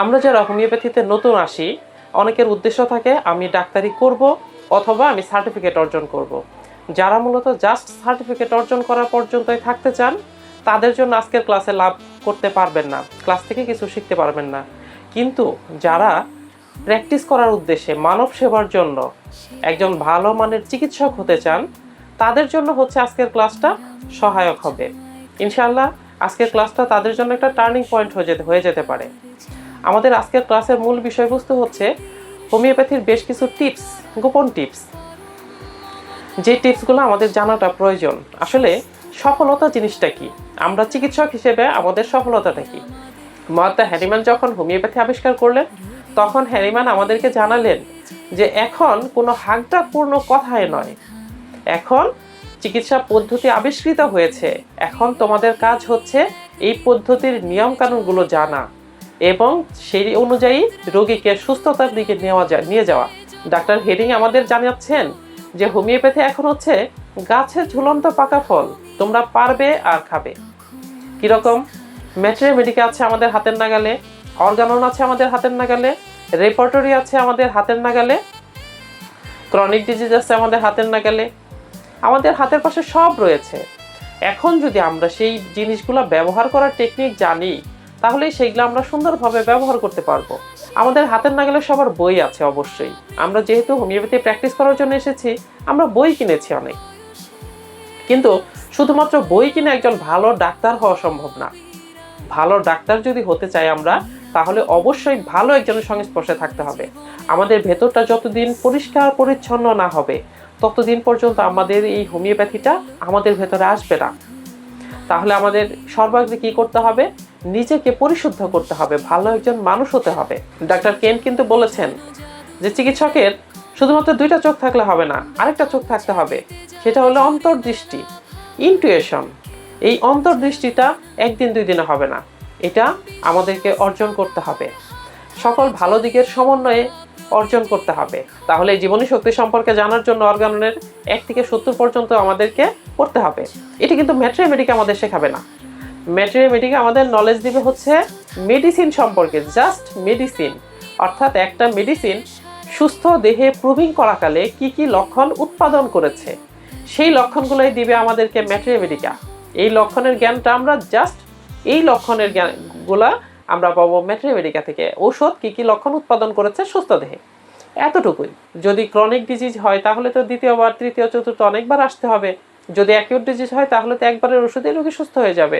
আমরা যারা হোমিওপ্যাথিতে নতুন আসি, অনেকের উদ্দেশ্য থাকে আমি ডাক্তারি করব অথবা আমি সার্টিফিকেট অর্জন করব। যারা মূলত জাস্ট সার্টিফিকেট অর্জন করা পর্যন্তই থাকতে চান, তাদের জন্য আজকের ক্লাসে লাভ করতে পারবেন না, ক্লাস থেকে কিছু শিখতে পারবেন না। কিন্তু যারা প্র্যাকটিস করার উদ্দেশ্যে মানব সেবার জন্য একজন ভালো মানের চিকিৎসক হতে চান, তাদের জন্য হচ্ছে আজকের ক্লাসটা সহায়ক হবে। ইনশাআল্লাহ আজকের ক্লাসটা তাদের জন্য একটা টার্নিং পয়েন্ট হয়ে যেতে পারে। আমাদের আজকের ক্লাসের মূল বিষয়বস্তু হচ্ছে হোমিওপ্যাথির বেশ কিছু টিপস, গোপন টিপস, যে টিপসগুলো আমাদের জানাটা প্রয়োজন। আসলে সফলতা জিনিসটা কি, আমরা চিকিৎসক হিসেবে আমাদের সফলতাটা কি। মহাত্মা হ্যানিম্যান যখন হোমিওপ্যাথি আবিষ্কার করলেন, তখন হ্যানিম্যান আমাদেরকে জানালেন যে এখন কোনো হাগডাকপূর্ণ কথায় নয়, এখন চিকিৎসা পদ্ধতি আবিষ্কৃত হয়েছে, এখন তোমাদের কাজ হচ্ছে এই পদ্ধতির নিয়মকানুনগুলো জানা এবং সেই অনুযায়ী রোগীকে সুস্থতার দিকে নিয়ে যাওয়া। ডাক্তার হেডিং আমাদের জানাচ্ছেন যে হোমিওপ্যাথি এখন হচ্ছে গাছের ঝুলন্ত পাকা ফল, তোমরা পারবে আর খাবে। কীরকম? ম্যাটেরিয়া আছে আমাদের হাতের নাগালে, অর্গানন আছে আমাদের হাতের নাগালে, রেপার্টরি আছে আমাদের হাতের নাগালে, ক্রনিক ডিজিজ আছে আমাদের হাতের নাগালে, আমাদের হাতের পাশে সব রয়েছে। এখন যদি আমরা সেই জিনিসগুলো ব্যবহার করার টেকনিক জানি, তাহলে সেইগুলো আমরা সুন্দরভাবে ব্যবহার করতে পারবো। আমাদের হাতের নাগালে সবার বই আছে অবশ্যই। আমরা যেহেতু হোমিওপ্যাথি প্র্যাকটিস করার জন্য এসেছি, আমরা বই কিনেছি অনেক, কিন্তু শুধুমাত্র বই কিনে একজন ভালো ডাক্তার হওয়া সম্ভব না। ভালো ডাক্তার যদি হতে চাই আমরা, তাহলে অবশ্যই ভালো একজনের সংস্পর্শে থাকতে হবে। আমাদের ভেতরটা যতদিন পরিষ্কার পরিচ্ছন্ন না হবে, ততদিন পর্যন্ত আমাদের এই হোমিওপ্যাথিটা আমাদের ভেতরে আসবে না। তাহলে আমাদের সর্বাগ্রে কি করতে হবে? নিজেকে পরিশুদ্ধ করতে হবে, ভালো একজন মানুষ হতে হবে। ডাক্তার কেন কিন্তু বলেছেন যে চিকিৎসকের শুধুমাত্র দুইটা চোখ থাকলে হবে না, আরেকটা চোখ থাকতে হবে, সেটা হলো অন্তর্দৃষ্টি, ইনটুইশন। এই অন্তর্দৃষ্টিটা একদিন দুই দিনে হবে না, এটা আমাদেরকে অর্জন করতে হবে, সকল ভালো দিকের সমন্বয়ে অর্জন করতে হবে। তাহলে জীবনী শক্তি সম্পর্কে জানার জন্য অর্গাননের 1 থেকে 70 পর্যন্ত আমাদেরকে পড়তে হবে। এটি কিন্তু ম্যাটেরিয়া আমাদের শেখাবে না। ম্যাটেরিয়া আমাদের নলেজ দিবে হচ্ছে মেডিসিন সম্পর্কে, জাস্ট মেডিসিন, অর্থাৎ একটা মেডিসিন সুস্থ দেহে প্রুভিং করাকালে কি কি লক্ষণ উৎপাদন করেছে, সেই লক্ষণগুলোই দিবে আমাদেরকে ম্যাটেরিয়া। এই লক্ষণের জ্ঞানটা আমরা জাস্ট এই লক্ষণের জ্ঞানগুলা আমরা পাবো ম্যাটেরিয়া থেকে। ঔষধ কি কি লক্ষণ উৎপাদন করেছে সুস্থ দেহে, এতটুকুই। যদি ক্রনিক ডিজিজ হয় তাহলে তো দ্বিতীয়বার, তৃতীয়, চতুর্থ অনেকবার আসতে হবে। যদি অ্যাকিউট ডিজিজ হয় তাহলে তো একবারের ওষুধে রোগী সুস্থ হয়ে যাবে।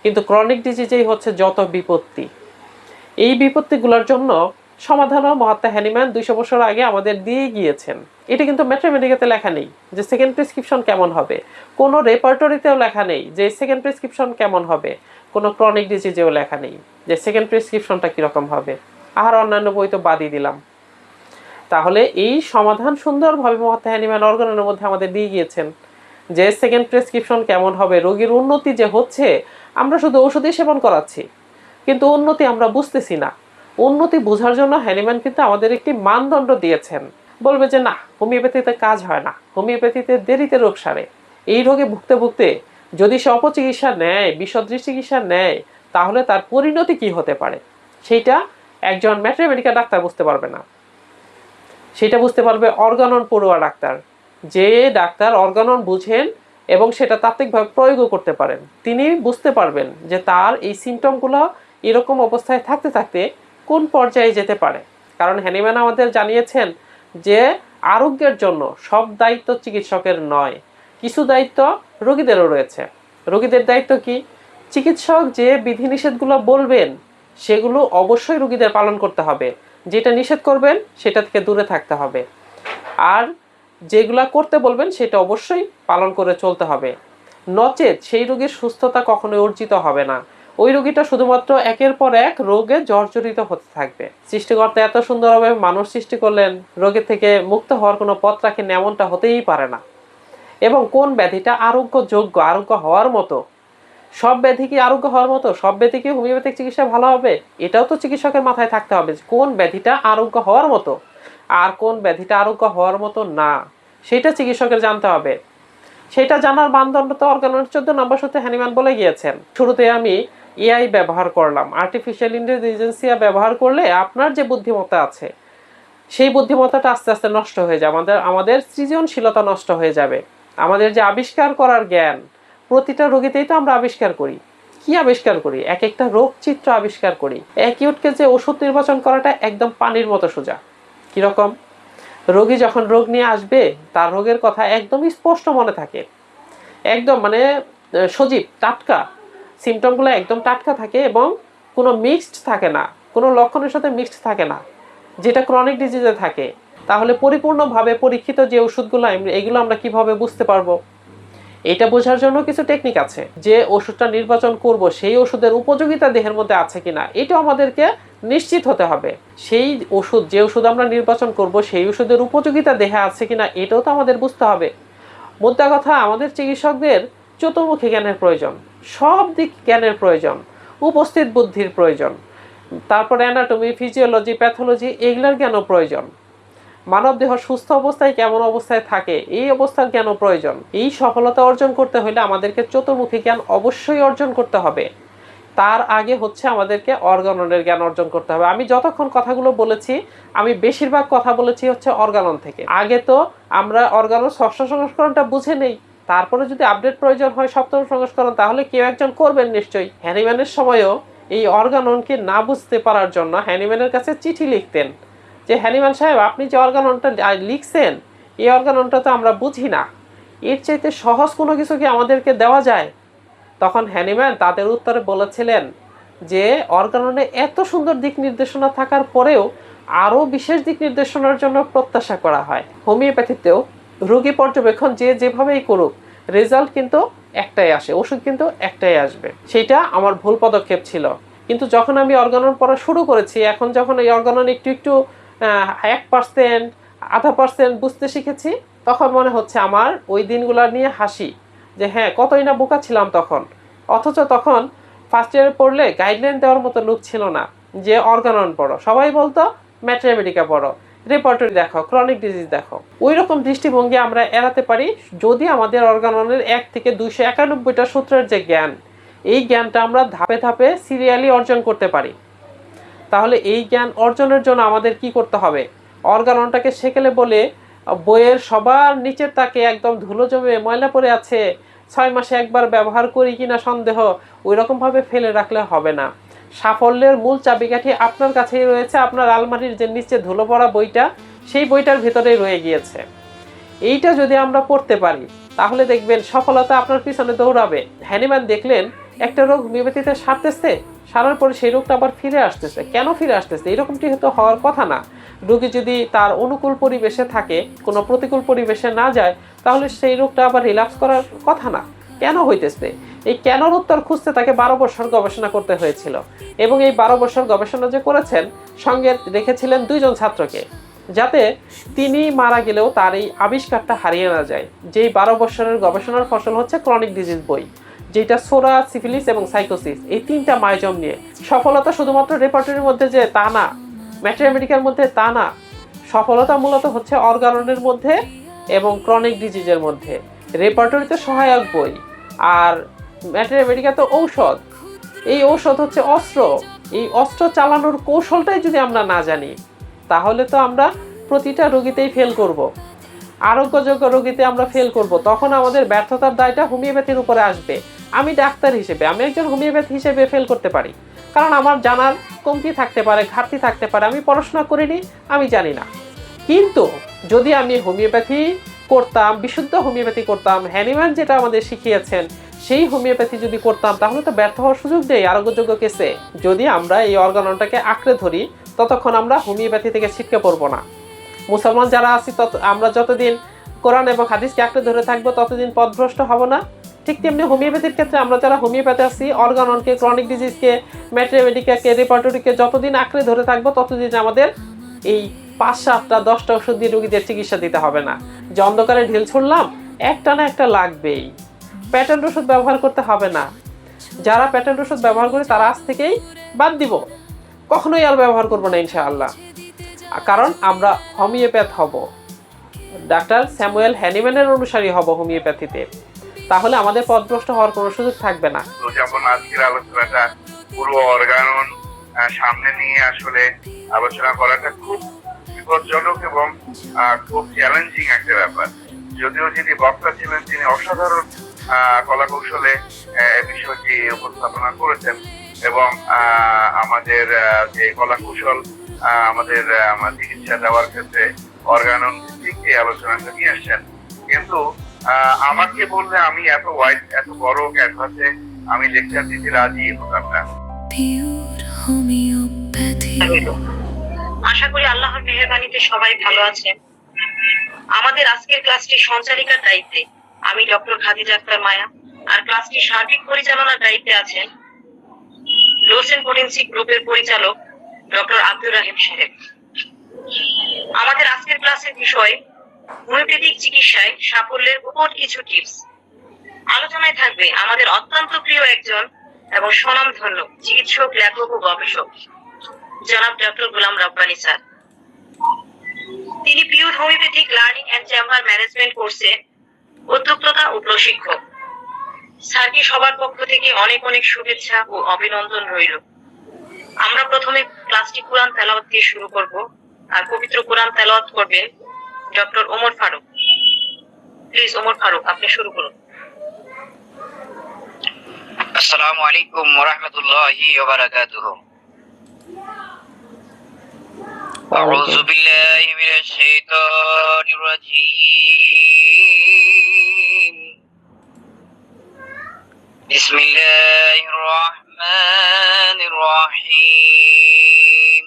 কিন্তু ক্রনিক ডিজিজেই হচ্ছে যত বিপত্তি। এই বিপত্তিগুলোর জন্য সমাধানও মহাত্মা হ্যানিম্যান 200 বছর আগে আমাদের দিয়ে গিয়েছেন। এটা কিন্তু ম্যাটেরিয়াতে লেখা নেই যে সেকেন্ড প্রেসক্রিপশন কেমন হবে, কোনো রেপার্টরিতেও লেখা নেই যে সেকেন্ড প্রেসক্রিপশন কেমন হবে, কোনো ক্রনিক ডিজিজেও লেখা নেই যে সেকেন্ড প্রেসক্রিপশনটা কীরকম হবে। আর অন্যান্য বই তো বাদই দিলাম। তাহলে এই সমাধান সুন্দরভাবে মহাত্মা হ্যানিম্যান অর্গাননের মধ্যে আমাদের দিয়ে গিয়েছেন যে সেকেন্ড প্রেসক্রিপশন কেমন হবে। রোগীর উন্নতি যে হচ্ছে, আমরা শুধু ওষুধই সেবন করাচ্ছি, কিন্তু উন্নতি আমরা বুঝতেছি না। উন্নতি বোঝার জন্য হ্যানিম্যান কিন্তু আমাদের একটি মানদণ্ড দিয়েছেন। বলবে যে না, হোমিওপ্যাথিতে কাজ হয় না, হোমিওপ্যাথিতে দেরিতে রোগ সারে। এই রোগে ভুগতে ভুগতে যদি সে অপচিকিৎসা নেয়, বিসদৃশ চিকিৎসা নেয়, তাহলে তার পরিণতি কি হতে পারে সেইটা একজন ম্যাটেরিয়া ডাক্তার বুঝতে পারবে না। সেটা বুঝতে পারবে অর্গানন পড়ুয়া ডাক্তার। যে ডাক্তার অর্গানন বুঝেন এবং সেটা তাত্ত্বিকভাবে প্রয়োগও করতে পারেন, তিনি বুঝতে পারবেন যে তার এই সিমটমগুলো এরকম অবস্থায় থাকতে থাকতে কোন পর্যায়ে যেতে পারে। কারণ হ্যানিম্যান আমাদের জানিয়েছেন যে আরোগ্যের জন্য সব দায়িত্ব চিকিৎসকের নয়, কিছু দায়িত্ব রোগীদেরও রয়েছে। রোগীদের দায়িত্ব কি? চিকিৎসক যে বিধিনিষেধগুলো বলবেন সেগুলো অবশ্যই রোগীদের পালন করতে হবে, যেটা নিষেধ করবেন সেটা থেকে দূরে থাকতে হবে, আর যেগুলা করতে বলবেন সেটা অবশ্যই পালন করে চলতে হবে। নচেত সেই রোগীর সুস্থতা কখনোই অর্জিত হবে না। ওই রোগীটা শুধুমাত্র একের পর এক রোগে জর্জরিত হতে থাকবে। সৃষ্টিকর্তা এত সুন্দরভাবে মানুষ সৃষ্টি করলেন, রোগের থেকে মুক্ত হওয়ার কোনো পথ রাখেন, এমনটা হতেই পারে না। এবং কোন ব্যাধিটা আরোগ্যযোগ্য, আরোগ্য হওয়ার মতো, সব ব্যাধি কি আরোগ্য হওয়ার মতো? সব ব্যাধি কি হোমিওপ্যাথিক চিকিৎসা ভালো হবে? এটাও তো চিকিৎসকের মাথায় থাকতে হবে, কোন ব্যাধিটা আরোগ্য হওয়ার মতো আর কোন ব্যাধিটা আরোগ্য হওয়ার মতো না, সেটা চিকিৎসকের জানতে হবে। সেটা জানার মানদণ্ড তো অর্গাননের 14 নম্বর সূত্রে হ্যানিম্যান বলে গিয়েছেন। শুরুতে আমি এআই ব্যবহার করলাম, আর্টিফিশিয়াল ইন্টেলিজেন্সিয়া ব্যবহার করলে আপনার যে বুদ্ধিমত্তা আছে সেই বুদ্ধিমত্তাটা আস্তে আস্তে নষ্ট হয়ে যাবে, আমাদের সৃজনশীলতা নষ্ট হয়ে যাবে। আমাদের যে আবিষ্কার করার জ্ঞান, প্রতিটা রোগীতেই তো আমরা আবিষ্কার করি। কি আবিষ্কার করি? এক একটা রোগ চিত্র আবিষ্কার করি। অ্যাকিউটকে যে ওষুধ নির্বাচন করাটা একদম পানির মতো সোজা। কিরকম? রোগী যখন রোগ নিয়ে আসবে তার রোগের কথা একদম স্পষ্ট মনে থাকে, একদম মানে সজীব টাটকা, সিমটমগুলো একদম টাটকা থাকে এবং কোনো মিক্সড থাকে না, কোনো লক্ষণের সাথে মিক্সড থাকে না, যেটা ক্রনিক ডিজিজে থাকে। তাহলে পরিপূর্ণভাবে পরীক্ষিত যে ওষুধগুলো, এগুলো আমরা কিভাবে বুঝতে পারবো? এটা বোঝার জন্য কিছু টেকনিক আছে। যে ওষুধটা নির্বাচন করব সেই ওষুধের উপযোগিতা দেহের মধ্যে আছে কিনা এটা আমাদেরকে নিশ্চিত হতে হবে। সেই ওষুধ, যে ওষুধ আমরা নির্বাচন করব সেই ওষুধের উপযোগিতা দেহে আছে কিনা এটাও তো আমাদের বুঝতে হবে। মোদ্দা কথা, আমাদের চিকিৎসকদের চতুর্মুখী জ্ঞানের প্রয়োজন, সব দিক জ্ঞানের প্রয়োজন, উপস্থিত বুদ্ধির প্রয়োজন, তারপর অ্যানাটমি, ফিজিওলজি, প্যাথোলজি এগুলোর জ্ঞানও প্রয়োজন। মানব দেহ সুস্থ অবস্থায় কেমন অবস্থায় থাকে এই অবস্থার জ্ঞানও প্রয়োজন। এই সফলতা অর্জন করতে হলে আমাদেরকে চতুর্মুখী জ্ঞান অবশ্যই অর্জন করতে হবে। তার আগে হচ্ছে আমাদেরকে অর্গাননের জ্ঞান অর্জন করতে হবে। আমি যতক্ষণ কথাগুলো বলেছি আমি বেশিরভাগ কথা বলেছি হচ্ছে অর্গানন থেকে। আগে তো আমরা অর্গানন ষষ্ঠ সংস্করণটা বুঝে নেই, তারপরে যদি আপডেট প্রয়োজন হয় সপ্তম সংস্করণ, তাহলে কেউ একজন করবেন নিশ্চয়ই। হ্যানিম্যানের সময়ও এই অর্গাননকে না বুঝতে পারার জন্য হ্যানিম্যানের কাছে চিঠি লিখতেন যে হ্যানিম্যান সাহেব আপনি যে অর্গাননটা লিখছেন এই অর্গাননটা তো আমরা বুঝি না, এর চাইতে সহজ কোনো কিছু কি আমাদেরকে দেওয়া যায়? তখন হ্যানিম্যান তাদের উত্তরে বলেছিলেন যে অর্গাননে এত সুন্দর দিক নির্দেশনা থাকার পরেও আরও বিশেষ দিক নির্দেশনার জন্য প্রত্যাশা করা হয়। হোমিওপ্যাথিতেও রোগী পর্যবেক্ষণ যে যেভাবেই করুক রেজাল্ট কিন্তু একটাই আসে, ওষুধ কিন্তু একটাই আসবে। সেটা আমার ভুল পদক্ষেপ ছিল। কিন্তু যখন আমি অর্গানন পড়া শুরু করেছি, এখন যখন এই অর্গানন একটু একটু 1%, 0.5% বুঝতে শিখেছি, তখন মনে হচ্ছে আমার ওই দিনগুলো নিয়ে হাসি যে হ্যাঁ কতই না বোকা ছিলাম তখন। অথচ তখন ফার্স্ট ইয়ারে পড়লে গাইডলাইন দেওয়ার মতো লোক ছিল না যে অর্গানন পড়ো, সবাই বলতো ম্যাট্রিয়া পড়ো, রেপার্টরি দেখো, ক্রনিক ডিজিজ দেখো। ওই রকম দৃষ্টিভঙ্গি আমরা এড়াতে পারি যদি আমাদের অর্গাননের 1 থেকে 291টা সূত্রের যে জ্ঞান, এই জ্ঞানটা আমরা ধাপে ধাপে সিরিয়ালি অর্জন করতে পারি। তাহলে এই জ্ঞান অর্জনের জন্য আমাদের কি করতে হবে? অর্গাননটাকে সেকেলে বলে বইয়ের সবার নিচের তাকে একদম ধুলো জমে ময়লা পড়ে আছে, 6 মাসে একবার ব্যবহার করি কিনা সন্দেহ, ওই রকমভাবে ফেলে রাখলে হবে না। সাফল্যের মূল চাবিকাঠি আপনার কাছেই রয়েছে, আপনার আলমারির যে নিচে ধুলো পড়া বইটা, সেই বইটার ভিতরেই রয়ে গিয়েছে। এইটা যদি আমরা পড়তে পারি তাহলে দেখবেন সফলতা আপনার পিছনে দৌড়াবে। হ্যানিম্যান দেখলেন একটা রোগ হোমিওপ্যাথিতে সারতেছে, সারার পরে সেই রোগটা আবার ফিরে আসতেছে। কেন ফিরে আসতেছে? এরকমটি হয়তো হওয়ার কথা না। রোগী যদি তার অনুকূল পরিবেশে থাকে, কোনো প্রতিকূল পরিবেশে না যায়, তাহলে সেই রোগটা আবার রিল্যাক্স করার কথা না। কেন হইতেছে? এই কেনর উত্তর খুঁজতে তাকে 12 বছর গবেষণা করতে হয়েছিল। এবং এই 12 বছর গবেষণা যে করেছেন, সঙ্গে রেখেছিলেন 2 জন ছাত্রকে, যাতে তিনি মারা গেলেও তার এই আবিষ্কারটা হারিয়ে না যায়। যেই 12 বছরের গবেষণার ফসল হচ্ছে ক্রনিক ডিজিজ বই, যেটা সোরা, সিফিলিস এবং সাইকোসিস, এই 3টা মাইজম নিয়ে। সফলতা শুধুমাত্র রেপার্টরির মধ্যে যে তা না, ম্যাট্রিয়া মধ্যে তা না, সফলতা মূলত হচ্ছে অর্গাননের মধ্যে এবং ক্রনিক ডিজিজের মধ্যে। রেপার্টরিতে সহায়ক বই আর ম্যাট্রিয়া তো ঔষধ। এই ঔষধ হচ্ছে অস্ত্র। এই অস্ত্র চালানোর কৌশলটাই যদি আমরা না জানি তাহলে তো আমরা প্রতিটা রোগীতেই ফেল করব, আরোগ্যযোগ্য রোগীতে আমরা ফেল করব। তখন আমাদের ব্যর্থতার দায়টা হোমিওপ্যাথির উপরে আসবে। আমি ডাক্তার হিসেবে, আমি একজন হোমিওপ্যাথি হিসেবে ফেল করতে পারি, কারণ আমার জানার কমতি থাকতে পারে, ঘাটতি থাকতে পারে, আমি পড়াশোনা করিনি, আমি জানি না। কিন্তু যদি আমি হোমিওপ্যাথি করতাম, বিশুদ্ধ হোমিওপ্যাথি করতাম, হ্যানিম্যান যেটা আমাদের শিখিয়েছেন সেই হোমিওপ্যাথি যদি করতাম, তাহলে তো ব্যর্থ হওয়ার সুযোগ নেই আরোগ্যযোগ্য কেসে। যদি আমরা এই অর্গাননটাকে আঁকড়ে ধরি ততক্ষণ আমরা হোমিওপ্যাথি থেকে ছিটকে পড়বো না। মুসলমান যারা আছি আমরা যতদিন কোরআন এবং হাদিসকে আঁকড়ে ধরে থাকবো ততদিন পথভ্রষ্ট হব না। ঠিক তেমনি হোমিওপ্যাথির ক্ষেত্রে আমরা যারা হোমিওপ্যাথি আছি, অর্গাননকে, ক্রনিক ডিজিজকে, ম্যাট্রিয়া রেপার্টরিকে যতদিন আঁকড়ে ধরে থাকবো ততদিন আমাদের এই 5, 7টা, 10টা ওষুধ দিয়ে রোগীদের চিকিৎসা দিতে হবে না। যে অন্ধকারে ঢিল ছুড়লাম, একটা না একটা লাগবেই। প্যাটার্ন ওষুধ ব্যবহার করতে হবে না। যারা প্যাটার্ন ওষুধ ব্যবহার করে তারা আজ থেকেই বাদ দিব, কখনোই আর ব্যবহার করবো না ইনশাআল্লাহ। কারণ আমরা হোমিওপ্যাথ হব, ডাক্তার স্যামুয়েল হ্যানিম্যানের অনুসারী হব হোমিওপ্যাথিতে। তাহলে আমাদের পথভ্রষ্ট হওয়ার কোনো সুযোগ থাকবে না। তো যেমন আজকের আলোচনাটা পুরো অর্গানন সামনে নিয়ে আসলে আলোচনা করাটা খুব বিপজ্জনক এবং খুব চ্যালেঞ্জিং একটা ব্যাপার। যদিও যিনি বক্তা ছিলেন তিনি অসাধারণ কলা কৌশলে বিষয়টি উপস্থাপনা করেছেন এবং আমাদের যে কলা কৌশল আমাদের চিকিৎসা দেওয়ার ক্ষেত্রে অর্গানন ভিত্তিক এই আলোচনাটা নিয়ে আসছেন। কিন্তু আমাকে বললে আমি এত বড় ক্যানভাসে আমি লেকচার দিতে রাজি হতাম না। আশা করি আল্লাহর মেহেরবানিতে সবাই ভালো আছেন। আমাদের আজকের ক্লাসটি সঞ্চালিকার দায়িত্বে আমি ডক্টর খাদিজা আক্তার মায়া, আর ক্লাসটি সার্বিক পরিচালনার দায়িত্বে আছেন লোসেন পোটেন্সি গ্রুপের পরিচালক ডক্টর আব্দুর রাহিম সাহেব। আমাদের আজকের ক্লাসের বিষয় হোমিওপ্যাথিক চিকিৎসায় সাফল্যের গোপন কিছু টিপস। আলোচনায় থাকবে আমাদের অত্যন্ত প্রিয় একজন এবং স্বনামধন্য চিকিৎসক, লেখক ও গবেষক জনাব ডক্টর গোলাম রব্বানী স্যার। তিনি pure homeopathic learning and chamber management কোর্সে উদ্যোক্তা ও প্রশিক্ষক। স্যারকে সবার পক্ষ থেকে অনেক অনেক শুভেচ্ছা ও অভিনন্দন রইল। আমরা প্রথমে ক্লাসটি কোরআন তেলাওয়াত দিয়ে শুরু করব, আর পবিত্র কোরআন তেলাওয়াত করবেন ডক্টর ওমর ফারুক। প্লিজ ওমর ফারুক, আপনি শুরু করুন। আসসালামু আলাইকুম ওয়া রাহমাতুল্লাহি ওয়া বারাকাতুহু। আউযু বিল্লাহি মিনাশ শাইতানির রাজীম। বিসমিল্লাহির রাহমানির রাহিম।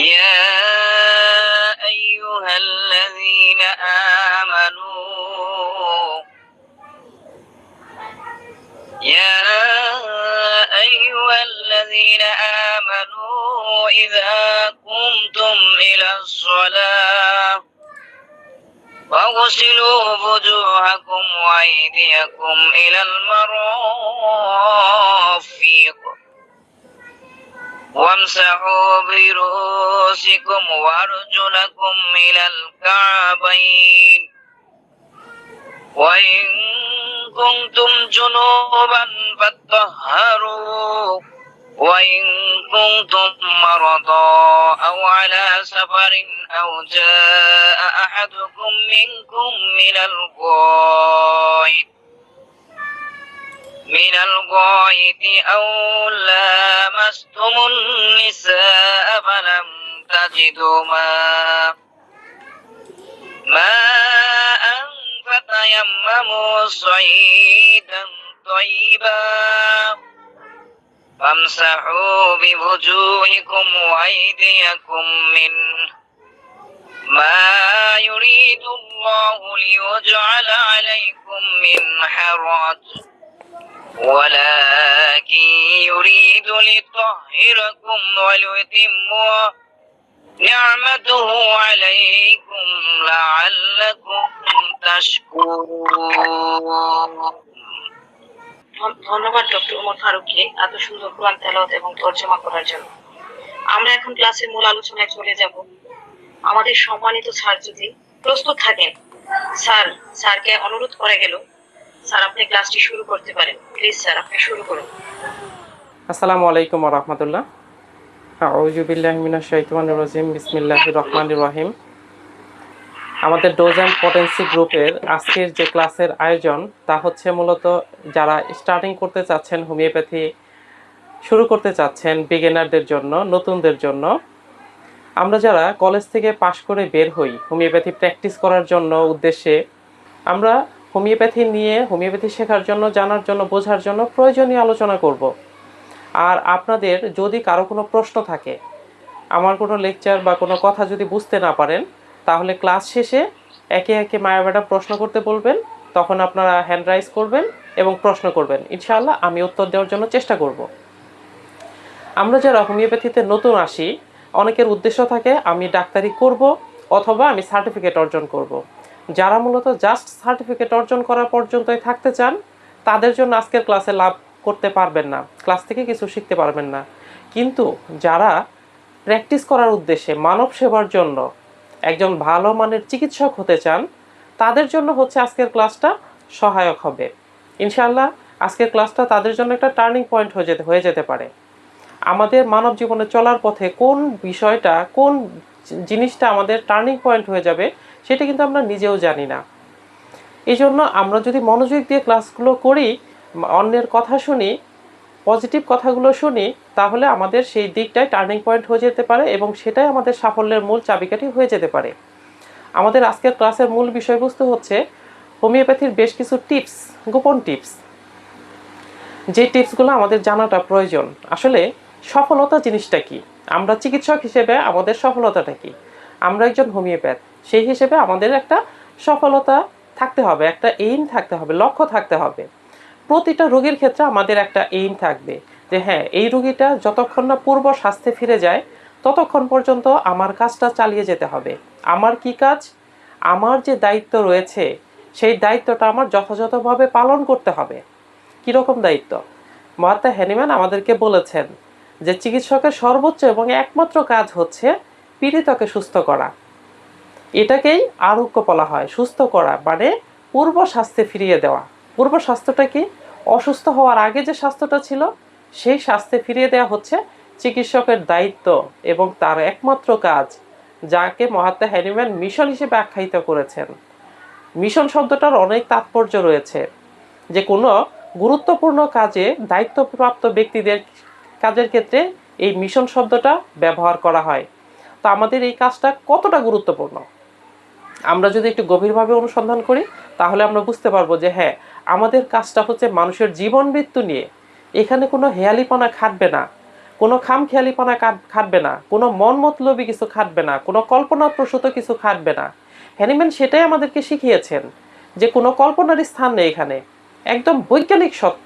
ইয়া আইয়ুহাল্লাযীনা আমানু يا أيها الذين آمنوا إذا قمتم إلى الصلاة فاغسلوا وجوهكم وأيديكم إلى المرافق وامسحوا برؤوسكم وأرجلكم إلى الكعبين وإن كنتم جنوبا فاطهروا وإن كنتم مرضى أو على سفر أو جاء أحدكم منكم من الغائط أو لامستم النساء فلم تجدوا ماء فتيمموا صعيدا طيبا فامسحوا بوجوهكم وأيديكم منه ما يريد الله ليجعل عليكم من حرج ولكن يريد ليطهركم وليتم نعمته عليكم لعلكم تشكرون। ধন্যবাদ ডক্টর ওমর ফারুককে এত সুন্দর কোরআন তেলাওয়াত এবং তরজমা করার জন্য। আমরা এখন ক্লাসের মূল আলোচনায় চলে যাব। আমাদের সম্মানিত স্যার যদি প্রস্তুত থাকেন, স্যারকে অনুরোধ করা গেল, স্যার আপনি ক্লাসটি শুরু করতে পারেন। প্লিজ স্যার, আপনি শুরু করুন। আসসালামু আলাইকুম ওয়া রাহমাতুল্লাহ। আউযু বিল্লাহি মিনাশ শাইতানির রাজিম। বিসমিল্লাহির রহমানির রহিম। আমাদের ডোজ অ্যান্ড পটেন্সি গ্রুপের আজকের যে ক্লাসের আয়োজন তা হচ্ছে মূলত যারা স্টার্টিং করতে চাচ্ছেন, হোমিওপ্যাথি শুরু করতে চাচ্ছেন, বিগিনারদের জন্য, নতুনদের জন্য। আমরা যারা কলেজ থেকে পাশ করে বের হই হোমিওপ্যাথি প্র্যাকটিস করার জন্য উদ্দেশ্যে, আমরা হোমিওপ্যাথি নিয়ে হোমিওপ্যাথি শেখার জন্য, জানার জন্য, বোঝার জন্য প্রয়োজনীয় আলোচনা করব। আর আপনাদের যদি কারো কোনো প্রশ্ন থাকে, আমার কোনো লেকচার বা কোনো কথা যদি বুঝতে না পারেন, তাহলে ক্লাস শেষে একে একে মায়া ম্যাডাম প্রশ্ন করতে বলবেন। তখন আপনারা হ্যান্ড রাইজ করবেন এবং প্রশ্ন করবেন। ইনশাআল্লাহ আমি উত্তর দেওয়ার জন্য চেষ্টা করব। আমরা যারা হোমিওপ্যাথিতে নতুন আসি, অনেকের উদ্দেশ্য থাকে আমি ডাক্তারি করব অথবা আমি সার্টিফিকেট অর্জন করব। যারা মূলত জাস্ট সার্টিফিকেট অর্জন করা পর্যন্তই থাকতে চান, তাদের জন্য আজকের ক্লাসে লাভ করতে পারবেন না, ক্লাস থেকে কিছু শিখতে পারবেন না। কিন্তু যারা প্র্যাকটিস করার উদ্দেশ্যে মানব সেবার জন্য একজন ভালো মানের চিকিৎসক হতে চান, তাদের জন্য হচ্ছে আজকের ক্লাসটা সহায়ক হবে। ইনশাআল্লাহ আজকের ক্লাসটা তাদের জন্য একটা টার্নিং পয়েন্ট হয়ে যেতে পারে। আমাদের মানব জীবনে চলার পথে কোন বিষয়টা, কোন জিনিসটা আমাদের টার্নিং পয়েন্ট হয়ে যাবে সেটা কিন্তু আমরা নিজেও জানি না। এই জন্য আমরা যদি মনোযোগ দিয়ে ক্লাসগুলো করি, অন্যের কথা শুনি, পজিটিভ কথাগুলো শুনি, তাহলে আমাদের সেই দিকটাই টার্নিং পয়েন্ট হয়ে যেতে পারে এবং সেটাই আমাদের সাফল্যের মূল চাবিকাঠি হয়ে যেতে পারে। আমাদের আজকের ক্লাসের মূল বিষয়বস্তু হচ্ছে হোমিওপ্যাথির বেশ কিছু টিপস, গোপন টিপস, যে টিপসগুলো আমাদের জানাটা প্রয়োজন। আসলে সফলতা জিনিসটা কি, আমরা চিকিৎসক হিসেবে আমাদের সফলতাটা কি, আমরা একজন হোমিওপ্যাথ, সেই হিসেবে আমাদের একটা সফলতা থাকতে হবে, একটা এইম থাকতে হবে, লক্ষ্য থাকতে হবে। প্রতিটা রোগীর ক্ষেত্রে আমাদের একটা এইম থাকবে যে হ্যাঁ, এই রোগীটা যতক্ষণ না পূর্ব স্বাস্থ্যে ফিরে যায় ততক্ষণ পর্যন্ত আমার কাজটা চালিয়ে যেতে হবে। আমার কি কাজ, আমার যে দায়িত্ব রয়েছে সেই দায়িত্বটা আমার যথাযথভাবে পালন করতে হবে। কীরকম দায়িত্ব? মহাত্মা হ্যানিম্যান আমাদেরকে বলেছেন যে চিকিৎসকের সর্বোচ্চ এবং একমাত্র কাজ হচ্ছে পীড়িতকে সুস্থ করা। এটাকেই আরোগ্য বলা হয়। সুস্থ করা মানে পূর্ব স্বাস্থ্যে ফিরিয়ে দেওয়া। পূর্ব স্বাস্থ্যটা কি? অসুস্থ হওয়ার আগে যে স্বাস্থ্যটা ছিল সেই স্বাস্থ্যে ফিরিয়ে দেওয়া হচ্ছে চিকিৎসকের দায়িত্ব এবং তার একমাত্র কাজ, যাকে মহাত্মা হ্যানিম্যান মিশন হিসেবে আখ্যায়িত করেছেন। মিশন শব্দটার অনেক তাৎপর্য রয়েছে, যে কোনো গুরুত্বপূর্ণ কাজে দায়িত্বপ্রাপ্ত ব্যক্তিদের কাজের ক্ষেত্রে এই মিশন শব্দটা ব্যবহার করা হয়। তো আমাদের এই কাজটা কতটা গুরুত্বপূর্ণ আমরা যদি একটু গভীরভাবে অনুসন্ধান করি তাহলে আমরা বুঝতে পারবো যে হ্যাঁ, আমাদের কাজটা হচ্ছে মানুষের জীবন মৃত্যু নিয়ে। এখানে কোনো হেয়ালিপনা খাটবে না, কোনো খামখেয়ালিপনা খাটবে না, কোনো মন মতলবী কিছু খাটবে না, কোনো কল্পনাপ্রসূত কিছু খাটবে না। হ্যানিম্যান সেটাই আমাদেরকে শিখিয়েছেন যে কোনো কল্পনার স্থান নেই এখানে, একদম বৈজ্ঞানিক সত্য।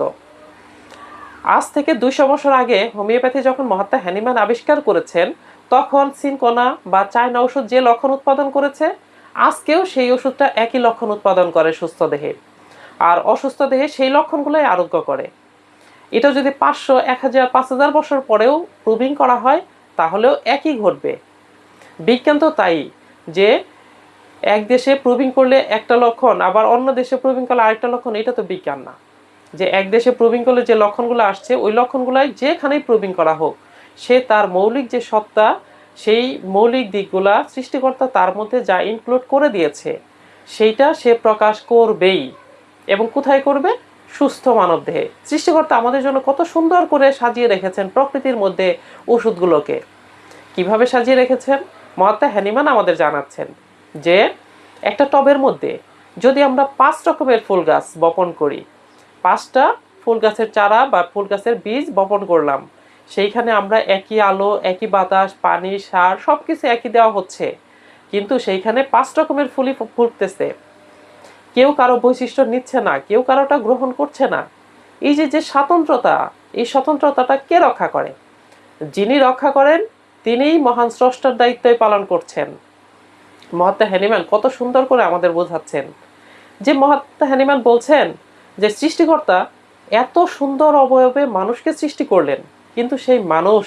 আজ থেকে 200 বছর আগে হোমিওপ্যাথি যখন মহাত্মা হ্যানিম্যান আবিষ্কার করেছেন তখন সিনকোনা বা চায়না ওষুধ যে লক্ষণ উৎপাদন করেছে আজকেও সেই ওষুধটা একই লক্ষণ উৎপাদন করে সুস্থ দেহে, আর অসুস্থ দেহে সেই লক্ষণগুলোই আরোগ্য করে। এটা যদি 500, 1000, 5000 বছর পরেও প্রুভিং করা হয় তাহলেও একই ঘটবে। বিজ্ঞান তো তাই, যে এক দেশে প্রুভিং করলে একটা লক্ষণ আবার অন্য দেশে প্রুভিং করলে আরেকটা লক্ষণ, এটা তো বিজ্ঞান না। যে এক দেশে প্রুভিং করলে যে লক্ষণগুলো আসছে ওই লক্ষণগুলাই যেখানেই প্রুভিং করা হোক, সে তার মৌলিক যে সত্তা সেই মৌলিক দিকগুলা সৃষ্টিকর্তা তার মধ্যে যা ইনক্লুড করে দিয়েছে সেইটা সে প্রকাশ করবেই। এবং কোথায় করবে? সুস্থ মানব দেহে। সৃষ্টিকর্তা আমাদের জন্য কত সুন্দর করে সাজিয়ে রেখেছেন প্রকৃতির মধ্যে ওষুধগুলোকে। কিভাবে সাজিয়ে রেখেছেন মহাত্মা হ্যানিম্যান আমাদের জানাচ্ছেন যে একটা টবের মধ্যে যদি আমরা 5 রকমের ফুল গাছ বপন করি, 5টা ফুল গাছের চারা বা ফুল গাছের বীজ বপন করলাম, সেইখানে আমরা একই আলো, একই বাতাস, পানি, সার সবকিছু একই দেওয়া হচ্ছে, কিন্তু সেইখানে 5 রকমের ফুলই ফুটতেছে। কেউ কারো বৈশিষ্ট্য নিচ্ছে না, কেউ কারোটা গ্রহণ করছে না। এই যে স্বাতন্ত্রতা, এই স্বতন্ত্রতাটা কে রক্ষা করে? যিনি রক্ষা করেন তিনিই মহান স্রষ্টার দায়িত্বই পালন করছেন। মহাত্মা হ্যানিম্যান কত সুন্দর করে আমাদের বোঝাচ্ছেন যে মহাত্মা হ্যানিম্যান বলছেন যে সৃষ্টিকর্তা এত সুন্দর অবয়বে মানুষকে সৃষ্টি করলেন, কিন্তু সেই মানুষ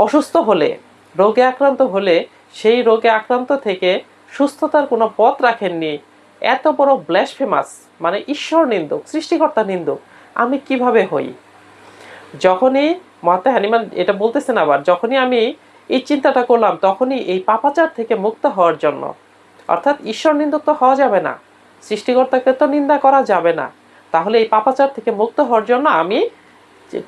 অসুস্থ হলে, রোগে আক্রান্ত হলে সেই রোগে আক্রান্ত থেকে সুস্থতার কোনো পথ রাখেননি। এত বড় ব্লাসফেমাস, মানে ঈশ্বর নিন্দক, সৃষ্টিকর্তা নিন্দক আমি কিভাবে হই? যখনই মহাত্মা হ্যানিম্যান এটা বলতেছেন, আবার যখনই আমি এই চিন্তাটা করলাম তখনই এই পাপাচার থেকে মুক্ত হওয়ার জন্য, অর্থাৎ ঈশ্বর নিন্দক তো হওয়া যাবে না, সৃষ্টিকর্তাকে তো নিন্দা করা যাবে না, তাহলে এই পাপাচার থেকে মুক্ত হওয়ার জন্য আমি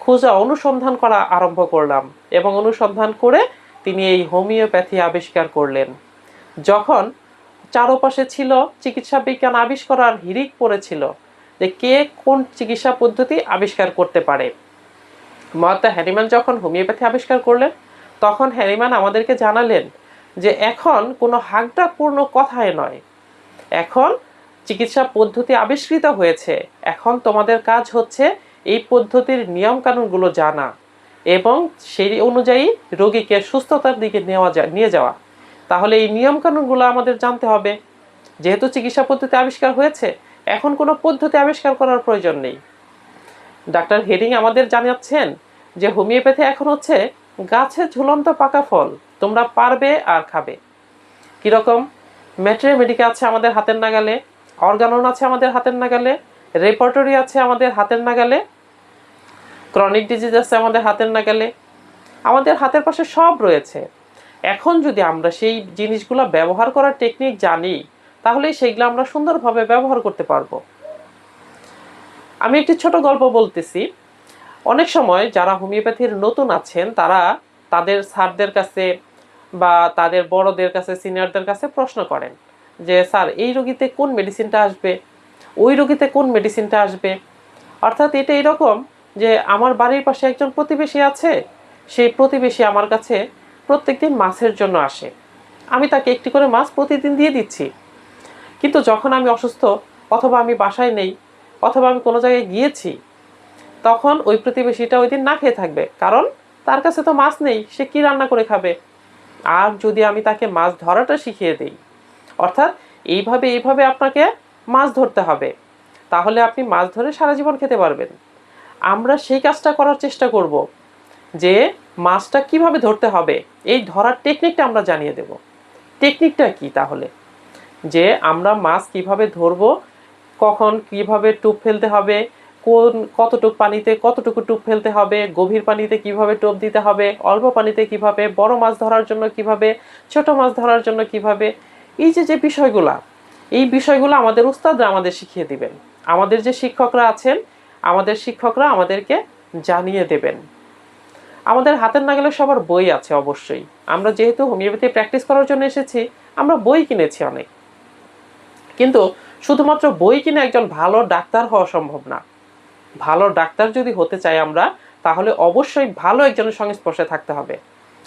খোঁজা, অনুসন্ধান করা আরম্ভ করলাম। এবং অনুসন্ধান করে তিনি এই হোমিওপ্যাথি আবিষ্কার করলেন। যখন চারপাশে ছিল চিকিৎসা বিজ্ঞান আবিষ্কার আর হিড়িক পড়েছিল যে কে কোন চিকিৎসা পদ্ধতি আবিষ্কার করতে পারে, মহাত্মা হ্যানিম্যান যখন হোমিওপ্যাথি আবিষ্কার করলেন তখন হ্যানিম্যান আমাদেরকে জানালেন যে এখন কোনো হাগডাকপূর্ণ কথায় নয়, এখন চিকিৎসা পদ্ধতি আবিষ্কৃত হয়েছে, এখন তোমাদের কাজ হচ্ছে এই পদ্ধতির নিয়মকানুনগুলো জানা এবং সেই অনুযায়ী রোগীকে সুস্থতার দিকে নিয়ে যাওয়া। তাহলে এই নিয়মকানুনগুলো আমাদের জানতে হবে। যেহেতু চিকিৎসা পদ্ধতি আবিষ্কার হয়েছে এখন কোনো পদ্ধতি আবিষ্কার করার প্রয়োজন নেই। ডাক্তার হেডিং আমাদের জানাচ্ছেন যে হোমিওপ্যাথি এখন হচ্ছে গাছে ঝুলন্ত পাকা ফল, তোমরা পারবে আর খাবে। কীরকম? ম্যাট্রিয়ামেডিকা আছে আমাদের হাতের নাগালে, অর্গানন আছে আমাদের হাতের নাগালে, রেপার্টরি আছে আমাদের হাতের নাগালে, ক্রনিক ডিজিজ আছে আমাদের হাতের নাগালে, আমাদের হাতের পাশে সব রয়েছে। এখন যদি আমরা সেই জিনিসগুলো ব্যবহার করার টেকনিক জানি, তাহলে সেইগুলো আমরা সুন্দরভাবে ব্যবহার করতে পারবো। আমি একটি ছোট গল্প বলতেছি। অনেক সময় যারা হোমিওপ্যাথির নতুন আছেন তারা তাদের স্যারদের কাছে বা তাদের বড়দের কাছে, সিনিয়রদের কাছে প্রশ্ন করেন যে স্যার এই রোগীতে কোন মেডিসিনটা আসবে, ওই রোগীতে কোন মেডিসিনটা আসবে। অর্থাৎ এটা এরকম যে আমার বাড়ির পাশে একজন প্রতিবেশী আছে, সেই প্রতিবেশী আমার কাছে প্রত্যেকদিন মাছের জন্য আসে, আমি তাকে একটি করে মাছ প্রতিদিন দিয়ে দিচ্ছি। কিন্তু যখন আমি অসুস্থ অথবা আমি বাসায় নেই অথবা আমি কোনো জায়গায় গিয়েছি, তখন ওই প্রতিবেশীটা ওই দিন না খেয়ে থাকবে, কারণ তার কাছে তো মাছ নেই, সে কি রান্না করে খাবে। আর যদি আমি তাকে মাছ ধরাটা শিখিয়ে দিই, অর্থাৎ এইভাবে এইভাবে আপনাকে মাছ ধরতে হবে, তাহলে আপনি মাছ ধরে সারা জীবন খেতে পারবেন। আমরা সেই কাজটা করার চেষ্টা করব যে মাছটা কিভাবে ধরতে হবে, এই ধরার টেকনিকটা আমরা জানিয়ে দেব। টেকনিকটা কি তাহলে? যে আমরা মাছ কিভাবে ধরবো, কখন কিভাবে টোপ ফেলতে হবে, কতটুকু পানিতে কতটুকু টোপ ফেলতে হবে, গভীর পানিতে কিভাবে টোপ দিতে হবে, অল্প পানিতে কিভাবে, বড় মাছ ধরার জন্য কিভাবে, ছোট মাছ ধরার জন্য কিভাবে, এই যে বিষয়গুলা, এই বিষয়গুলো আমাদের উস্তাদরা আমাদের শিখিয়ে দিবেন। আমাদের যে শিক্ষকরা আছেন, আমাদের শিক্ষকরা আমাদেরকে জানিয়ে দেবেন। আমাদের হাতের নাগালে সবার বই আছে অবশ্যই। আমরা যেহেতু হোমিওপ্যাথি প্র্যাকটিস করার জন্য এসেছি, আমরা বই কিনেছি অনেক, কিন্তু শুধুমাত্র বই কিনে একজন ভালো ডাক্তার হওয়া সম্ভব না। ভালো ডাক্তার যদি হতে চাই আমরা, তাহলে অবশ্যই ভালো একজনের সংস্পর্শে থাকতে হবে।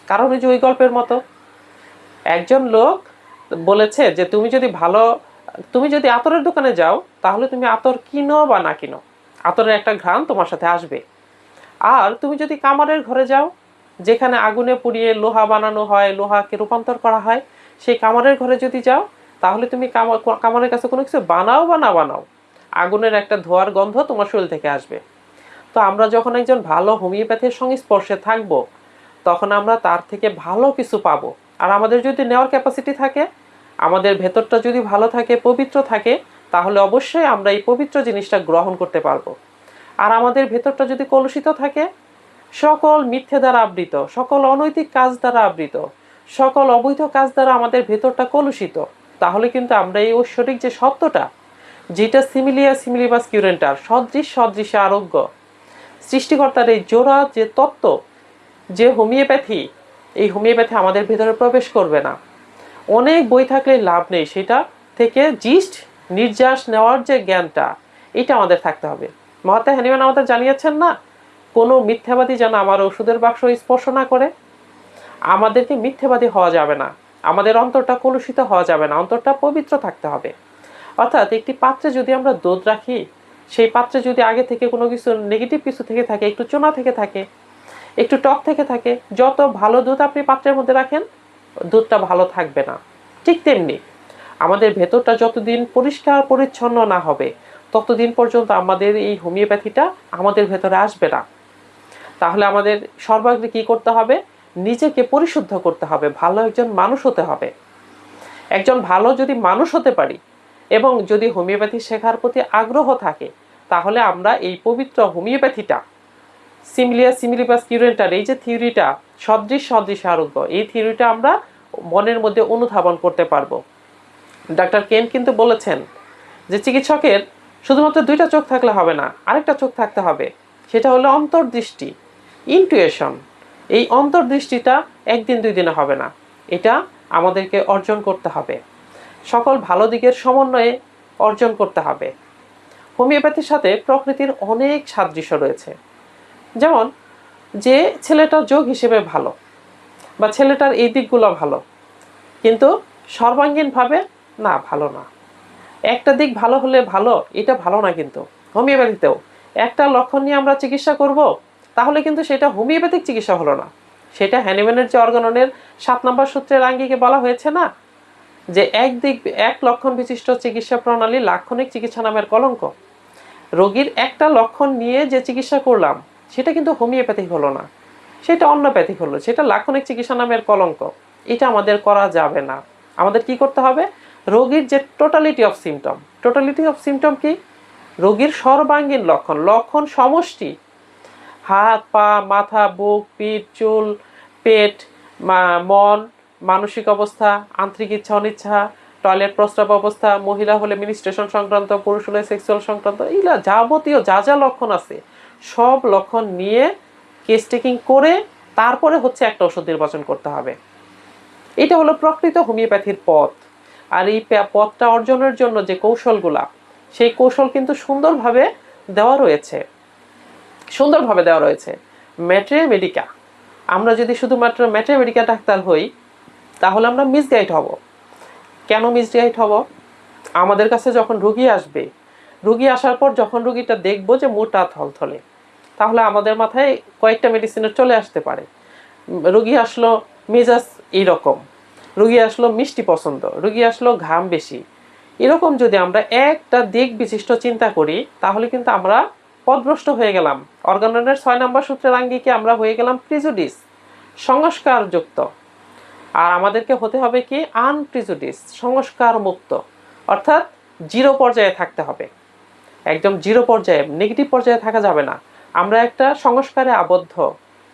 কারণ ওই যে ওই গল্পের মতো, একজন লোক বলেছে যে তুমি যদি আতরের দোকানে যাও, তাহলে তুমি আতর কিনো বা না কিনো, আতরের একটা ঘ্রাণ তোমার সাথে আসবে। আর তুমি যদি কামারের ঘরে যাও, যেখানে আগুনে পুড়িয়ে লোহা বানানো হয়, লোহাকে রূপান্তর করা হয়, সেই কামারের ঘরে যদি যাও, তাহলে তুমি কামারের কাছে কোনো কিছু বানাও বা না বানাও, আগুনের একটা ধোঁয়ার গন্ধ তোমার শরীর থেকে আসবে। তো আমরা যখন একজন ভালো হোমিওপ্যাথির সংস্পর্শে থাকব, তখন আমরা তার থেকে ভালো কিছু পাবো। আর আমাদের যদি নেওয়ার ক্যাপাসিটি থাকে, আমাদের ভেতরটা যদি ভালো থাকে, পবিত্র থাকে, তাহলে অবশ্যই আমরা এই পবিত্র জিনিসটা গ্রহণ করতে পারবো। আর আমাদের ভেতরটা যদি কলুষিত থাকে, সকল মিথ্যে দ্বারা আবৃত, সকল অনৈতিক কাজ দ্বারা আবৃত, সকল অবৈধ কাজ দ্বারা আমাদের ভেতরটা কলুষিত, তাহলে কিন্তু আমরা এই ঐশ্বরিক যে সত্যটা, যেটা সিমিলিয়া সিমিলিবাস কিউরেন্টার, সদৃশ্যে আরোগ্য, সৃষ্টিকর্তার এই জোড়া যে তত্ত্ব, যে হোমিওপ্যাথি, এই হোমিওপ্যাথি আমাদের ভেতরে প্রবেশ করবে না। অনেক বই থাকলে লাভ নেই, সেটা থেকে জিস্ট নির্যাস নেওয়ার যে জ্ঞানটা, এটা আমাদের থাকতে হবে। মহাত্মা হ্যানিম্যান আমাদের জানিয়েছেন না, কোনো মিথ্যাবাদী যেন আমার ওষুধের বাক্স স্পর্শ না করে। আমাদেরকে মিথ্যাবাদী হওয়া যাবে না, আমাদের অন্তরটা কলুষিত হওয়া যাবে না, অন্তরটা পবিত্র থাকতে হবে। অর্থাৎ একটি পাত্রে যদি আমরা দুধ রাখি, সেই পাত্রে যদি আগে থেকে কোনো কিছু নেগেটিভ কিছু থেকে থাকে, একটু চোনা থেকে থাকে, একটু টক থেকে থাকে, যত ভালো দুধ আপনি পাত্রের মধ্যে রাখেন, দুধটা ভালো থাকবে না। ঠিক তেমনি আমাদের ভেতরটা যতদিন পরিষ্কার পরিচ্ছন্ন না হবে, ততদিন পর্যন্ত আমাদের এই হোমিওপ্যাথিটা আমাদের ভেতরে আসবে না। তাহলে আমাদের সর্বাগ্রে কি করতে হবে? নিজেকে পরিশুদ্ধ করতে হবে, ভালো একজন মানুষ হতে হবে। একজন ভালো যদি মানুষ হতে পারি এবং যদি হোমিওপ্যাথি শেখার প্রতি আগ্রহ থাকে, তাহলে আমরা এই পবিত্র হোমিওপ্যাথিটা, সিমিলিয়া সিমিলিবাস কিউরেন্টার, এই যে থিওরিটা, সদৃশ্য আরোগ্য, এই থিওরিটা আমরা মনের মধ্যে অনুধাবন করতে পারবো। ডাক্তার কেন কিন্তু বলেছেন যে চিকিৎসকের শুধুমাত্র দুইটা চোখ থাকলে হবে না, আরেকটা চোখ থাকতে হবে, সেটা হলো অন্তর্দৃষ্টি, ইনটুইশন। এই অন্তর্দৃষ্টিটা একদিন দুই দিনে হবে না, এটা আমাদেরকে অর্জন করতে হবে, সকল ভালো দিকের সমন্বয়ে অর্জন করতে হবে। হোমিওপ্যাথির সাথে প্রকৃতির অনেক সাদৃশ্য রয়েছে। যেমন যে ছেলেটা যোগ হিসেবে ভালো, বা ছেলেটার এই দিকগুলো ভালো, কিন্তু সর্বাঙ্গীনভাবে না, ভালো না। একটা দিক ভালো হলে ভালো, এটা ভালো না। কিন্তু হোমিওপ্যাথিতেও একটা লক্ষণ নিয়ে আমরা চিকিৎসা করব, তাহলে কিন্তু সেটা হোমিওপ্যাথিক চিকিৎসা হলো না, সেটা হ্যানিম্যানের যে অর্গাননের 7 নম্বর সূত্রের আঙ্গিকে বলা হয়েছে না, যে এক লক্ষণ বিশিষ্ট চিকিৎসা প্রণালী লাক্ষণিক চিকিৎসা নামের কলঙ্ক। রোগীর একটা লক্ষণ নিয়ে যে চিকিৎসা করলাম, সেটা কিন্তু হোমিওপ্যাথিক হলো না, সেটা অন্যপ্যাথিক হলো, সেটা লাক্ষণিক চিকিৎসা নামের কলঙ্ক। এটা আমাদের করা যাবে না। আমাদের কি করতে হবে, রোগীর যে টোটালিটি অফ সিমটম কি, রোগীর সর্বাঙ্গীন লক্ষণ সমষ্টি, হাত পা মাথা বুক পিঠ চুল পেট মন মানসিক অবস্থা আন্তরিক ইচ্ছা অনিচ্ছা টয়লেট প্রস্রাব অবস্থা, মহিলা হলে মিনিস্ট্রেশন সংক্রান্ত, পুরুষ হলে সেক্সুয়াল সংক্রান্ত, এইগুলা যাবতীয় যা যা লক্ষণ আছে সব লক্ষণ নিয়ে কেস টেকিং করে তারপরে হচ্ছে একটা ওষুধ নির্বাচন করতে হবে। এটা হলো প্রকৃত হোমিওপ্যাথির পথ। আর এই পথটা অর্জনের জন্য যে কৌশলগুলা, সেই কৌশল কিন্তু সুন্দরভাবে দেওয়া রয়েছে। ম্যাট্রে মেডিকা, আমরা যদি শুধুমাত্র ম্যাট্রে মেডিকা ডাক্তার হই তাহলে আমরা মিসগাইড হব। কেন মিসগাইড হব? আমাদের কাছে যখন রুগী আসার পর যখন রুগীটা দেখবো যে মোটা থলথলে, তাহলে আমাদের মাথায় কয়েকটা মেডিসিনের চলে আসতে পারে। রুগী আসলো মেজাজ এইরকম, রুগী আসলো মিষ্টি পছন্দ, রুগী আসলো ঘাম বেশি, এরকম যদি আমরা একটা দিক বিশিষ্ট চিন্তা করি তাহলে কিন্তু আমরা পথভ্রষ্ট হয়ে গেলাম। অর্গাননের 6 নম্বর সূত্রের আঙ্গিকে আমরা হয়ে গেলাম প্রিজুডিস, সংস্কারযুক্ত। আর আমাদেরকে হতে হবে কি আনপ্রিজুডিস, সংস্কার মুক্ত, অর্থাৎ জিরো পর্যায়ে থাকতে হবে। একদম জিরো পর্যায়ে, নেগেটিভ পর্যায়ে থাকা যাবে না। আমরা একটা সংস্কারে আবদ্ধ,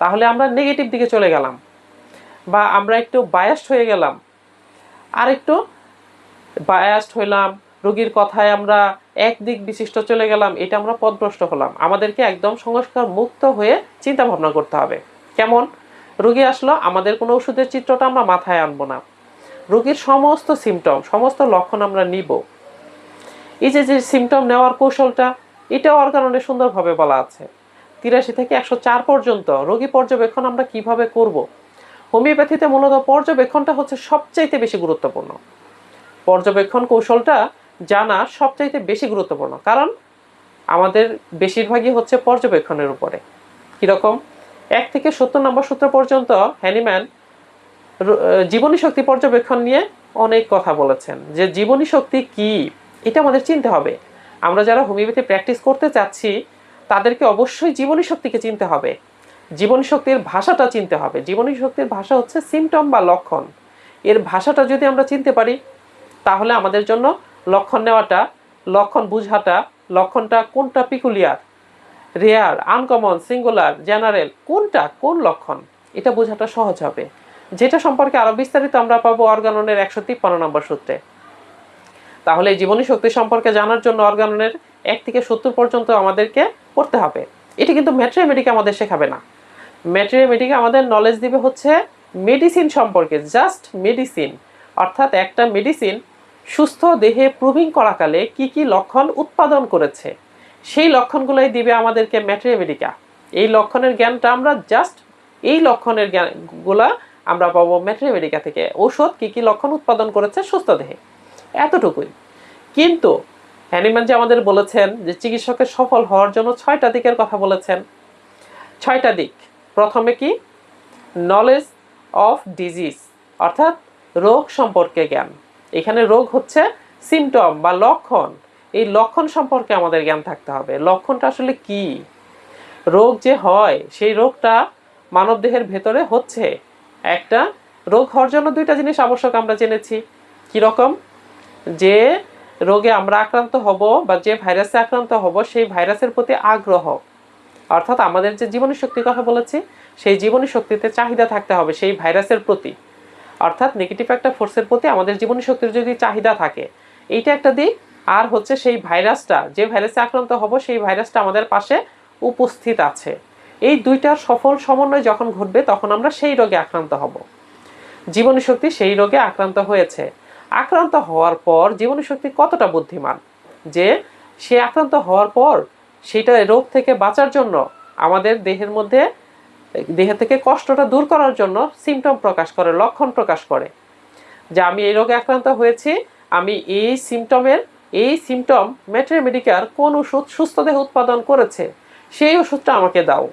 তাহলে আমরা নেগেটিভ দিকে চলে গেলাম, বা আমরা একটু বায়াসড হয়ে গেলাম, আর একটু বায়াসড হইলাম, রোগীর কথায় আমরা এক দিক বিশিষ্ট চলে গেলাম, এটা আমরা পথভ্রষ্ট হলাম। আমাদেরকে একদম সংস্কার মুক্ত হয়ে চিন্তা ভাবনা করতে হবে। কেমন? রোগী আসলো, আমাদের কোনো ওষুধের চিত্রটা আমরা মাথায় আনবো না, রোগীর সমস্ত সিমটম সমস্ত লক্ষণ আমরা নিব। এই যে সিমটম নেওয়ার কৌশলটা, এটাও অর্গাননে সুন্দরভাবে বলা আছে। 83 থেকে 104 পর্যন্ত রোগী পর্যবেক্ষণ আমরা কিভাবে করব। হোমিওপ্যাথিতে মূলত পর্যবেক্ষণটা হচ্ছে সবচাইতে বেশি গুরুত্বপূর্ণ। পর্যবেক্ষণ কৌশলটা জানা সবচাইতে বেশি গুরুত্বপূর্ণ, কারণ আমাদের বেশিরভাগই হচ্ছে পর্যবেক্ষণের উপরে। কীরকম? 1 থেকে 70 নম্বর সূত্র পর্যন্ত হ্যানিম্যান জীবনী শক্তি পর্যবেক্ষণ নিয়ে অনেক কথা বলেছেন, যে জীবনী শক্তি কি এটা আমাদের চিনতে হবে। আমরা যারা হোমিওপ্যাথি প্র্যাকটিস করতে চাচ্ছি তাদেরকে অবশ্যই জীবনী শক্তিকে চিনতে হবে, জীবনী শক্তির ভাষাটা চিনতে হবে। জীবনী শক্তির ভাষা হচ্ছে সিমটম বা লক্ষণ। এর ভাষাটা যদি আমরা চিনতে পারি তাহলে আমাদের জন্য লক্ষণ নেওয়াটা, লক্ষণ বুঝাটা, লক্ষণটা কোনটা peculiar, rare, uncommon, singular, general, কোনটা কোন লক্ষণ, এটা বোঝাটা সহজ হবে। যেটা সম্পর্কে আরো বিস্তারিত আমরা পাবো অর্গাননের 153 নম্বর সূত্রে। তাহলে এই জীবনী শক্তি সম্পর্কে জানার জন্য অর্গাননের 1 থেকে 70 পর্যন্ত আমাদেরকে পড়তে হবে। এটি কিন্তু ম্যাট্রে মেডিকা আমাদের শেখাবে না। ম্যাট্রে মেডিকা আমাদের নলেজ দিবে হচ্ছে মেডিসিন সম্পর্কে, জাস্ট মেডিসিন, অর্থাৎ একটা মেডিসিন সুস্থ দেহে প্রুভিং করাকালে কি কি লক্ষণ উৎপাদন করেছে সেই লক্ষণগুলোই দিবে আমাদেরকে ম্যাট্রে মেডিকা। এই লক্ষণের জ্ঞানটা আমরা জাস্ট, এই লক্ষণের জ্ঞানগুলা আমরা পাবো ম্যাট্রে মেডিকা থেকে। ঔষধ কি কি লক্ষণ উৎপাদন করেছে সুস্থ দেহে, এতটুকুই। কিন্তু হ্যানিম্যান যে আমাদের বলেছেন যে চিকিৎসকের সফল হওয়ার জন্য 6টা দিকের কথা বলেছেন। 6টা দিক। প্রথমে কি? নলেজ অফ ডিজিজ, অর্থাৎ রোগ সম্পর্কে জ্ঞান। এখানে রোগ হচ্ছে সিমটম বা লক্ষণ। এই লক্ষণ সম্পর্কে আমাদের জ্ঞান থাকতে হবে। লক্ষণটা আসলে কি? রোগ যে হয় সেই রোগটা মানব দেহের ভেতরে হচ্ছে। একটা রোগ হওয়ার জন্য 2টা জিনিস আবশ্যক আমরা জেনেছি। কীরকম? যে রোগে আমরা আক্রান্ত হব বা যে ভাইরাসে আক্রান্ত হব সেই ভাইরাসের প্রতি আগ্রহ, অর্থাৎ আমাদের যে জীবনী শক্তির কথা বলেছি সেই জীবনী শক্তিতে চাহিদা থাকতে হবে সেই ভাইরাসের প্রতি, অর্থাৎ নেগেটিভ একটা ফোর্সের প্রতি আমাদের জীবনী শক্তির যদি চাহিদা থাকে, এইটা একটা দিক। আর হচ্ছে সেই ভাইরাসটা, যে ভাইরাসে আক্রান্ত হব সেই ভাইরাসটা আমাদের পাশে উপস্থিত আছে। এই 2টার সফল সমন্বয় যখন ঘটবে তখন আমরা সেই রোগে আক্রান্ত হব। জীবনী শক্তি সেই রোগে আক্রান্ত হয়েছে। আক্রান্ত হওয়ার পর জীবনী শক্তি কতটা বুদ্ধিমান যে সে আক্রান্ত হওয়ার পর সেটা রোগ থেকে বাঁচার জন্য আমাদের দেহের মধ্যে, দেহ থেকে কষ্টটা দূর করার জন্য সিমটম প্রকাশ করে, লক্ষণ প্রকাশ করে যে আমি এই রোগে আক্রান্ত হয়েছি, আমি এই সিমটম ম্যাট্রে মেডিকার কোন ওষুধ সুস্থ দেহ উৎপাদন করেছে সেই ওষুধটা আমাকে দাও।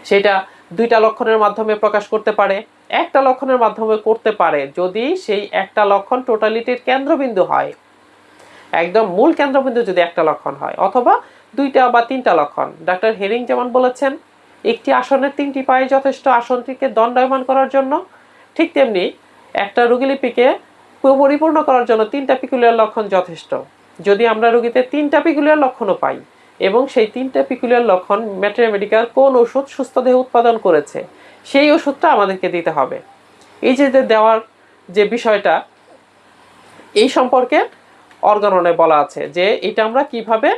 সেটা 2টা লক্ষণের মাধ্যমে প্রকাশ করতে পারে, একটা লক্ষণের মাধ্যমে করতে পারে যদি সেই একটা লক্ষণ টোটালিটির কেন্দ্রবিন্দু হয়, একদম মূল কেন্দ্রবিন্দু যদি একটা লক্ষণ হয়, অথবা 2টা বা 3টা লক্ষণ। ডাক্তার হেরিং যেমন বলেছেন একটি আসনের 3টি পায়ে যথেষ্ট আসনটিকে দণ্ডায়মান করার জন্য, ঠিক তেমনি একটা রোগীলিপিকে পরিপূর্ণ করার জন্য 3টা পিকুলিয়ার লক্ষণ যথেষ্ট। যদি আমরা রোগীতে 3টা পিকুলিয়ার লক্ষণও পাই এবং সেই 3টা পিকুলিয়ার লক্ষণ ম্যাট্রিমেডিকা কোন ওষুধ সুস্থ দেহে উৎপাদন করেছে সেই ওষুধটা আমাদেরকে দিতে হবে। এই যে দেওয়ার যে বিষয়টা, এই সম্পর্কে অর্গাননে বলা আছে যে এটা আমরা কিভাবে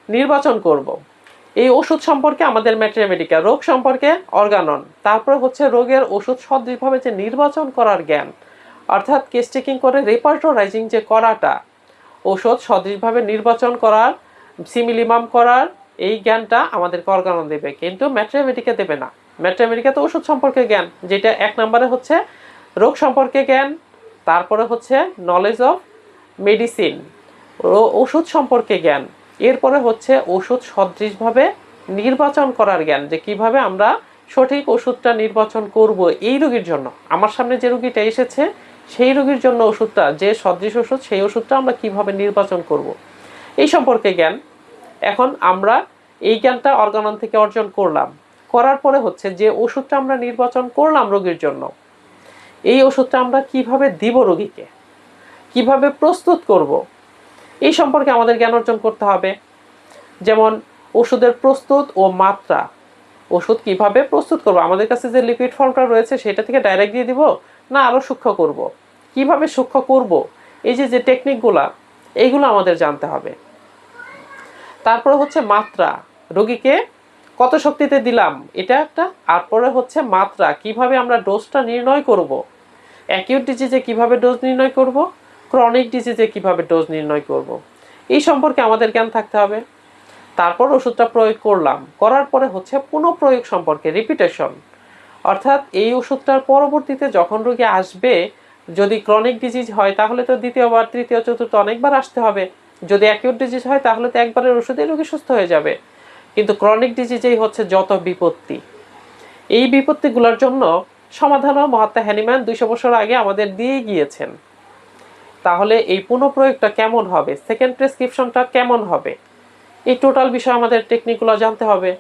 নির্বাচন করব। এই ওষুধ সম্পর্কে আমাদের ম্যাট্রিমেডিকা, রোগ সম্পর্কে অর্গানন, তারপরে হচ্ছে রোগের ওষুধ সদৃশভাবে যে নির্বাচন করার জ্ঞান, অর্থাৎ কেস টেকিং করে রেপার্টোরাইজিং যে করাটা, ওষুধ সদৃশভাবে নির্বাচন করার, সিমিলিমাম করার এই জ্ঞানটা আমাদেরকে অর্গানন দেবে, কিন্তু ম্যাট্রিমেডিকা দেবে না। ম্যাট্রিমেডিকা তো ওষুধ সম্পর্কে জ্ঞান, যেটা 1 নম্বরে হচ্ছে রোগ সম্পর্কে জ্ঞান, তারপরে হচ্ছে নলেজ অফ মেডিসিন, ওষুধ সম্পর্কে জ্ঞান, এরপরে হচ্ছে ওষুধ সদৃশভাবে নির্বাচন করার জ্ঞান, যে কিভাবে আমরা সঠিক ওষুধটা নির্বাচন করব এই রোগীর জন্য। আমার সামনে যে রোগীটা এসেছে সেই রোগীর জন্য ওষুধটা, যে সদৃশ ওষুধ, সেই ওষুধটা আমরা কিভাবে নির্বাচন করব এই সম্পর্কে জ্ঞান। এখন আমরা এই জ্ঞানটা অর্গানন থেকে অর্জন করলাম, করার পরে হচ্ছে যে ওষুধটা আমরা নির্বাচন করলাম রোগীর জন্য, এই ওষুধটা আমরা কিভাবে দিব রোগীকে, কিভাবে প্রস্তুত করব, এই সম্পর্কে আমাদের জ্ঞান অর্জন করতে হবে। যেমন ওষুধের প্রস্তুত ও মাত্রা, ওষুধ কিভাবে প্রস্তুত করব, আমাদের কাছে যে লিকুইড ফর্মটা রয়েছে সেটা থেকে ডাইরেক্ট দিয়ে দিব না আরও সূক্ষ্ম করব, কিভাবে সূক্ষ্ম করব, এই যে টেকনিকগুলা, এইগুলো আমাদের জানতে হবে। তারপরে হচ্ছে মাত্রা, রোগীকে কত শক্তিতে দিলাম এটা একটা, তারপরে হচ্ছে মাত্রা, কিভাবে আমরা ডোজটা নির্ণয় করব, অ্যাকিউট ডিজিজে কিভাবে ডোজ নির্ণয় করব, ক্রনিক ডিজিজে কিভাবে ডোজ নির্ণয় করব, এই সম্পর্কে আমাদের জ্ঞান থাকতে হবে। তারপর ওষুধটা প্রয়োগ করলাম, করার পরে হচ্ছে পুনঃপ্রয়োগ সম্পর্কে, রিপিটেশন, অর্থাৎ এই ওষুধটার পরবর্তীতে যখন রোগী আসবে, যদি ক্রনিক ডিজিজ হয় তাহলে তো দ্বিতীয়বার, তৃতীয়, চতুর্থ অনেকবার আসতে হবে। যদি অ্যাকিউট ডিজিজ হয় তাহলে তো একবারের ওষুধে রোগী সুস্থ হয়ে যাবে। কিন্তু ক্রনিক ডিজিজেই হচ্ছে যত বিপত্তি। এই বিপত্তিগুলোর জন্য সমাধানও মহাত্মা হ্যানিম্যান 200 বছর আগে আমাদের দিয়ে গিয়েছেন। তাহলে এই পুনঃপ্রয়োগটা কেমন হবে, সেকেন্ড প্রেসক্রিপশনটা কেমন হবে, এই টোটাল বিষয় আমাদের টেকনিকগুলো জানতে হবে।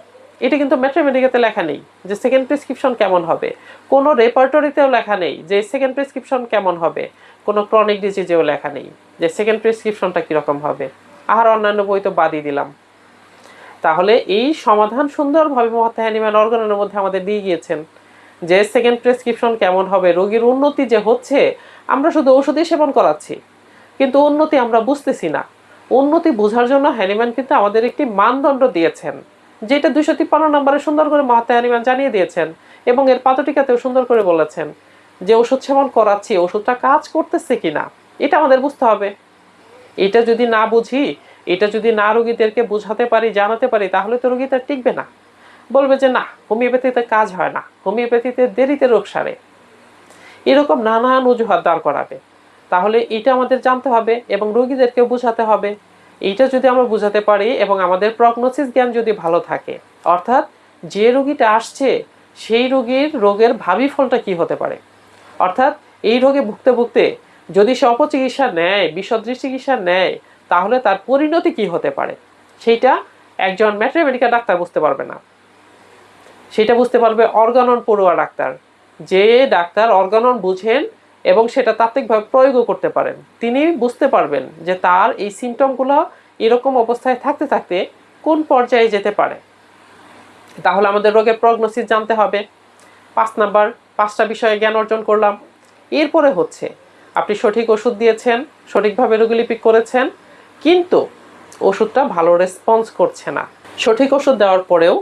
এটা কিন্তু ম্যাট্রিমেডিকাতে লেখা নেই যে সেকেন্ড প্রেসক্রিপশন কেমন হবে, কোনো রেপার্টরিতেও লেখা নেই যে সেকেন্ড প্রেসক্রিপশন কেমন হবে, কোনো ক্রনিক ডিজিজেও লেখা নেই যে সেকেন্ড প্রেসক্রিপশনটা কীরকম হবে, আর অন্যান্য বই তো বাদই দিলাম। তাহলে এই সমাধান সুন্দরভাবে মহাত্মা হ্যানিম্যান অর্গাননের মধ্যে আমাদের দিয়ে গিয়েছেন যে সেকেন্ড প্রেসক্রিপশন কেমন হবে। রোগীর উন্নতি যে হচ্ছে, আমরা শুধু ওষুধই সেবন করাচ্ছি কিন্তু উন্নতি আমরা বুঝতেছি না। উন্নতি বোঝার জন্য হ্যানিম্যান কিন্তু আমাদের একটি মানদণ্ড দিয়েছেন, যেটা 253 নম্বরে সুন্দর করে মহাত্মা হ্যানিম্যান জানিয়ে দিয়েছেন, এবং এর পাদটিকাতেও সুন্দর করে বলেছেন যে ওষুধ সেবন করাচ্ছি, ওষুধটা কাজ করতেছে কিনা এটা আমাদের বুঝতে হবে। এটা যদি না বুঝি, এটা যদি না রোগীদেরকে বোঝাতে পারি, জানাতে পারি, তাহলে তো রোগী তার টিকবে না, বলবে যে না, হোমিওপ্যাথিতে কাজ হয় না, হোমিওপ্যাথিতে দেরিতে রোগ সারে, এরকম নানান অজুহাত দাঁড় করাবে। তাহলে এটা আমাদের জানতে হবে এবং রোগীদেরকেও বোঝাতে হবে। এইটা যদি আমরা বোঝাতে পারি এবং আমাদের প্রগনোসিস জ্ঞান যদি ভালো থাকে, অর্থাৎ যে রোগীটা আসছে সেই রোগীর রোগের ভাবি ফলটা কি হতে পারে, অর্থাৎ এই রোগে ভুগতে ভুগতে যদি সে অপচিকিৎসা নেয়, বিসদৃশ চিকিৎসা নেয়, তাহলে তার পরিণতি কি হতে পারে, সেইটা একজন ম্যাট্রিমেডিকা ডাক্তার বুঝতে পারবে না। সেটা বুঝতে পারবে অর্গানন পড়ুয়া ডাক্তার, যে ডাক্তার অর্গানন বুঝেন এবং সেটা তাত্ত্বিকভাবে প্রয়োগও করতে পারেন। তিনি বুঝতে পারবেন যে তার এই সিমটমগুলো এরকম অবস্থায় থাকতে থাকতে কোন পর্যায়ে যেতে পারে। তাহলে আমাদের রোগের প্রগনোসিস জানতে হবে। 5 নাম্বার, 5টা বিষয়ে জ্ঞান অর্জন করলাম। এরপরে হচ্ছে আপনি সঠিক ওষুধ দিয়েছেন, সঠিকভাবে রোগীলিপি করেছেন, কিন্তু ওষুধটা ভালো রেসপন্স করছে না। সঠিক ওষুধ দেওয়ার পরেও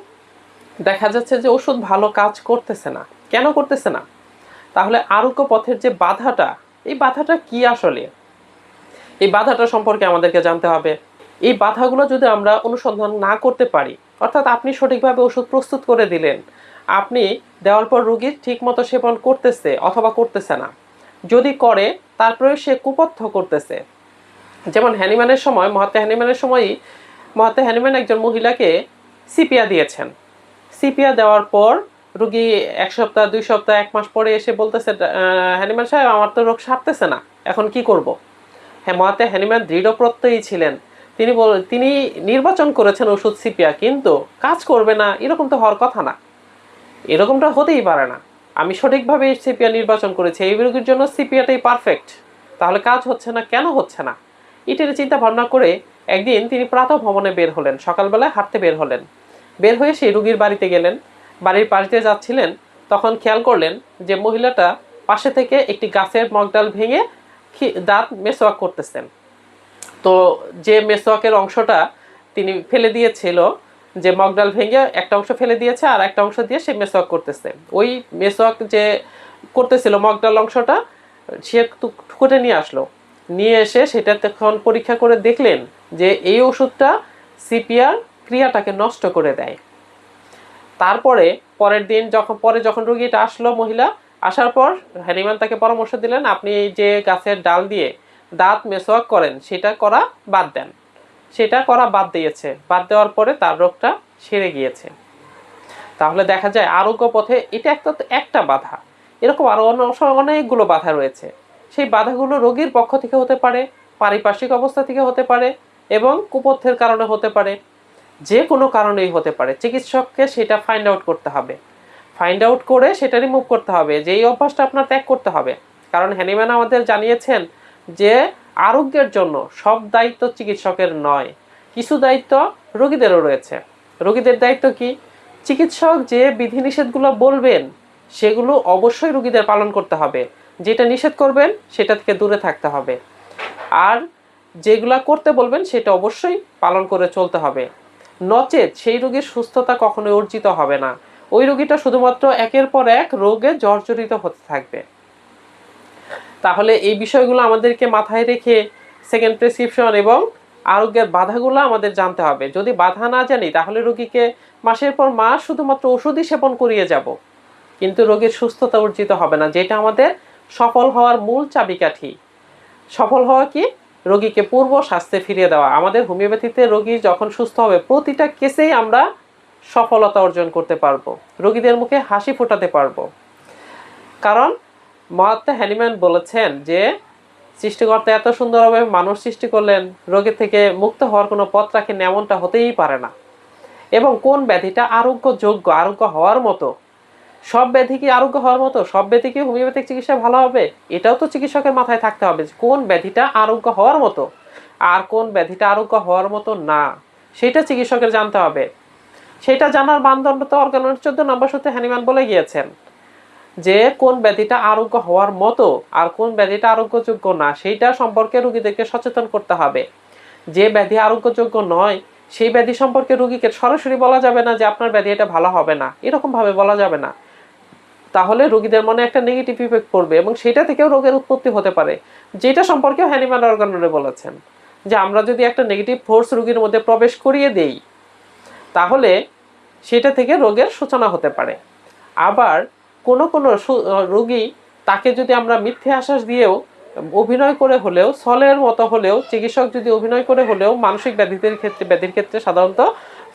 দেখা যাচ্ছে যে ওষুধ ভালো কাজ করতেছে না। কেন করতেছে না? তাহলে আরোগ্য পথের যে বাধাটা, এই বাধাটা কি আসলে, এই বাধাটা সম্পর্কে আমাদেরকে জানতে হবে। এই বাধাগুলো যদি আমরা অনুসন্ধান না করতে পারি, অর্থাৎ আপনি সঠিকভাবে ওষুধ প্রস্তুত করে দিলেন, আপনি দেওয়ার পর রোগী ঠিকমতো সেবন করতেছে অথবা করতেছে না, যদি করে তারপরে সে কুপথ্য করতেছে। যেমন হ্যানিম্যানের সময়, মহাত্মা হ্যানিম্যানের সময়ই মহাত্মা হ্যানিম্যান একজন মহিলাকে সিপিয়া দিয়েছেন। সিপিয়া দেওয়ার পর রোগী 1 সপ্তাহ, 2 সপ্তাহ, 1 মাস পরে এসে বলতেছে, হ্যানিম্যান সাহেব আমার তো রোগ সারতেছে না, এখন কি করব? হ্যাঁ, মহাত্মা হ্যানিম্যান দৃঢ় প্রত্যয়ী ছিলেন। তিনি নির্বাচন করেছেন ওষুধ সিপিয়া, কিন্তু কাজ করবে না এরকম তো হওয়ার কথা না, এরকমটা হতেই পারে না। আমি সঠিকভাবে সিপিয়া নির্বাচন করেছি, এই রোগীর জন্য সিপিয়াটাই পারফেক্ট, তাহলে কাজ হচ্ছে না, কেন হচ্ছে না? এটা নিয়ে চিন্তা ভাবনা করে একদিন তিনি প্রাতঃ ভ্রমণে বের হলেন, সকালবেলায় হাঁটতে বের হলেন। বের হয়ে সেই রুগীর বাড়িতে গেলেন। বাড়ির পাশ দিয়ে যাচ্ছিলেন, তখন খেয়াল করলেন যে মহিলাটা পাশে থেকে একটি গাছের মগডাল ভেঙে দাঁত মেসওয়াক করতেছেন। তো যে মেসওয়াকের অংশটা তিনি ফেলে দিয়েছিল, যে মগডাল ভেঙে একটা অংশ ফেলে দিয়েছে আর একটা অংশ দিয়ে সে মেসওয়াক করতেছে, ওই মেসওয়াক যে করতেছিল মগডাল অংশটা সে ঠুকুটে নিয়ে আসলো। নিয়ে এসে সেটা তখন পরীক্ষা করে দেখলেন যে এই ওষুধটা সিপিআর ক্রিয়াটাকে নষ্ট করে দেয়। তারপরে পরের দিন যখন রোগীটা আসলো, মহিলা আসার পর হ্যানিম্যান তাকে পরামর্শ দিলেন, আপনি এই যে গাছের ডাল দিয়ে দাঁত মেসওয়াক করেন সেটা করা বাদ দেন। সেটা করা বাদ দিয়েছে। বাদ দেওয়ার পরে তার রোগটা সেরে গিয়েছে। তাহলে দেখা যায় আরোগ্য পথে এটা একটা বাধা, এরকম আরো অনেকগুলো বাধা রয়েছে। সেই বাধাগুলো রোগীর পক্ষ থেকে হতে পারে, পারিপার্শ্বিক অবস্থা থেকে হতে পারে, এবং কুপথ্যের কারণে হতে পারে, যে কোনো কারণেই হতে পারে। চিকিৎসককে সেটা ফাইন্ড আউট করতে হবে, ফাইন্ড আউট করে সেটা রিমুভ করতে হবে, যে এই অভ্যাসটা আপনার ত্যাগ করতে হবে। কারণ হ্যানিম্যান আমাদের জানিয়েছেন যে আরোগ্যের জন্য সব দায়িত্ব চিকিৎসকের নয়, কিছু দায়িত্ব রোগীদেরও রয়েছে। রোগীদের দায়িত্ব কি? চিকিৎসক যে বিধিনিষেধগুলো বলবেন সেগুলো অবশ্যই রোগীদের পালন করতে হবে। যেটা নিষেধ করবেন সেটা থেকে দূরে থাকতে হবে, আর যেগুলা করতে বলবেন সেটা অবশ্যই পালন করে চলতে হবে। নচেত সেই রোগীর সুস্থতা কখনোই অর্জিত হবে না। ওই রোগীটা শুধুমাত্র একের পর এক রোগে জর্জরিত হতে থাকবে। তাহলে এই বিষয়গুলো আমাদেরকে মাথায় রেখে সেকেন্ড প্রেসক্রিপশন এবং আরোগ্যের বাধাগুলো আমাদের জানতে হবে। যদি বাধা না জানি তাহলে রোগীকে মাসের পর মাস শুধুমাত্র ওষুধই সেবন করিয়ে যাব, কিন্তু রোগীর সুস্থতা অর্জিত হবে না, যেটা আমাদের সফল হওয়ার মূল চাবিকাঠি। সফল হওয়া কি? রোগীকে পূর্ব স্বাস্থ্যে ফিরিয়ে দেওয়া। আমাদের হোমিওপ্যাথিতে রোগী যখন সুস্থ হবে প্রতিটা কেসেই আমরা সফলতা অর্জন করতে পারবো, রোগীদের মুখে হাসি ফোটাতে পারবো। কারণ মহাত্মা হ্যানিম্যান বলেছেন যে সৃষ্টিকর্তা এত সুন্দরভাবে মানুষ সৃষ্টি করলেন, রোগের থেকে মুক্ত হওয়ার কোনো পথ রাখেন, এমনটা হতেই পারে না। এবং কোন ব্যাধিটা আরোগ্যযোগ্য, আরোগ্য হওয়ার মতো? সব ব্যাধি কি আরোগ্য হওয়ার মতো? সব ব্যাধি কি হোমিওপ্যাথিক চিকিৎসা ভালো হবে? এটাও তো চিকিৎসকের মাথায় থাকতে হবে, কোন ব্যাধিটা আরোগ্য হওয়ার মতো আর কোন ব্যাধিটা আরোগ্য হওয়ার মতো না, সেটা চিকিৎসকের জানতে হবে। সেটা জানার মানদণ্ড তো অর্গানের 14 নম্বর সূত্রে হ্যানিম্যান বলে গিয়েছেন যে কোন ব্যাধিটা আরোগ্য হওয়ার মতো আর কোন ব্যাধিটা আরোগ্যযোগ্য না, সেইটা সম্পর্কে রোগীদেরকে সচেতন করতে হবে। যে ব্যাধি আরোগ্যযোগ্য নয় সেই ব্যাধি সম্পর্কে রোগীকে সরাসরি বলা যাবে না যে আপনার ব্যাধি এটা ভালো হবে না, এরকম ভাবে বলা যাবে না। তাহলে রোগীদের মনে একটা নেগেটিভ ইফেক্ট পড়বে এবং সেটা থেকেও রোগের উৎপত্তি হতে পারে, যেটা সম্পর্কেও হ্যানিম্যান অর্গানরে বলেছেন যে আমরা যদি একটা নেগেটিভ ফোর্স রোগীর মধ্যে প্রবেশ করিয়ে দেই তাহলে সেটা থেকে রোগের সূচনা হতে পারে। আবার কোনো রোগী তাকে যদি আমরা মিথ্যে আশ্বাস দিয়েও অভিনয় করে হলেও, ছলের মতো হলেও, চিকিৎসক যদি অভিনয় করে হলেও, মানসিক ব্যাধির ক্ষেত্রে সাধারণত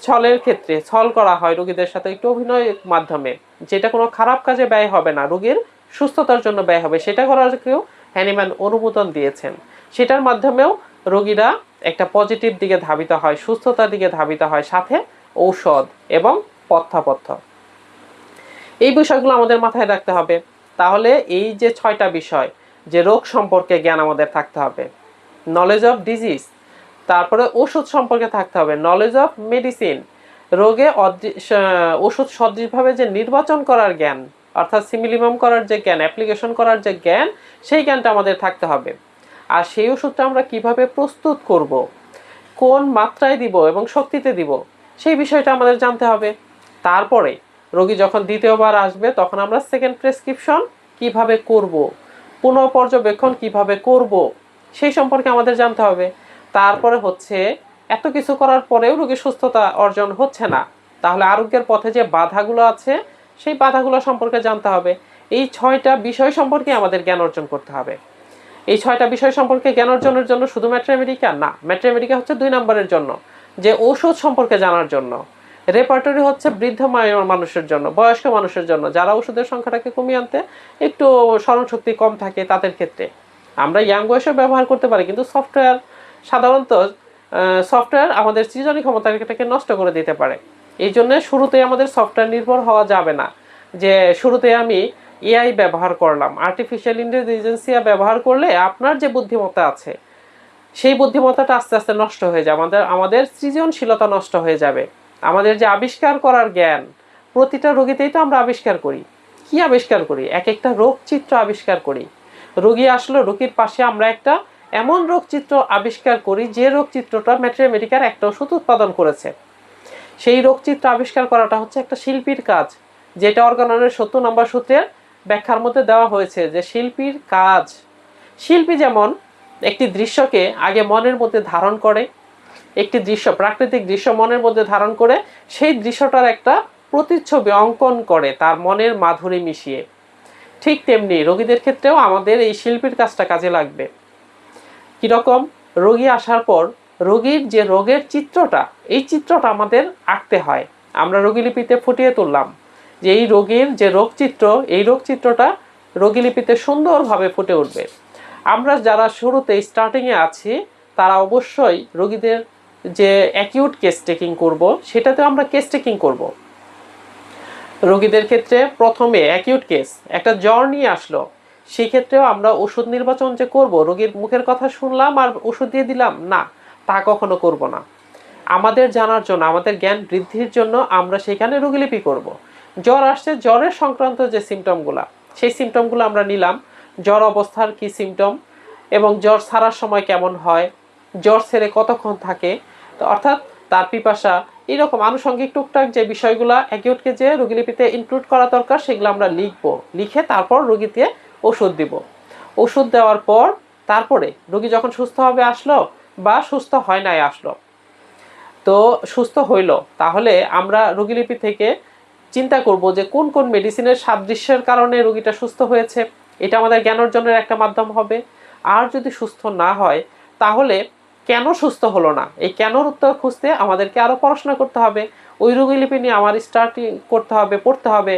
ছলের ক্ষেত্রে ছল করা হয় রোগীদের সাথে একটু অভিনয়ের মাধ্যমে, যেটা কোনো খারাপ কাজে ব্যয় হবে না, রোগীর সুস্থতার জন্য ব্যয় হবে, সেটা করারকেও হ্যানিম্যান অনুমোদন দিয়েছেন। সেটার মাধ্যমেও রোগীরা একটা পজিটিভ দিকে ধাবিত হয়, সুস্থতার দিকে ধাবিত হয়, সাথে ঔষধ এবং পথ্যাপথ্য। এই বিষয়গুলো আমাদের মাথায় রাখতে হবে। তাহলে এই যে 6টা বিষয়, যে রোগ সম্পর্কে জ্ঞান আমাদের থাকতে হবে, নলেজ অফ ডিজিজ, তারপরে ওষুধ সম্পর্কে থাকতে হবে, নলেজ অফ মেডিসিন, রোগে ওষুধ সদৃশভাবে যে নির্বাচন করার জ্ঞান, অর্থাৎ সিমিলিমাম করার যে জ্ঞান, অ্যাপ্লিকেশন করার যে জ্ঞান, সেই জ্ঞানটা আমাদের থাকতে হবে। আর সেই ওষুধটা আমরা কিভাবে প্রস্তুত করব, কোন মাত্রায় দিব এবং শক্তিতে দিব, সেই বিষয়টা আমাদের জানতে হবে। তারপরে রোগী যখন দ্বিতীয়বার আসবে তখন আমরা সেকেন্ড প্রেসক্রিপশন কিভাবে করব, পুনঃপর্যবেক্ষণ কিভাবে করব, সেই সম্পর্কে আমাদের জানতে হবে। তারপরে হচ্ছে এত কিছু করার পরেও রোগীর সুস্থতা অর্জন হচ্ছে না, তাহলে আরোগ্যের পথে যে বাধাগুলো আছে সেই বাধাগুলো সম্পর্কে জানতে হবে। এই 6টা বিষয় সম্পর্কে আমাদের জ্ঞান অর্জন করতে হবে। এই 6টা বিষয় সম্পর্কে জ্ঞান অর্জনের জন্য শুধু ম্যাট্রিমেডিকা না, ম্যাট্রিমেডিকা হচ্ছে 2 নম্বরের জন্য, যে ঔষধ সম্পর্কে জানার জন্য। রেপার্টরি হচ্ছে বৃদ্ধ মানুষের জন্য, বয়স্ক মানুষের জন্য, যারা ওষুধের সংখ্যাটাকে কমিয়ে আনতে একটু স্মরণশক্তি কম থাকে তাদের ক্ষেত্রে। আমরা ইয়াং বয়সে ব্যবহার করতে পারি, কিন্তু সাধারণত সফটওয়্যার আমাদের সৃজনী ক্ষমতাটাকে নষ্ট করে দিতে পারে। এই জন্য শুরুতে আমাদের সফটওয়্যার নির্ভর হওয়া যাবে না, যে শুরুতে আমি এআই ব্যবহার করলাম, আর্টিফিশিয়াল ইন্টেলিজেন্সিয়া ব্যবহার করলে আপনার যে বুদ্ধিমত্তা আছে সেই বুদ্ধিমত্তাটা আস্তে আস্তে নষ্ট হয়ে যাবে, আমাদের সৃজনশীলতা নষ্ট হয়ে যাবে। আমাদের যে আবিষ্কার করার জ্ঞান, প্রতিটা রোগীতেই তো আমরা আবিষ্কার করি। কি আবিষ্কার করি? এক একটা রোগ চিত্র আবিষ্কার করি। রোগী আসলো, রোগীর পাশে আমরা একটা এমন রোগ চিত্র আবিষ্কার করি যে রোগ চিত্রটা ম্যাথমেটিকার একটা ওষুধ উৎপাদন করেছে। সেই রোগ চিত্র আবিষ্কার করাটা হচ্ছে একটা শিল্পীর কাজ, যেটা অর্গাননের 70 নম্বর সূত্রের ব্যাখ্যার মধ্যে দেওয়া হয়েছে যে শিল্পীর কাজ। শিল্পী যেমন একটি দৃশ্যকে আগে মনের মধ্যে ধারণ করে, একটি দৃশ্য, প্রাকৃতিক দৃশ্য মনের মধ্যে ধারণ করে সেই দৃশ্যটার একটা প্রতিচ্ছবি অঙ্কন করে তার মনের মাধুরী মিশিয়ে, ঠিক তেমনি রোগীদের ক্ষেত্রেও আমাদের এই শিল্পীর কাজটা কাজে লাগবে। কীরকম? রোগী আসার পর রোগীর যে রোগের চিত্রটা, এই চিত্রটা আমাদের আঁকতে হয়। আমরা রোগীলিপিতে ফুটিয়ে তুললাম যে এই রোগীর যে রোগচিত্র, এই রোগচিত্রটা রোগীলিপিতে সুন্দরভাবে ফুটে উঠবে। আমরা যারা শুরুতে স্টার্টিংয়ে আছি তারা অবশ্যই রোগীদের যে অ্যাকিউট কেস টেকিং করব, সেটাতে আমরা কেস টেকিং করব। রোগীদের ক্ষেত্রে প্রথমে অ্যাকিউট কেস, একটা জ্বর নিয়ে আসলো, সেই ক্ষেত্রেও আমরা ওষুধ নির্বাচন যে করব, রোগীর মুখের কথা শুনলাম আর ওষুধ দিয়ে দিলাম, না, তা কখনো করব না। আমাদের জানার জন্য, আমাদের জ্ঞান বৃদ্ধির জন্য আমরা সেখানে রোগীলিপি করব। জ্বর আসছে, জ্বরের সংক্রান্ত যে সিমটমগুলো, সেই সিমটমগুলো আমরা নিলাম। জ্বর অবস্থার কি সিমটম এবং জ্বর ছাড়ার সময় কেমন হয়, জ্বর ছেড়ে কতক্ষণ থাকে, তো অর্থাৎ তার পিপাসা, এইরকম আনুষঙ্গিক টুকটাক যে বিষয়গুলো অ্যাকিউটকে যে রোগীলিপিতে ইনক্লুড করা দরকার সেগুলো আমরা লিখবো। লিখে তারপর রোগীতে ওষুধ দিব। ওষুধ দেওয়ার পর তারপরে রোগী যখন সুস্থ হবে আসলো বা সুস্থ হয় নাই আসলো, তো সুস্থ হইল, তাহলে আমরা রোগীলিপি থেকে চিন্তা করব যে কোন কোন মেডিসিনের সাদৃশ্যের কারণে রোগীটা সুস্থ হয়েছে। এটা আমাদের জ্ঞান অর্জনের একটা মাধ্যম হবে। আর যদি সুস্থ না হয় তাহলে কেন সুস্থ হলো না, এই কেনর উত্তর খুঁজতে আমাদেরকে আরও পড়াশোনা করতে হবে। ওই রোগীলিপি নিয়ে আমার স্টার্টিং করতে হবে, পড়তে হবে।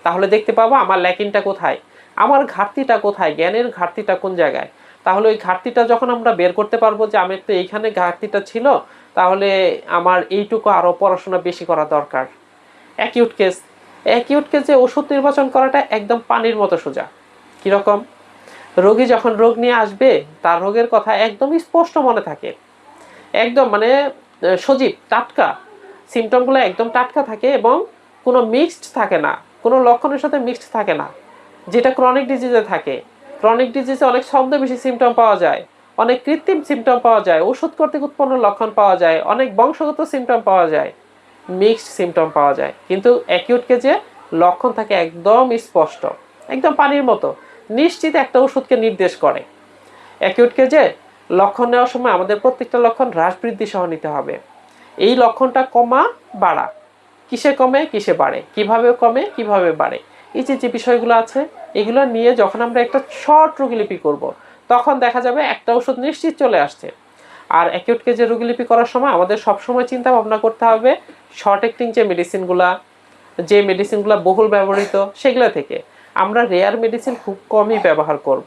তাহলে দেখতে পাবো আমার ল্যাকিংটা কোথায়, আমার ঘাটতিটা কোথায়, জ্ঞানের ঘাটতিটা কোন জায়গায়। তাহলে ওই ঘাটতিটা যখন আমরা বের করতে পারবো যে আমার তো এইখানে ঘাটতিটা ছিল, তাহলে আমার এইটুকু আরও পড়াশোনা বেশি করা দরকার। অ্যাকিউট কেস, অ্যাকিউট কেসে ওষুধ নির্বাচন করাটা একদম পানির মতো সোজা। কীরকম? রোগী যখন রোগ নিয়ে আসবে তার রোগের কথা একদম স্পষ্ট মনে থাকে, একদম মানে সজীব টাটকা, সিমটমগুলো একদম টাটকা থাকে এবং কোনো মিক্সড থাকে না, কোনো লক্ষণের সাথে মিক্সড থাকে না, যেটা ক্রনিক ডিজিজে থাকে। ক্রনিক ডিজিজে অনেক ছদ্মবেশী সিমটম পাওয়া যায়, অনেক কৃত্রিম সিমটম পাওয়া যায়, ওষুধ কর্তৃক উৎপন্ন লক্ষণ পাওয়া যায়, অনেক বংশগত সিমটম পাওয়া যায়, মিক্সড সিমটম পাওয়া যায়। কিন্তু অ্যাকিউটকে যে লক্ষণ থাকে একদম স্পষ্ট, একদম পানির মতো, নিশ্চিত একটা ওষুধকে নির্দেশ করে। অ্যাকিউটকে যে লক্ষণ নেওয়ার সময় আমাদের প্রত্যেকটা লক্ষণ হ্রাস বৃদ্ধি সহ নিতে হবে। এই লক্ষণটা কমা বাড়া, কিসে কমে কিসে বাড়ে, কিভাবে কমে কিভাবে বাড়ে, এই যে বিষয়গুলো আছে, এগুলো নিয়ে যখন আমরা একটা শর্ট রোগীলিপি করব, তখন দেখা যাবে একটা ওষুধ নিশ্চিত চলে আসছে। আর অ্যাকিউটকে যে রোগীলিপি করার সময় আমাদের সবসময় চিন্তা ভাবনা করতে হবে শর্ট অ্যাক্টিং যে মেডিসিনগুলো বহুল ব্যবহৃত সেগুলো থেকে আমরা রেয়ার মেডিসিন খুব কমই ব্যবহার করব।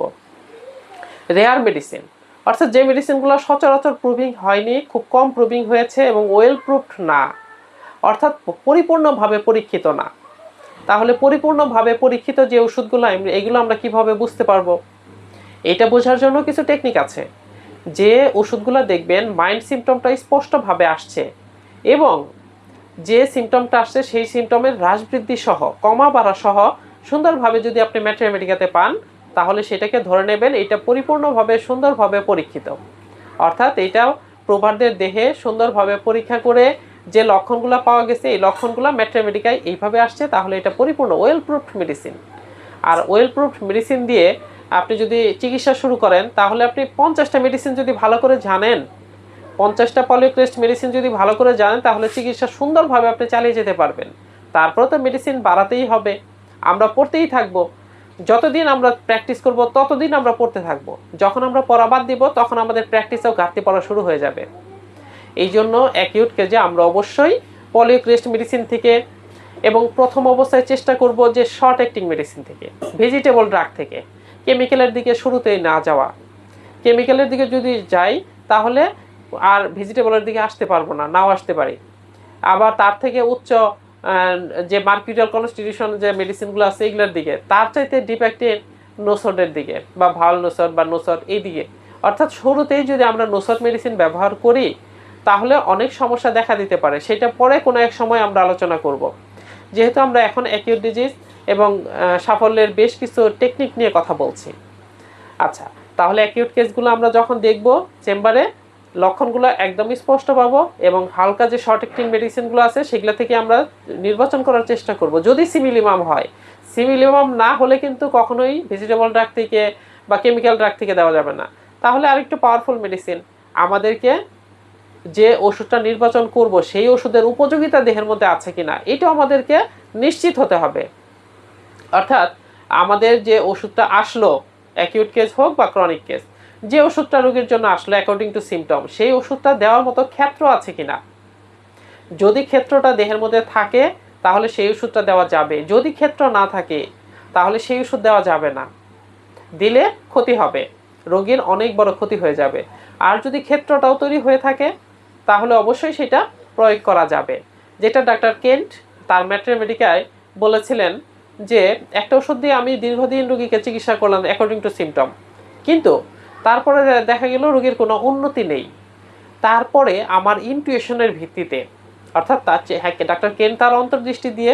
রেয়ার মেডিসিন অর্থাৎ যে মেডিসিনগুলো সচরাচর প্রুভিং হয়নি, খুব কম প্রুভিং হয়েছে এবং ওয়েল প্রুভড না, অর্থাৎ পরিপূর্ণভাবে পরীক্ষিত না। তাহলে পরিপূর্ণভাবে পরীক্ষিত যে ওষুধগুলো, এগুলো আমরা কিভাবে বুঝতে পারবো? এটা বোঝার জন্য কিছু টেকনিক আছে। যে ওষুধগুলো দেখবেন মাইল্ড সিমটমটা স্পষ্টভাবে আসছে এবং যে সিমটমটা আসছে সেই সিমটমের হ্রাস বৃদ্ধি সহ, কমা বাড়া সহ সুন্দরভাবে যদি আপনি ম্যাথমেটিকাতে পান, তাহলে সেটাকে ধরে নেবেন এটা পরিপূর্ণভাবে সুন্দরভাবে পরীক্ষিত। অর্থাৎ এইটাও প্রোভারদের দেহে সুন্দরভাবে পরীক্ষা করে যে লক্ষণগুলো পাওয়া গেছে, এই লক্ষণগুলো ম্যাথমেটিকায় এইভাবে আসছে, তাহলে এটা পরিপূর্ণ well proofed medicine. Are well proofed medicine দিয়ে আপনি যদি চিকিৎসা শুরু করেন, তাহলে আপনি 50টা মেডিসিন যদি ভালো করে জানেন, 50টা পলিওক্রেস্ট মেডিসিন যদি ভালো করে জানেন, তাহলে চিকিৎসা সুন্দরভাবে আপনি চালিয়ে যেতে পারবেন। তারপরে তো মেডিসিন বাড়াতেই হবে, আমরা পড়তেই থাকবো। যতদিন আমরা প্র্যাকটিস করব ততদিন আমরা পড়তে থাকবো। যখন আমরা পড়া বাদ দিব তখন আমাদের প্র্যাকটিসেও ঘাটতি পড়া শুরু হয়ে যাবে। এই জন্য অ্যাকিউটকে যে আমরা অবশ্যই পলিওক্রেস্ট মেডিসিন থেকে এবং প্রথম অবস্থায় চেষ্টা করব যে শর্ট অ্যাক্টিং মেডিসিন থেকে, ভেজিটেবল ড্রাগ থেকে, কেমিক্যালের দিকে শুরুতেই না যাওয়া। কেমিক্যালের দিকে যদি যাই তাহলে আর ভেজিটেবলের দিকে আসতে পারবো না, নাও আসতে পারি। আবার তার থেকে উচ্চ যে মার্কিউরিয়াল কনস্টিটিউশন যে মেডিসিনগুলো আছে এগুলোর দিকে, তার চাইতে ডিফেক্টেড নোসটের দিকে বা ভাল নোসট বা নোসট এই দিকে। অর্থাৎ শুরুতেই যদি আমরা নোসট মেডিসিন ব্যবহার করি তাহলে অনেক সমস্যা দেখা দিতে পারে, সেটা পরে কোনো এক সময় আমরা আলোচনা করব। যেহেতু আমরা এখন অ্যাকিউট ডিজিজ এবং সাফল্যের বেশ কিছু টেকনিক নিয়ে কথা বলছি। আচ্ছা, তাহলে অ্যাকিউট কেসগুলো আমরা যখন দেখব চেম্বারে, লক্ষণগুলো একদমই স্পষ্ট পাবো এবং হালকা যে শর্ট অ্যাক্টিং মেডিসিনগুলো আছে সেগুলো থেকে আমরা নির্বাচন করার চেষ্টা করব যদি সিমিলিমাম হয়। সিমিলিমাম না হলে কিন্তু কখনোই ভেজিটেবল ড্রাগ থেকে বা কেমিক্যাল ড্রাগ থেকে দেওয়া যাবে না। তাহলে আরেকটু পাওয়ারফুল মেডিসিন, আমাদেরকে যে ওষুধটা নির্বাচন করব সেই ওষুধের উপযোগিতা দেহের মধ্যে আছে কিনা এটা আমাদেরকে নিশ্চিত হতে হবে। অর্থাৎ আমাদের যে ওষুধটা আসলো, অ্যাকিউট কেস হোক বা ক্রনিক কেস, যে ওষুধটা রোগীর জন্য আসলো অ্যাকর্ডিং টু সিমটম, সেই ওষুধটা দেওয়ার মতো ক্ষেত্র আছে কিনা। যদি ক্ষেত্রটা দেহের মধ্যে থাকে তাহলে সেই ওষুধটা দেওয়া যাবে, যদি ক্ষেত্র না থাকে তাহলে সেই ওষুধ দেওয়া যাবে না, দিলে ক্ষতি হবে, রোগীর অনেক বড় ক্ষতি হয়ে যাবে। আর যদি ক্ষেত্রটাও তৈরি হয়ে থাকে তাহলে অবশ্যই সেটা প্রয়োগ করা যাবে। যেটা ডাক্তার কেন্ট তার ম্যাথমেটিকায় বলেছিলেন যে একটা ওষুধ দিয়ে আমি দীর্ঘদিন রোগীকে চিকিৎসা করলাম অ্যাকর্ডিং টু সিমটম, কিন্তু তারপরে দেখা গেল রোগীর কোনো উন্নতি নেই। তারপরে আমার ইনটুইশনের ভিত্তিতে, অর্থাৎ তার ডাক্তার কেন্ট তার অন্তর্দৃষ্টি দিয়ে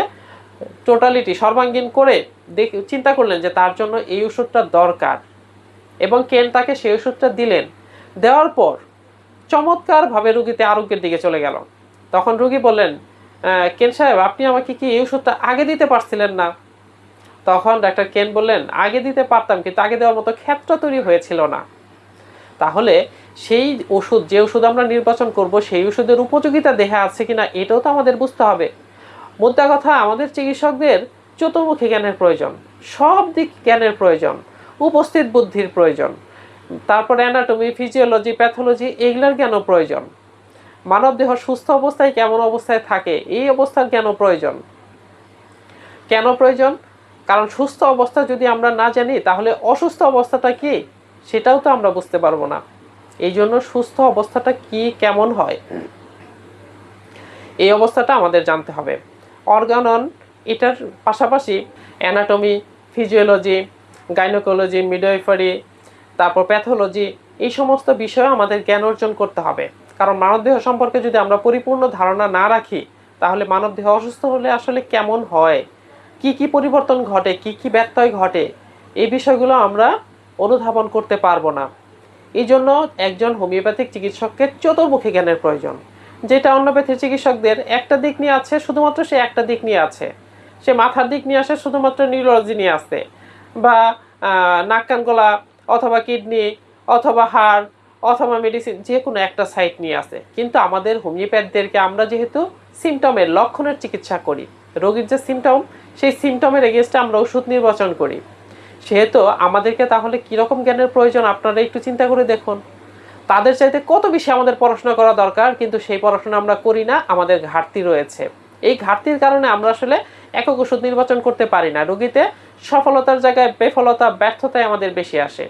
টোটালিটি সর্বাঙ্গীন করে চিন্তা করলেন যে তার জন্য এই ওষুধটা দরকার এবং কেন তাকে সেই ওষুধটা দিলেন। দেওয়ার পর চমৎকারভাবে রোগীতে আরোগ্যের দিকে চলে গেল। তখন রোগী বললেন, কেন সাহেব আপনি আমাকে কি এই ওষুধটা আগে দিতে পারছিলেন না? তখন ডাক্তার কেন বললেন, আগে দিতে পারতাম কিন্তু আগে দেওয়ার মতো ক্ষেত্র তৈরি হয়েছিল না। তাহলে সেই ওষুধ, যে ওষুধ আমরা নির্বাচন করব সেই ওষুধের উপযোগিতা দেহে আছে কিনা এটাও তো আমাদের বুঝতে হবে। মোদ্দা কথা, আমাদের চিকিৎসকদের চতুর্মুখী জ্ঞানের প্রয়োজন, সব দিক জ্ঞানের প্রয়োজন, উপস্থিত বুদ্ধির প্রয়োজন, তারপর অ্যানাটমি, ফিজিওলজি, প্যাথোলজি এগুলোর জ্ঞানও প্রয়োজন। মানব দেহ সুস্থ অবস্থায় কেমন অবস্থায় থাকে এই অবস্থার জ্ঞানও প্রয়োজন। কেন প্রয়োজন? কারণ সুস্থ অবস্থা যদি আমরা না জানি তাহলে অসুস্থ অবস্থাটা কি সেটাও তো আমরা বুঝতে পারবো না। এই জন্য সুস্থ অবস্থাটা কি, কেমন হয় এই অবস্থাটা আমাদের জানতে হবে। অর্গানন এটার পাশাপাশি অ্যানাটমি, ফিজিওলজি, গাইনোকোলজি, মিডওয়াইফারি, তারপর প্যাথোলজি, এই সমস্ত বিষয়ে আমাদের জ্ঞান অর্জন করতে হবে। কারণ মানবদেহ সম্পর্কে যদি আমরা পরিপূর্ণ ধারণা না রাখি তাহলে মানবদেহ অসুস্থ হলে আসলে কেমন হয়, কি কি পরিবর্তন ঘটে, কি কি ব্যত্যয় ঘটে, এই বিষয়গুলো আমরা অনুধাবন করতে পারবো না। এই জন্য একজন হোমিওপ্যাথিক চিকিৎসককে চতুর্মুখী জ্ঞানের প্রয়োজন। যেটা অন্যপ্যাথিক চিকিৎসকদের একটা দিক নিয়ে আছে, শুধুমাত্র সে একটা দিক নিয়ে আছে, সে মাথার দিক নিয়ে আসে, শুধুমাত্র নিউরোলজি নিয়ে আসে, বা নাক কান গলা অথবা কিডনি অথবা হাড় অথবা মেডিসিন যে কোনো একটা সাইট নিয়ে আসে। কিন্তু আমাদের হোমিওপ্যাথদেরকে আমরা যেহেতু সিমটমের, লক্ষণের চিকিৎসা করি, রোগীর যে সিমটম সেই সিমটমের এগেনস্টে আমরা ওষুধ নির্বাচন করি, সেহেতু আমাদেরকে তাহলে কীরকম জ্ঞানের প্রয়োজন আপনারা একটু চিন্তা করে দেখুন। তাদের চাইতে কত বেশি আমাদের পড়াশোনা করা দরকার, কিন্তু সেই পড়াশোনা আমরা করি না, আমাদের ঘাটতি রয়েছে। এই ঘাটতির কারণে আমরা আসলে একক ওষুধ নির্বাচন করতে পারি না। রোগীতে সফলতার জায়গায় বেফলতা, ব্যর্থতায় আমাদের বেশি আসে।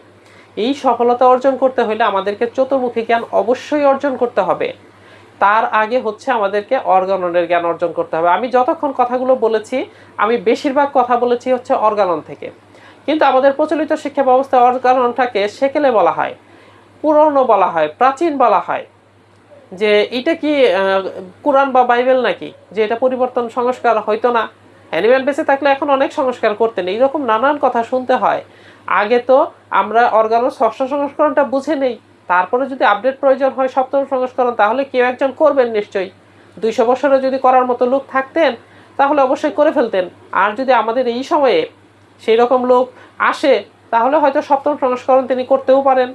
এই সফলতা অর্জন করতে হলে আমাদেরকে চতুর্মুখী জ্ঞান অবশ্যই অর্জন করতে হবে। তার আগে হচ্ছে আমাদেরকে অর্গাননের জ্ঞান অর্জন করতে হবে। আমি যতক্ষণ কথাগুলো বলেছি আমি বেশিরভাগ কথা বলেছি হচ্ছে অর্গানন থেকে, কিন্তু আমাদের প্রচলিত শিক্ষা ব্যবস্থা অর্গাননটাকে সেকেলে বলা হয়, পুরনো বলা হয়, প্রাচীন বলা হয়, যে এটা কি কোরআন বা বাইবেল নাকি, যে এটা পরিবর্তন সংস্কার হয়তো না, অ্যানিম্যাল বেঁচে থাকলে এখন অনেক সংস্কার করতেন, এইরকম নানান কথা শুনতে হয়। আগে তো আমরা অর্গানন ষষ্ঠ সংস্করণটা বুঝে নেই, তারপরে যদি আপডেট প্রয়োজন হয় সপ্তম সংস্করণ, তাহলে কেউ একজন করবেন নিশ্চয়ই। 200 বছরে যদি করার মতো লোক থাকতেন তাহলে অবশ্যই করে ফেলতেন। আর যদি আমাদের এই সময়ে সেই রকম লোক আসে তাহলে হয়তো সপ্তম সংস্করণ তিনি করতেও পারেন।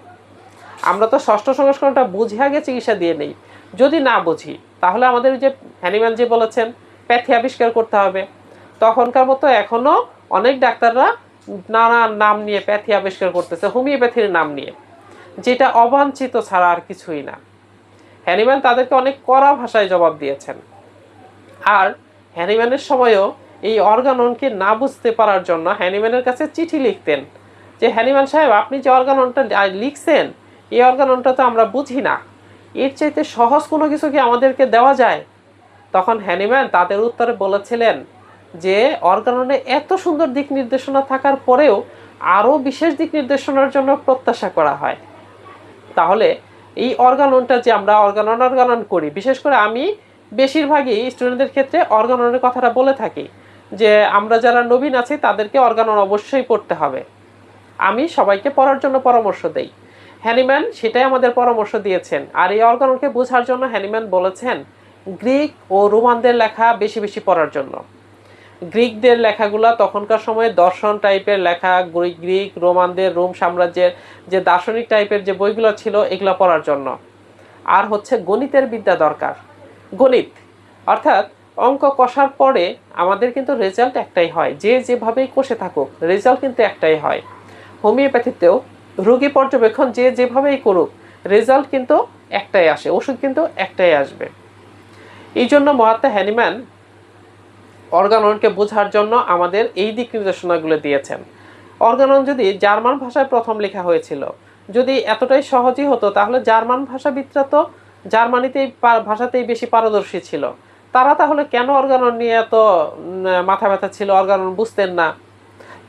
আমরা তো ষষ্ঠ সংস্করণটা বুঝে আগে চিকিৎসা দিয়ে নেই। যদি না বুঝি তাহলে আমাদের যে হ্যানিম্যান যে বলেছেন প্যাথি আবিষ্কার করতে হবে, তখনকার মতো এখনও অনেক ডাক্তাররা নানান নাম নিয়ে প্যাথি আবিষ্কার করতেছে, হোমিওপ্যাথির নাম নিয়ে, যেটা অবাঞ্ছিত ছাড়া আর কিছুই না। হ্যানিম্যান তাদেরকে অনেক কড়া ভাষায় জবাব দিয়েছেন। আর হ্যানিম্যানের সময়ও এই অর্গাননকে না বুঝতে পারার জন্য হ্যানিম্যানের কাছে চিঠি লিখতেন যে হ্যানিম্যান সাহেব আপনি যে অর্গাননটা লিখছেন এই অর্গাননটা তো আমরা বুঝি না, এর চাইতে সহজ কোনো কিছু কি আমাদেরকে দেওয়া যায়? তখন হ্যানিম্যান তাদের উত্তরে বলেছিলেন যে অর্গাননে এত সুন্দর দিক নির্দেশনা থাকার পরেও আরও বিশেষ দিক নির্দেশনার জন্য প্রত্যাশা করা হয়। তাহলে এই অর্গাননটা যে আমরা অর্গানন করি, বিশেষ করে আমি বেশিরভাগই স্টুডেন্টদের ক্ষেত্রে অর্গাননের কথাটা বলে থাকি যে আমরা যারা নবীন আছি তাদেরকে অর্গানন অবশ্যই পড়তে হবে। আমি সবাইকে পড়ার জন্য পরামর্শ দেই। হ্যানিম্যান সেটাই আমাদের পরামর্শ দিয়েছেন। আর এই অর্গাননকে বোঝার জন্য হ্যানিম্যান বলেছেন গ্রিক ও রোমানদের লেখা বেশি বেশি পড়ার জন্য। গ্রিকদের লেখাগুলো তখনকার সময়ে দর্শন টাইপের লেখা, গ্রিক রোমানদের রোম সাম্রাজ্যের যে দার্শনিক টাইপের যে বইগুলো ছিল এগুলো পড়ার জন্য। আর হচ্ছে গণিতের বিদ্যা দরকার। গণিত অর্থাৎ অঙ্ক কষার পরে আমাদের কিন্তু রেজাল্ট একটাই হয়, যে যেভাবেই কষে থাকুক রেজাল্ট কিন্তু একটাই হয়। হোমিওপ্যাথিতেও রোগী পর্যবেক্ষণ যে যেভাবেই করুক রেজাল্ট কিন্তু একটাই আসে, ওষুধ কিন্তু একটাই আসবে। এই জন্য মহাত্মা হ্যানিম্যান অর্গাননকে বোঝার জন্য আমাদের এই দিক নির্দেশনাগুলো দিয়েছেন। অর্গানন যদি জার্মান ভাষায় প্রথম লেখা হয়েছিল, যদি এতটাই সহজই হতো তাহলে জার্মান ভাষাবিদরা তো জার্মানিতেই ভাষাতেই বেশি পারদর্শী ছিল, তারা তাহলে কেন অর্গানন নিয়ে এত মাথা ব্যথা ছিল, অর্গানন বুঝতেন না?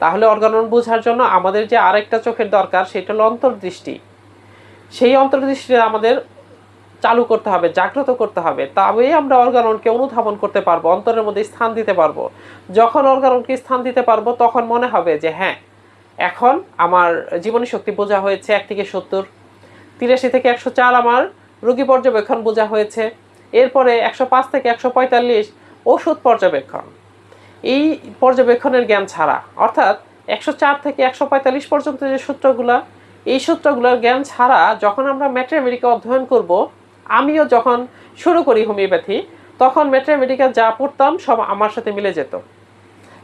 তাহলে অর্গানন বোঝার জন্য আমাদের যে আরেকটা চোখের দরকার সেটা হলো অন্তর্দৃষ্টি। সেই অন্তর্দৃষ্টিটা আমাদের চালু করতে হবে, জাগ্রত করতে হবে, তবেই আমরা অর্গাননকে অনুধাবন করতে পারবো, অন্তরের মধ্যে স্থান দিতে পারবো। যখন অর্গাননকে স্থান দিতে পারবো তখন মনে হবে যে হ্যাঁ এখন আমার জীবনী শক্তি বোঝা হয়েছে 1 থেকে 70, 83 থেকে 104 আমার রোগী পর্যবেক্ষণ বোঝা হয়েছে, এরপরে 105 থেকে 145 ওষুধ পর্যবেক্ষণ। এই পর্যবেক্ষণের জ্ঞান ছাড়া অর্থাৎ 104 থেকে 145 পর্যন্ত যে সূত্রগুলা, এই সূত্রগুলোর জ্ঞান ছাড়া যখন আমরা ম্যাট্রিমেডিকা অধ্যয়ন করব, আমিও যখন শুরু করি হোমিওপ্যাথি তখন ম্যাট্রিমেডিকা যা পড়তাম সব আমার সাথে মিলে যেত।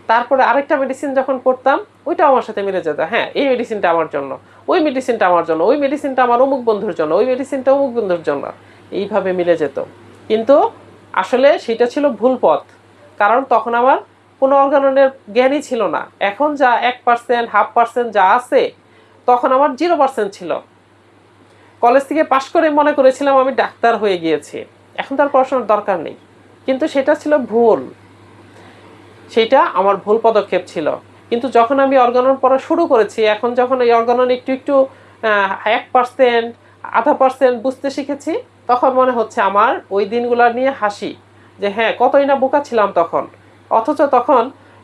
তারপরে আরেকটা মেডিসিন যখন পড়তাম ওইটাও আমার সাথে মিলে যেত, হ্যাঁ এই মেডিসিনটা আমার জন্য, ওই মেডিসিনটা আমার জন্য, ওই মেডিসিনটা আমার অমুক বন্ধুর জন্য, ওই মেডিসিনটা অমুক বন্ধুর জন্য, এইভাবে মিলে যেত। কিন্তু আসলে সেটা ছিল ভুল পথ, কারণ তখন আমার কোনো অর্গাননের জ্ঞানই ছিল না। এখন যা 1%, 0.5% যা আছে তখন আমার 0% ছিল। কলেজ থেকে পাশ করে মনে করেছিলাম আমি ডাক্তার হয়ে গিয়েছি, এখন তার পড়াশোনার দরকার নেই, কিন্তু সেটা ছিল ভুল, সেটা আমার ভুল পদক্ষেপ ছিল। কিন্তু যখন আমি অর্গানন পড়া শুরু করেছি, এখন যখন এই অর্গানন একটু একটু 1%, 0.5% বুঝতে শিখেছি, তখন মনে হচ্ছে আমার ওই দিনগুলো নিয়ে হাসি যে হ্যাঁ কতই না বোকা ছিলাম তখন। অথচ তখন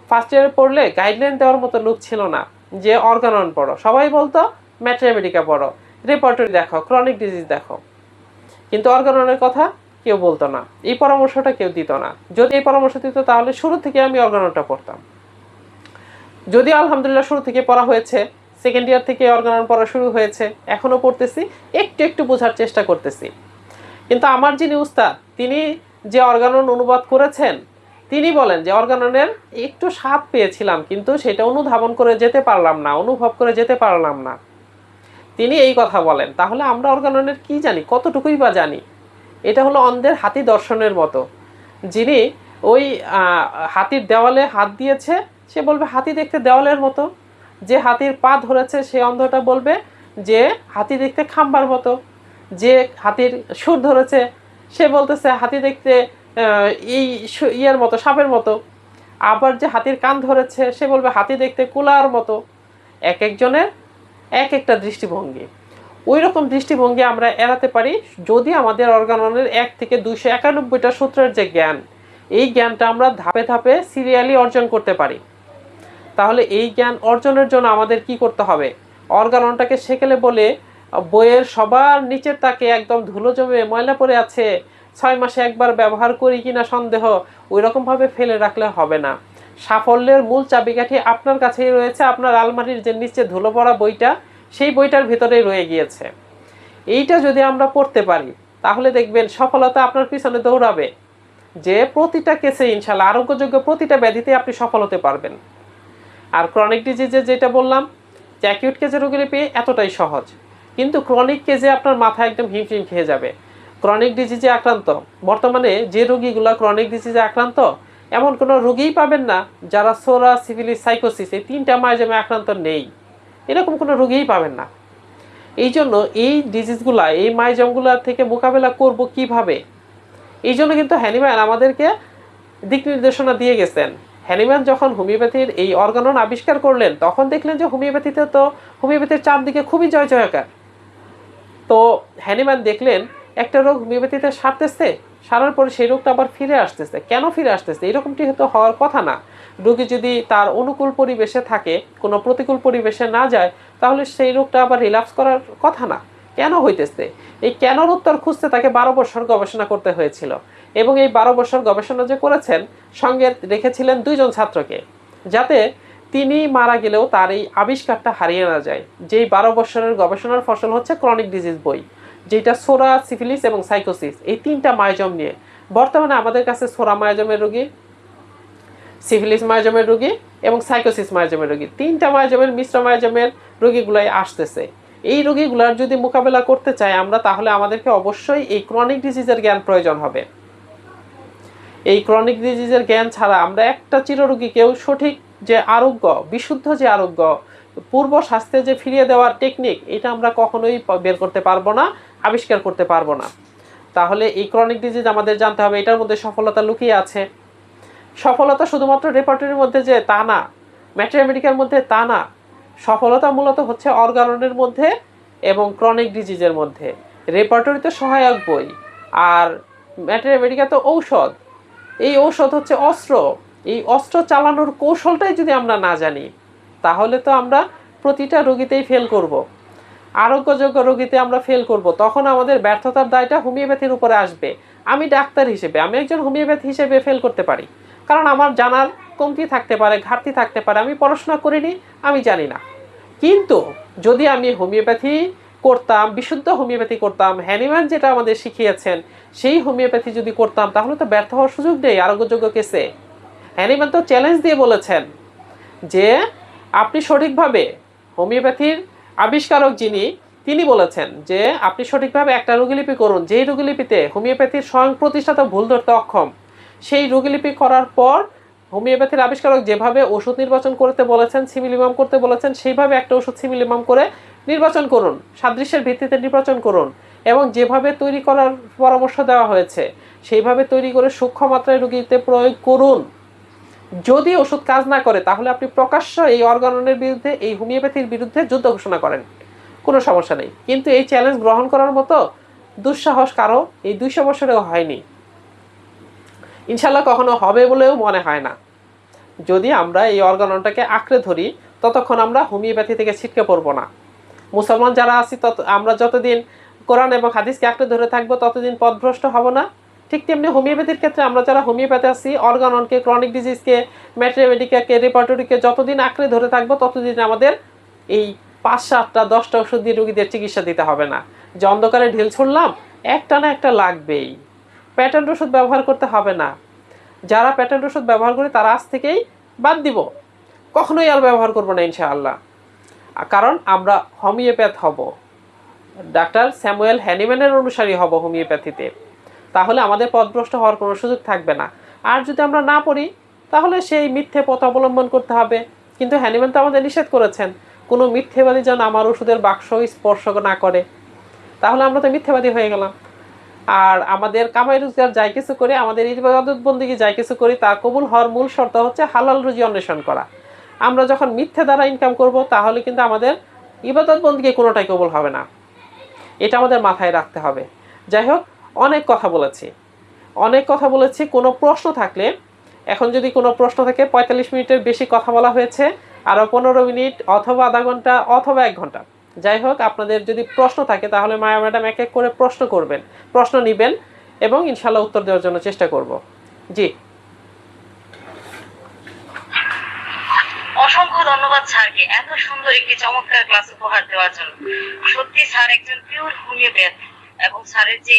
ফার্স্ট ইয়ারে পড়লে গাইডলাইন দেওয়ার মতো লোক ছিল না যে অর্গানন পড়ো, সবাই বলতো ম্যাট্রিমেডিকা পড়ো, রেপার্টরি দেখো, ক্রনিক ডিজিজ দেখো, কিন্তু অর্গাননের কথা কেউ বলতো না, এই পরামর্শটা কেউ দিত না। যদি এই পরামর্শ দিত তাহলে শুরু থেকে আমি অর্গাননটা পড়তাম। যদি আলহামদুলিল্লাহ শুরু থেকে পড়া হয়েছে, সেকেন্ড ইয়ার থেকে অর্গানন পড়া শুরু হয়েছে, এখনও পড়তেছি, একটু একটু বোঝার চেষ্টা করতেছি। কিন্তু আমার যিনি উস্তাদ তিনি যে অর্গানন অনুবাদ করেছেন তিনি বলেন যে অর্গাননের একটু স্বাদ পেয়েছিলাম কিন্তু সেটা অনুধাবন করে যেতে পারলাম না, অনুভব করে যেতে পারলাম না, তিনি এই কথা বলেন। তাহলে আমরা অর্গাননের কি জানি, কতটুকুই বা জানি? এটা হলো অন্ধের হাতি দর্শনের মতো। যিনি ওই হাতির দেওয়ালে হাত দিয়েছে সে বলবে হাতি দেখতে দেওয়ালের মতো, যে হাতির পা ধরেছে সে অন্ধটা বলবে যে হাতি দেখতে খাম্বার মতো, যে হাতির সুর ধরেছে সে বলতেছে হাতি দেখতে এই ইয়ের মতো, সাপের মতো। আবার যে হাতির কান ধরেছে সে বলবে হাতি দেখতে কুলার মতো। এক একজনের এক একটা দৃষ্টিভঙ্গি। ওই রকম দৃষ্টিভঙ্গি আমরা এড়াতে পারি যদি আমাদের অর্গাননের 1 থেকে 291টা সূত্রের যে জ্ঞান, এই জ্ঞানটা আমরা ধাপে ধাপে সিরিয়ালি অর্জন করতে পারি। তাহলে এই জ্ঞান অর্জনের জন্য আমাদের কি করতে হবে? অর্গাননটাকে সেকেলে বলে বইয়ের সবার নিচের তাকে একদম ধুলো জমে ময়লা পড়ে আছে, 6 মাসে একবার ব্যবহার করি কিনা সন্দেহ, ওই রকমভাবে ফেলে রাখলে হবে না। সাফল্যের মূল চাবিকাঠি আপনার কাছেই রয়েছে, আপনার আলমারির যে নিচে ধুলো পড়া বইটা, সেই বইটার ভিতরেই রয়ে গিয়েছে। এইটা যদি আমরা পড়তে পারি তাহলে দেখবেন সফলতা আপনার পিছনে দৌড়াবে, যে প্রতিটা কেসে ইনশাল্লাহ আরোগ্যযোগ্য প্রতিটা ব্যাধিতে আপনি সফল হতে পারবেন। আর ক্রনিক ডিজিজে যেটা বললাম যে অ্যাকিউট কেজে রোগী পেয়ে এতটাই সহজ, কিন্তু ক্রনিক কেজে আপনার মাথা একদম হিমশিম খেয়ে যাবে। ক্রনিক ডিজিজে আক্রান্ত, বর্তমানে যে রোগীগুলো ক্রনিক ডিজিজে আক্রান্ত এমন কোনো রোগীই পাবেন না যারা সোরা, সিফিলিস, সাইকোসিস এই 3টা মাইজমে আক্রান্ত নেই, এরকম কোনো রোগীই পাবেন না। এই জন্য এই ডিজিজগুলা, এই মাইজমগুলা থেকে মোকাবেলা করব কিভাবে, এই জন্য কিন্তু হ্যানিম্যান আমাদেরকে দিক নির্দেশনা দিয়ে গেছেন। হ্যানিম্যান যখন হোমিওপ্যাথির এই অর্গানন আবিষ্কার করলেন তখন দেখলেন যে হোমিওপ্যাথির চারদিকে খুবই জয় জয়কার। তো হ্যানিম্যান দেখলেন একটা রোগ হোমিওপ্যাথিতে সারতেছে, সারার পরে সেই রোগটা আবার ফিরে আসতেছে। কেন ফিরে আসতেছে? এরকমটি হয়তো হওয়ার কথা না। রোগী যদি তার অনুকূল পরিবেশে থাকে, কোনো প্রতিকূল পরিবেশে না যায়, তাহলে সেই রোগটা আবার রিল্যাপস করার কথা না। কেন হইতেছে? এই কেনর উত্তর খুঁজতে তাকে 12 বছর গবেষণা করতে হয়েছিল। এবং এই 12 বছর গবেষণা যে করেছেন, সঙ্গে রেখেছিলেন 2 জন ছাত্রকে, যাতে তিনি মারা গেলেও তার এই আবিষ্কারটা হারিয়ে না যায়। যেই 12 বছরের গবেষণার ফসল হচ্ছে ক্রনিক ডিজিজ বই, যেটা সোরা, সিফিলিস এবং সাইকোসিস, এই 3টা মায়োজম নিয়ে। বর্তমানে আমাদের কাছে সোরা মায়োজমের রোগী, সিফিলিস মায়োজমের রোগী এবং সাইকোসিস মায়োজমের রোগী, 3টা মায়োজমের মিশ্র মায়োজমের রোগীগুলাই আসতেছে। এই রোগীগুলার যদি মোকাবেলা করতে চাই আমরা, তাহলে আমাদেরকে অবশ্যই এই ক্রনিক ডিজিজের জ্ঞান প্রয়োজন হবে। এই ক্রনিক ডিজিজের জ্ঞান ছাড়া আমরা একটা চিররোগীকেও সঠিক যে আরোগ্য, বিশুদ্ধ যে আরোগ্য, পূর্ব স্বাস্থ্যে যে ফিরিয়ে দেওয়ার টেকনিক, এটা আমরা কখনোই বের করতে পারবো না, আবিষ্কার করতে পারবো না। তাহলে এই ক্রনিক ডিজিজ আমাদের জানতে হবে এটার মধ্যে সফলতা লুকিয়ে আছে। সফলতা শুধুমাত্র রেপার্টরির মধ্যে যে তা না, ম্যাটেরিয়ামেডিকার মধ্যে তা না। সফলতা মূলত হচ্ছে অর্গাননের মধ্যে এবং ক্রনিক ডিজিজের মধ্যে। রেপার্টরি তো সহায়ক বই, আর ম্যাটেরিয়ামেডিকা তো ঔষধ। এই ঔষধ হচ্ছে অস্ত্র। এই অস্ত্র চালানোর কৌশলটাই যদি আমরা না জানি, তাহলে তো আমরা প্রতিটা রোগীতেই ফেল করব। আরোগ্যযোগ্য রোগীতে আমরা ফেল করব। তখন আমাদের ব্যর্থতার দায়টা হোমিওপ্যাথির উপরে আসবে। আমি ডাক্তার হিসেবে, আমি একজন হোমিওপ্যাথি হিসেবে ফেল করতে পারি, কারণ আমার জানার কমতি থাকতে পারে, ঘাটতি থাকতে পারে, আমি পড়াশোনা করিনি, আমি জানি না। কিন্তু যদি আমি হোমিওপ্যাথি করতাম, বিশুদ্ধ হোমিওপ্যাথি করতাম, হ্যানিম্যান যেটা আমাদের শিখিয়েছেন সেই হোমিওপ্যাথি যদি করতাম, তাহলে তো ব্যর্থ হওয়ার সুযোগ নেই আরোগ্যযোগ্য কেসে। হ্যানিম্যান তো চ্যালেঞ্জ দিয়ে বলেছেন যে আপনি সঠিকভাবে, হোমিওপ্যাথির আবিষ্কারক যিনি, তিনি বলেছেন যে আপনি সঠিকভাবে একটা রোগীলিপি করুন, যেই রোগীলিপিতে হোমিওপ্যাথির স্বয়ং প্রতিষ্ঠাতা ভুল ধরতে অক্ষম। সেই রোগীলিপি করার পর হোমিওপ্যাথির আবিষ্কারক যেভাবে ওষুধ নির্বাচন করতে বলেছেন, সিমিলিমাম করতে বলেছেন, সেইভাবে একটা ওষুধ সিমিলিমাম করে নির্বাচন করুন, সাদৃশ্যের ভিত্তিতে নির্বাচন করুন, এবং যেভাবে তৈরি করার পরামর্শ দেওয়া হয়েছে সেইভাবে তৈরি করে সূক্ষ্ম মাত্রায় রোগীতে প্রয়োগ করুন। যদি ওষুধ কাজ না করে, তাহলে আপনি প্রকাশ্য এই অর্গাননের বিরুদ্ধে, এই হোমিওপ্যাথির বিরুদ্ধে যুদ্ধ ঘোষণা করেন, কোনো সমস্যা নেই। কিন্তু এই চ্যালেঞ্জ গ্রহণ করার মতো দুঃসাহস কারো এই 200 বছরেও হয়নি, ইনশাল্লাহ কখনো হবে বলেও মনে হয় না। যদি আমরা এই অর্গাননটাকে আঁকড়ে ধরি, ততক্ষণ আমরা হোমিওপ্যাথি থেকে ছিটকে পড়বো না। মুসলমান যারা আছি, আমরা যতদিন কোরআন এবং হাদিসকে আঁকড়ে ধরে থাকবো, ততদিন পথভ্রষ্ট হব না। ঠিক তেমনি হোমিওপ্যাথির ক্ষেত্রে আমরা যারা হোমিওপ্যাথি আছি, অর্গাননকে, ক্রনিক ডিজিজকে, ম্যাটেরিয়ামেডিকাকে, রেপার্টরিকে যতদিন আঁকড়ে ধরে থাকবো, ততদিন আমাদের এই 5, 7টা, 10টা ওষুধ দিয়ে রোগীদের চিকিৎসা দিতে হবে না। যে অন্ধকারে ঢিল ছুড়লাম, একটা না একটা লাগবেই। প্যাটার্ন ওষুধ ব্যবহার করতে হবে না। যারা প্যাটার্ন ওষুধ ব্যবহার করে তারা আজ থেকেই বাদ দিব, কখনোই আর ব্যবহার করবো না ইনশাআল্লাহ। কারণ আমরা হোমিওপ্যাথ হব, ডাক্তার স্যামুয়েল হ্যানিম্যানের অনুসারী হব হোমিওপ্যাথিতে। তাহলে আমাদের পথভ্রষ্ট হওয়ার কোনো সুযোগ থাকবে না। আর যদি আমরা না পড়ি, তাহলে সেই মিথ্যে পথ অবলম্বন করতে হবে। কিন্তু হ্যানিম্যান তো আমাদের নিষেধ করেছেন, কোনো মিথ্যেবাদী যেন আমার ওষুধের বাক্স স্পর্শ না করে। তাহলে আমরা তো মিথ্যেবাদী হয়ে গেলাম। আর আমাদের কামাই রোজগার যাই কিছু করি, আমাদের ইবাদত বন্দেগী যাই কিছু করি, তা কবুল হওয়ার মূল শর্ত হচ্ছে হালাল রুজি অন্বেষণ করা। আমরা যখন মিথ্যে দ্বারা ইনকাম করব, তাহলে কিন্তু আমাদের ইবাদত বন্দেগী কোনোটাই কবুল হবে না। এটা আমাদের মাথায় রাখতে হবে। যাই হোক, অনেক কথা বলেছি। কোনো প্রশ্ন থাকলে, এখন যদি কোনো প্রশ্ন থাকে, 45 মিনিটের বেশি কথা বলা হয়েছে, আরও 15 মিনিট অথবা আধা ঘন্টা অথবা 1 ঘন্টা, যাই হোক, আপনাদের যদি প্রশ্ন থাকে তাহলে মায়া ম্যাডাম এক এক করে প্রশ্ন নেবেন এবং ইনশাল্লাহ উত্তর দেওয়ার জন্য চেষ্টা করব। জি, অসংখ্য ধন্যবাদ স্যারকে এত সুন্দর একটি চমৎকার ক্লাস উপহার দেওয়ার জন্য। সত্যি স্যার একজন পিওর হোমিওপ্যাথ, এবং স্যারের যে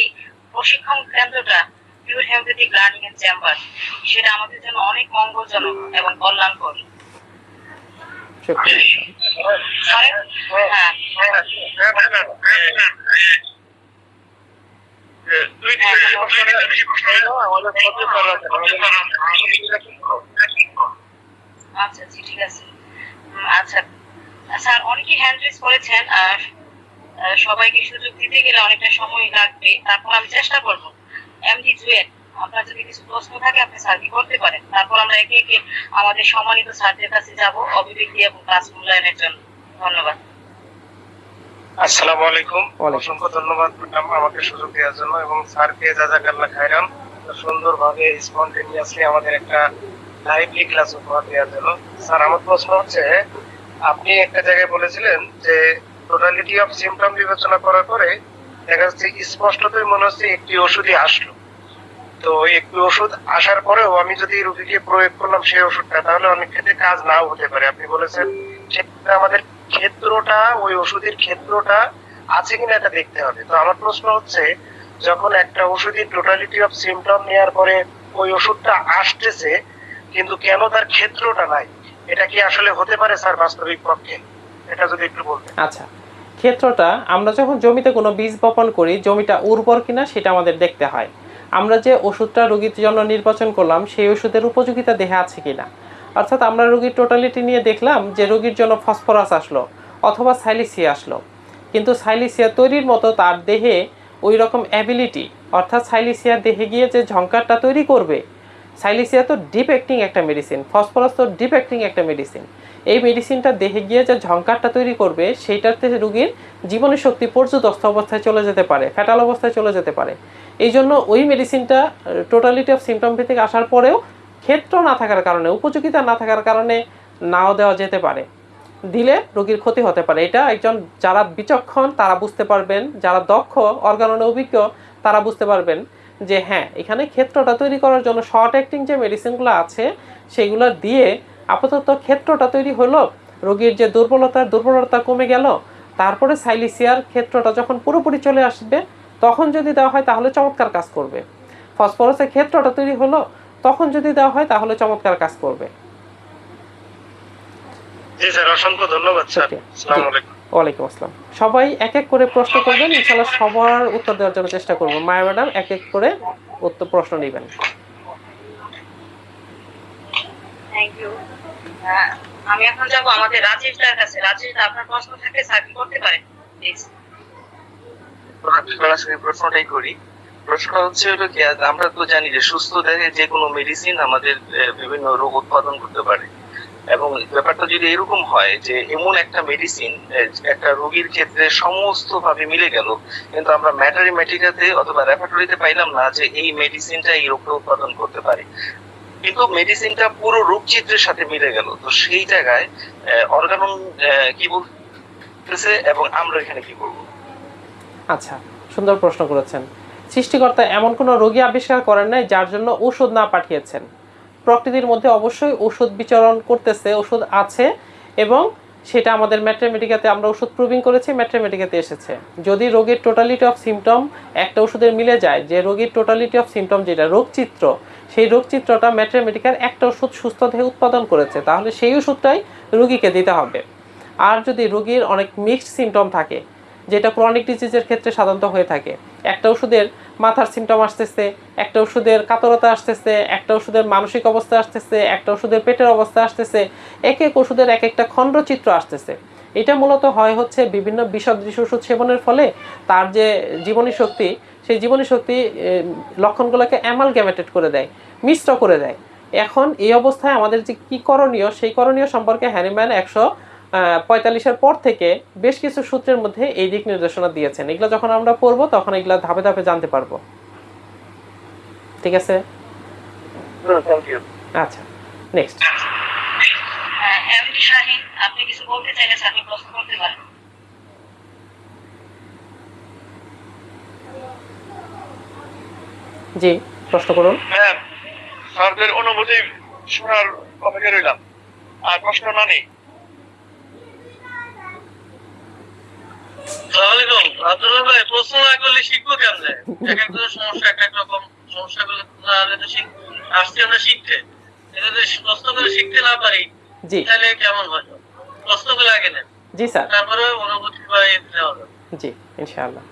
প্রশিক্ষণ কেন্দ্রটা pure homeopathic learning and chamber, সেটা আমাদের জন্য অনেক মঙ্গলজনক এবং কল্যাণকর। আচ্ছা জি, ঠিক আছে। আচ্ছা স্যার, অনেকেই হ্যান্ড রেজ করেছেন, আর সবাইকে সুযোগ দিতে গেলে অনেকটা সময় লাগবে, তারপর আমি চেষ্টা করবো এমডি জুয়েল, আপনার যদি কিছু প্রশ্ন থাকে আপনি স্যারকে করতে পারেন, তারপর আমরা একে একে আমাদের সম্মানিত স্যারদের কাছে যাব অভিব্যক্তি এবং ক্লাস মূল্যায়নের জন্য। ধন্যবাদ। আসসালামু আলাইকুম। ওয়ালাইকুম। অসংখ্য ধন্যবাদ ম্যাডাম আমাকে সুযোগ দেওয়ার জন্য এবং স্যারকে জাযাকাল্লাহ খাইরান সুন্দরভাবে স্পন্টেনিয়াসলি আমাদের একটা লাইভলি ক্লাস উপহার দেওয়ার জন্য। স্যার, আমার প্রশ্ন হচ্ছে, আপনি একটা জায়গায় বলেছিলেন যে টোটালিটি অফ সিমটম বিবেচনা করার পরে দেখা যাচ্ছে স্পষ্টতই মনে হচ্ছে একটি ওষুধই আসলো। তো একটি ওষুধ আসার পরেও আমি যদি রোগীকে প্রয়োগ করলাম সেই ওষুধটা, তাহলে অনেক ক্ষেত্রে কাজ নাও হতে পারে। আপনি বলেছেন সেক্ষেত্রে আমাদের ক্ষেত্রটা, ওই ওষুধের ক্ষেত্রটা আছে কিনা এটা দেখতে হবে। তো আমার প্রশ্ন হচ্ছে, যখন একটা ওষুধের টোটালিটি অফ সিমটম নেওয়ার পরে ওই ওষুধটা আসতেছে কিন্তু কেন তার ক্ষেত্রটা নাই, এটা কি আসলে হতে পারে স্যার বাস্তবিক পক্ষে? এটা যদি একটু বলতেন। আচ্ছা, ক্ষেত্রটা আমরা যখন জমিতে কোনো বীজ বপন করি, জমিটা উর্বর কিনা সেটা আমাদের দেখতে হয়। আমরা যে ওষুধটা রোগীর জন্য নির্বাচন করলাম সেই ওষুধের উপযোগিতা দেহে আছে কিনা। অর্থাৎ আমরা রোগীর টোটালিটি নিয়ে দেখলাম যে রোগীর জন্য ফসফরাস আসলো অথবা সাইলিসিয়া আসলো, কিন্তু সাইলিসিয়া তৈরির মতো তার দেহে ওই রকম অ্যাবিলিটি, অর্থাৎ সাইলিসিয়া দেহে গিয়ে যে ঝঙ্কারটা তৈরি করবে, সাইলিসিয়া তো ডিপ অ্যাক্টিং একটা মেডিসিন, ফসফরাস তো ডিপ অ্যাক্টিং একটা মেডিসিন, এই মেডিসিনটা দেহে গিয়ে যে ঝঙ্কারটা তৈরি করবে সেইটাতে রোগীর জীবনী শক্তি পর্যদস্ত অবস্থায় চলে যেতে পারে, ফ্যাটাল অবস্থায় চলে যেতে পারে। এই জন্য ওই মেডিসিনটা টোটালিটি অফ সিমটম ভিত্তিক আসার পরেও ক্ষেত্র না থাকার কারণে, উপযোগিতা না থাকার কারণে নাও দেওয়া যেতে পারে, দিলে রোগীর ক্ষতি হতে পারে। এটা একজন যারা বিচক্ষণ তারা বুঝতে পারবেন, যারা দক্ষ অর্গাননে অভিজ্ঞ তারা বুঝতে পারবেন যে হ্যাঁ, এখানে ক্ষেত্রটা তৈরি করার জন্য শর্ট অ্যাক্টিং যে মেডিসিনগুলো আছে সেগুলো দিয়ে আপাতত ক্ষেত্রটা তৈরি হলো, রোগীর যে দুর্বলতা কমে গেল, তারপরে সাইলিসিয়ার ক্ষেত্রটা যখন পুরোপুরি চলে আসবে তখন যদি দেওয়া হয় তাহলে চমৎকার কাজ করবে। ফসফরাসের ক্ষেত্রটা তৈরি হলো, তখন যদি দেওয়া হয় তাহলে চমৎকার কাজ করবে। জি স্যার, অসংখ্য ধন্যবাদ স্যার। Okay. আসসালামু আলাইকুম। ওয়ালাইকুম আসসালাম। সবাই এক এক করে প্রশ্ন করবেন, ইনশাআল্লাহ সবার উত্তর দেওয়ার জন্য চেষ্টা করব। মায়া ম্যাডাম এক এক করে উত্তর প্রশ্ন নেবেন। Thank you. আমি এখন যাব আমাদের রাজীব স্যার কাছে। রাজীব, আপনার প্রশ্ন থাকলে স্যারকে করতে পারেন প্লিজ। সরাসরি প্রশ্নটাই করি। প্রশ্নটা হচ্ছে হলো কি, আমরা তো জানি যে সুস্থ দেহে যে কোনো মেডিসিন আমাদের বিভিন্ন রোগ উৎপাদন করতে পারে, এবং ব্যাপারটা যদি এরকম হয় যে এমন একটা মেডিসিন একটা রোগীর ক্ষেত্রে সমস্ত ভাবে মিলে গেল, কিন্তু আমরা ম্যাটারিমেটিকাতে অথবা ল্যাবরেটরিতে পাইলাম না যে এই মেডিসিনটা এই রোগটা উৎপাদন করতে পারে, কিন্তু মেডিসিনটা পুরো রোগচিত্রের সাথে মিলে গেল, তো সেই জায়গায় অর্গানন কি বলতেছে এবং আমরা এখানে কি করবো? আচ্ছা, সুন্দর প্রশ্ন করেছেন। সৃষ্টিকর্তা এমন কোনো রোগী আবিষ্কার করেন নাই যার জন্য ওষুধ না পাঠিয়েছেন। প্রকৃতির মধ্যে অবশ্যই ওষুধ বিচরণ করতেছে, ওষুধ আছে, এবং সেটা আমাদের ম্যাট্রেমেটিকাতে আমরা ওষুধ প্রুভিং করেছি, ম্যাট্রেমেটিকাতে এসেছে। যদি রোগীর টোটালিটি অফ সিমটম একটা ওষুধের মিলে যায়, যে রোগীর টোটালিটি অফ সিমটম যেটা রোগচিত্র, সেই রোগচিত্রটা ম্যাট্রেমেটিকার একটা ওষুধ সুস্থ দেহে উৎপাদন করেছে, তাহলে সেই ওষুধটাই রোগীকে দিতে হবে। আর যদি রোগীর অনেক মিক্সড সিমটম থাকে, যেটা ক্রনিক ডিজিজের ক্ষেত্রে সাধারণত হয়ে থাকে, একটা ওষুধের মাথার সিমটম আসতেছে, একটা ওষুধের কাতরতা আসতেছে, একটা ওষুধের মানসিক অবস্থা আসতেছে, একটা ওষুধের পেটের অবস্থা আসতেছে, এক এক ওষুধের এক একটা খণ্ডচিত্র আসতেছে। এটা মূলত হয় হচ্ছে বিভিন্ন বিষদৃশ ওষুধ সেবনের ফলে তার যে জীবনী শক্তি, সেই জীবনী শক্তি লক্ষণগুলোকে অ্যামালগ্যামেটেড করে দেয়, মিশ্র করে দেয়। এখন এই অবস্থায় আমাদের যে কী করণীয়, সেই করণীয় সম্পর্কে হ্যানিম্যান 145-এর পর থেকে বেশ কিছু সূত্রের মধ্যে এই দিক নির্দেশনা দিয়েছেন। এগুলো যখন আমরা পড়বো তখন এগুলো ধাপে ধাপে জানতে পারবো। ঠিক আছে, থ্যাংক ইউ। আচ্ছা, নেক্সট। এমডি শাহিন, আপনি কিছু বলতে চাইলে স্যারকে প্রশ্ন করতে পারেন। জি, প্রশ্ন করুন। ম্যাম, স্যারদের অনুভূতি শোনার অপেক্ষা রইলাম। আর প্রশ্ন না নেই। আব্দুল্লাহ ভাই, প্রশ্ন না করলে শিখবো কেমনে? এক একটা সমস্যা এক এক রকম, সমস্যাগুলো না হলে তো আসছি আমরা শিখতে, এটা যদি প্রশ্ন করে শিখতে না পারি জি তাহলে কেমন হয়? প্রশ্নগুলো আগে নেন, জি স্যার, তারপরে অনুভূতি বা নেওয়া যাবে। জি ইনশাআল্লাহ।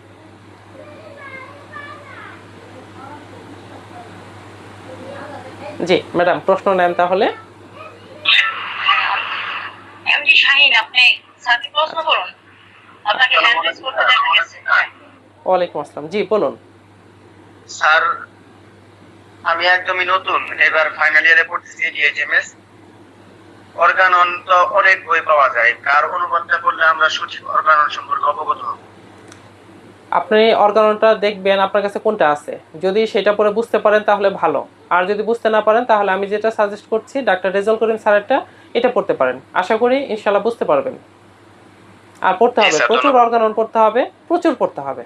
জি ম্যাডাম, প্রশ্ন নেন তাহলে। এমডি শাহিন, আপনি স্যারকে প্রশ্ন করুন। আপনাকে হ্যান্ড রেজ করতে দেখা গেছে। ওয়ালাইকুম আসসালাম, জি বলুন। স্যার, আমি একদমই নতুন, এবার ফাইনাল ইয়ারে পড়তেছি ডিএইচএমএস। অর্গানন তো অনেক বই পাওয়া যায়, কার অনুবাদটা করলে আমরা সঠিক অর্গানন সম্পর্কে অবগত হব? আপনি অর্গাননটা দেখবেন আপনার কাছে কোনটা আছে, যদি সেটা পরে বুঝতে পারেন তাহলে ভালো, আর যদি বুঝতে না পারেন তাহলে আমি যেটা সাজেস্ট করছি ডাক্তার রেজাউল করিম স্যারেরটা, এটা পড়তে পারেন। আশা করি ইনশাল্লাহ বুঝতে পারবেন। আর পড়তে হবে, প্রচুর অর্গানন পড়তে হবে, প্রচুর পড়তে হবে।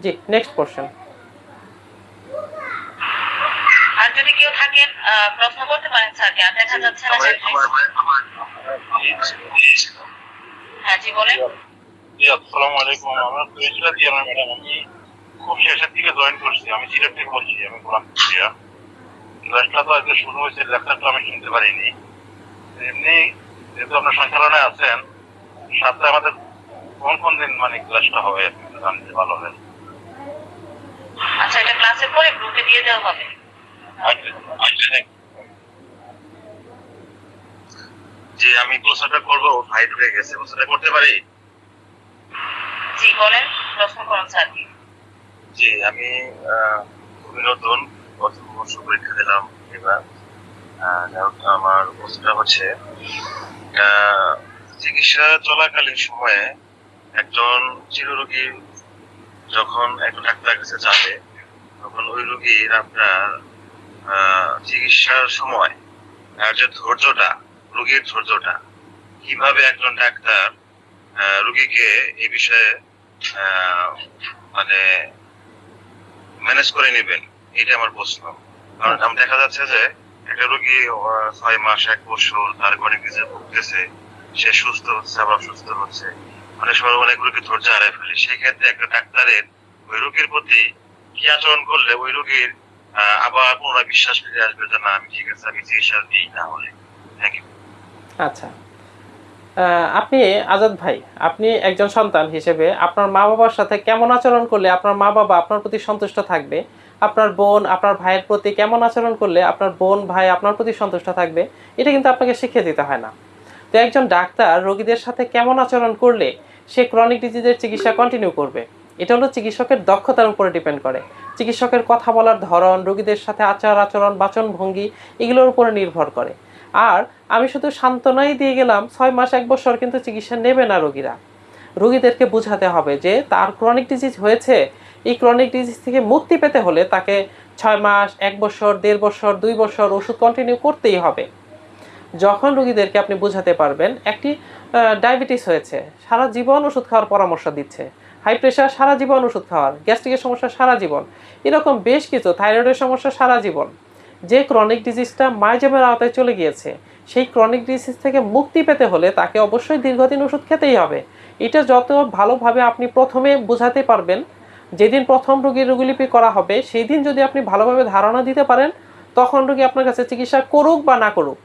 জি, নেক্সট কোশ্চেন। আর যদি কেউ থাকেন প্রশ্ন করতে পারেন স্যারকে। আর দেখা যাচ্ছে না স্যার। হ্যাঁ জি বলেন। জি, আসসালামু আলাইকুম। আমার কোয়েশ্চেনটা দিয়ে ম্যাডাম, আমি খুব শেষের দিকে জয়েন করছি, আমি সিলেট থেকে বলছি, আমি গোলাম কুষ্টিয়া। ক্লাসটা তো আজকে শুরু হয়েছে, লেকচারটা আমি শুনতে পারিনি। এমনি যেহেতু আপনার সঞ্চালনায় আছেন, সাথে আমাদের কোন কোন দিন মানে ক্লাসটা হবে জানতে ভালো হয়। আচ্ছা, এটা ক্লাসের পরে গ্রুপে দিয়ে দেওয়া হবে। যে আমি প্রশ্নটা করবো, ভাই ঢুকে গেছে, প্রশ্নটা করতে পারি? জি বলেন, প্রশ্ন করুন স্যার। জি, আমি খুবই নতুন, প্রথম বর্ষ পরীক্ষা দিলাম এবার। আমার প্রশ্নটা হচ্ছে, চিকিৎসা চলাকালীন সময়ে একজন চিররোগী যখন একজন ডাক্তারের কাছে যাবে, তখন ওই রোগীর আপনার চিকিৎসার সময় যে ধৈর্যটা, রোগীর ধৈর্যটা কিভাবে একজন ডাক্তার রোগীকে এই বিষয়ে মানে ম্যানেজ করে নেবেন, এটা আমার প্রশ্ন। কারণ আমি দেখা যাচ্ছে যে একটা রোগী 6 মাস 1 বছর তার অনেক কিছু ভুগতেছে, সে সুস্থ হচ্ছে আবার অসুস্থ হচ্ছে, অনেক সময় অনেক রোগী ধৈর্য হারায় ফেলে। সেক্ষেত্রে একটা ডাক্তারের ওই রোগীর প্রতি কি আচরণ করলে ওই রোগীর আবার পুনরায় বিশ্বাস ফিরে আসবে যে না, আমি ঠিক আছে, আমি চিকিৎসা দিই না হলে। Thank you. আচ্ছা, আপনি আজাদ ভাই, আপনি একজন সন্তান হিসেবে আপনার মা বাবার সাথে কেমন আচরণ করলে আপনার মা বাবা আপনার প্রতি সন্তুষ্ট থাকবে, আপনার বোন আপনার ভাইয়ের প্রতি কেমন আচরণ করলে আপনার বোন ভাই আপনার প্রতি সন্তুষ্ট থাকবে, এটা কিন্তু আপনাকে শিখিয়ে দিতে হয় না। তো একজন ডাক্তার রোগীদের সাথে কেমন আচরণ করলে সে ক্রনিক ডিজিজের চিকিৎসা কন্টিনিউ করবে, এটা হলো চিকিৎসকের দক্ষতার উপরে ডিপেন্ড করে। চিকিৎসকের কথা বলার ধরন, রোগীদের সাথে আচরণ, বাচনভঙ্গি, এগুলোর উপরে নির্ভর করে। আর আমি শুধু সান্ত্বনাই দিয়ে গেলাম 6 মাস 1 বছর কিন্তু চিকিৎসা নেবে না রোগীরা। রোগীদেরকে বোঝাতে হবে যে তার ক্রনিক ডিজিজ হয়েছে, এই ক্রনিক ডিজিজ থেকে মুক্তি পেতে হলে তাকে 6 মাস 1 বছর 1.5 বছর 2 বছর ওষুধ কন্টিনিউ করতেই হবে। যখন রোগীদেরকে আপনি বোঝাতে পারবেন একটি ডায়াবেটিস হয়েছে, সারা জীবন ওষুধ খাওয়ার পরামর্শ দিচ্ছে, হাই প্রেশার সারা জীবন ওষুধ খাওয়ার, গ্যাস্ট্রিকের সমস্যা সারা জীবন, এরকম বেশ কিছু, থাইরয়েডের সমস্যা সারা জীবন, যে ক্রনিক ডিজিজটা মাইজমের আওতায় চলে গিয়েছে, সেই ক্রনিক ডিজিজ থেকে মুক্তি পেতে হলে তাকে অবশ্যই দীর্ঘদিন ওষুধ খেতেই হবে। এটা যত ভালোভাবে আপনি প্রথমে বোঝাতে পারবেন, যেদিন প্রথম রোগীর রোগীলিপি করা হবে সেই দিন যদি আপনি ভালোভাবে ধারণা দিতে পারেন, তখন রোগী আপনার কাছে চিকিৎসা করুক বা না করুক,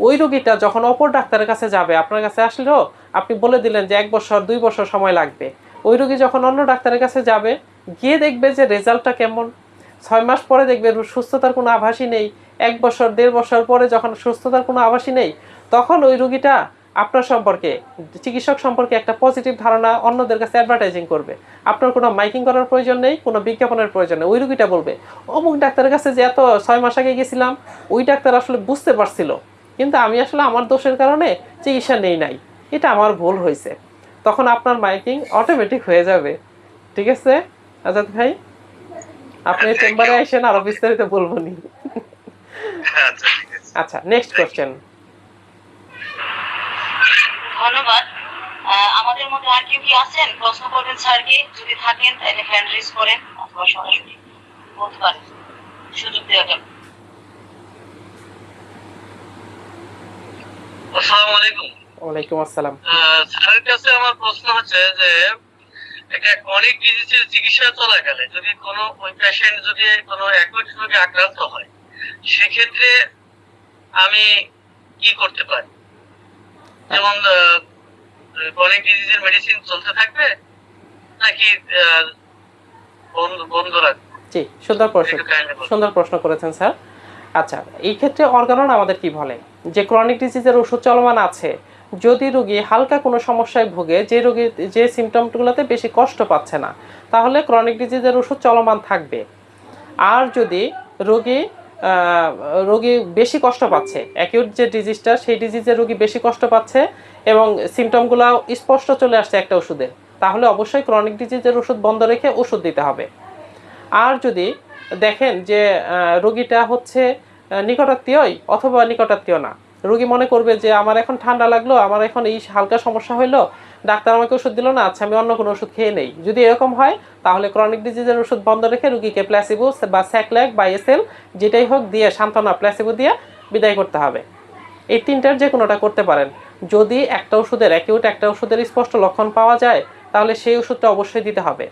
ওই রোগীটা যখন অপর ডাক্তারের কাছে যাবে, আপনার কাছে আসলেও আপনি বলে দিলেন যে 1 বছর 2 বছর সময় লাগবে, ওই রোগী যখন অন্য ডাক্তারের কাছে যাবে, গিয়ে দেখবে যে রেজাল্টটা কেমন। 6 মাস পরে দেখবে সুস্থতার কোনো আভাসই নেই, 1 বছর 1.5 বছর পরে যখন সুস্থতার কোনো আভাসই নেই, তখন ওই রোগীটা আপনার সম্পর্কে, চিকিৎসক সম্পর্কে একটা পজিটিভ ধারণা অন্যদের কাছে অ্যাডভার্টাইজিং করবে। আপনার কোনো মাইকিং করার প্রয়োজন নেই, কোনো বিজ্ঞাপনের প্রয়োজন নেই। ওই রোগীটা বলবে অমুক ডাক্তারের কাছে যে এত 6 মাস আগে গেছিলাম, ওই ডাক্তার আসলে বুঝতে পারছিল, কিন্তু আমি আসলে আমার দোষের কারণে চিকিৎসা নেই নাই, এটা আমার ভুল হয়েছে। তখন আপনার মাইকিং অটোমেটিক হয়ে যাবে। ঠিক আছে আজাদ ভাই, আপনি চেম্বারে আসেন, আরো বিস্তারিত বলবো নি। আচ্ছা, নেক্সট কোশ্চেন। ধন্যবাদ। আমাদের মধ্যে আর কেউ কি আছেন প্রশ্ন করবেন স্যারকে? যদি থাকেন তাহলে হ্যান্ড রেজ করেন অথবা সরাসরি বলতে পারেন, সুযোগ দেওয়া গেল। আসসালামু আলাইকুম। ওয়ালাইকুম আসসালাম। স্যারের কাছে আমার প্রশ্ন হচ্ছে যে একটা ক্রনিক ডিজিজের চিকিৎসা চলাকালে যদি কোনো ওই পেশেন্ট যদি কোনো অ্যাকুট রোগে আক্রান্ত হয়, সেক্ষেত্রে আমি কি করতে পারি? যেমন ক্রনিক ডিজিজের মেডিসিন চলতে থাকবে নাকি বন্ধ রাখবে? জি, সুন্দর প্রশ্ন করেছেন স্যার। আচ্ছা, এই ক্ষেত্রে অর্গানন আমাদের কি বলে, যে ক্রনিক ডিজিজের ওষুধ চলমান আছে, যদি রোগী হালকা কোনো সমস্যায় ভোগে, যে রোগী যে সিমটমগুলোতে বেশি কষ্ট পাচ্ছে না, তাহলে ক্রনিক ডিজিজের ওষুধ চলমান থাকবে। আর যদি রোগী রোগী বেশি কষ্ট পাচ্ছে, অ্যাকিউট যে ডিজিজটা সেই ডিজিজের রোগী বেশি কষ্ট পাচ্ছে এবং সিমটমগুলো স্পষ্ট চলে আসছে একটা ওষুধে, তাহলে অবশ্যই ক্রনিক ডিজিজের ওষুধ বন্ধ রেখে ওষুধ দিতে হবে। আর যদি দেখেন যে রোগীটা হচ্ছে নিকটাত্মীয়ই অথবা নিকটাত্মীয় না, রোগী মনে করবে যে আমার এখন ঠান্ডা লাগলো, আমার এখন এই হালকা সমস্যা হইলো, ডাক্তার আমাকে ওষুধ দিল না, আচ্ছা আমি অন্য কোনো ওষুধ খেয়ে নেই, যদি এরকম হয় তাহলে ক্রনিক ডিজিজের ওষুধ বন্ধ রেখে রোগীকে প্ল্যাসিবো বা স্যাক্ল্যাক বা এসএল যেটাই হোক দিয়ে সান্ত্বনা প্ল্যাসিবো দিয়ে বিদায় করতে হবে। এই তিনটার যে কোনোটা করতে পারেন। যদি একটা ওষুধের অ্যাকিউট একটা ওষুধের স্পষ্ট লক্ষণ পাওয়া যায় তাহলে সেই ওষুধটা অবশ্যই দিতে হবে,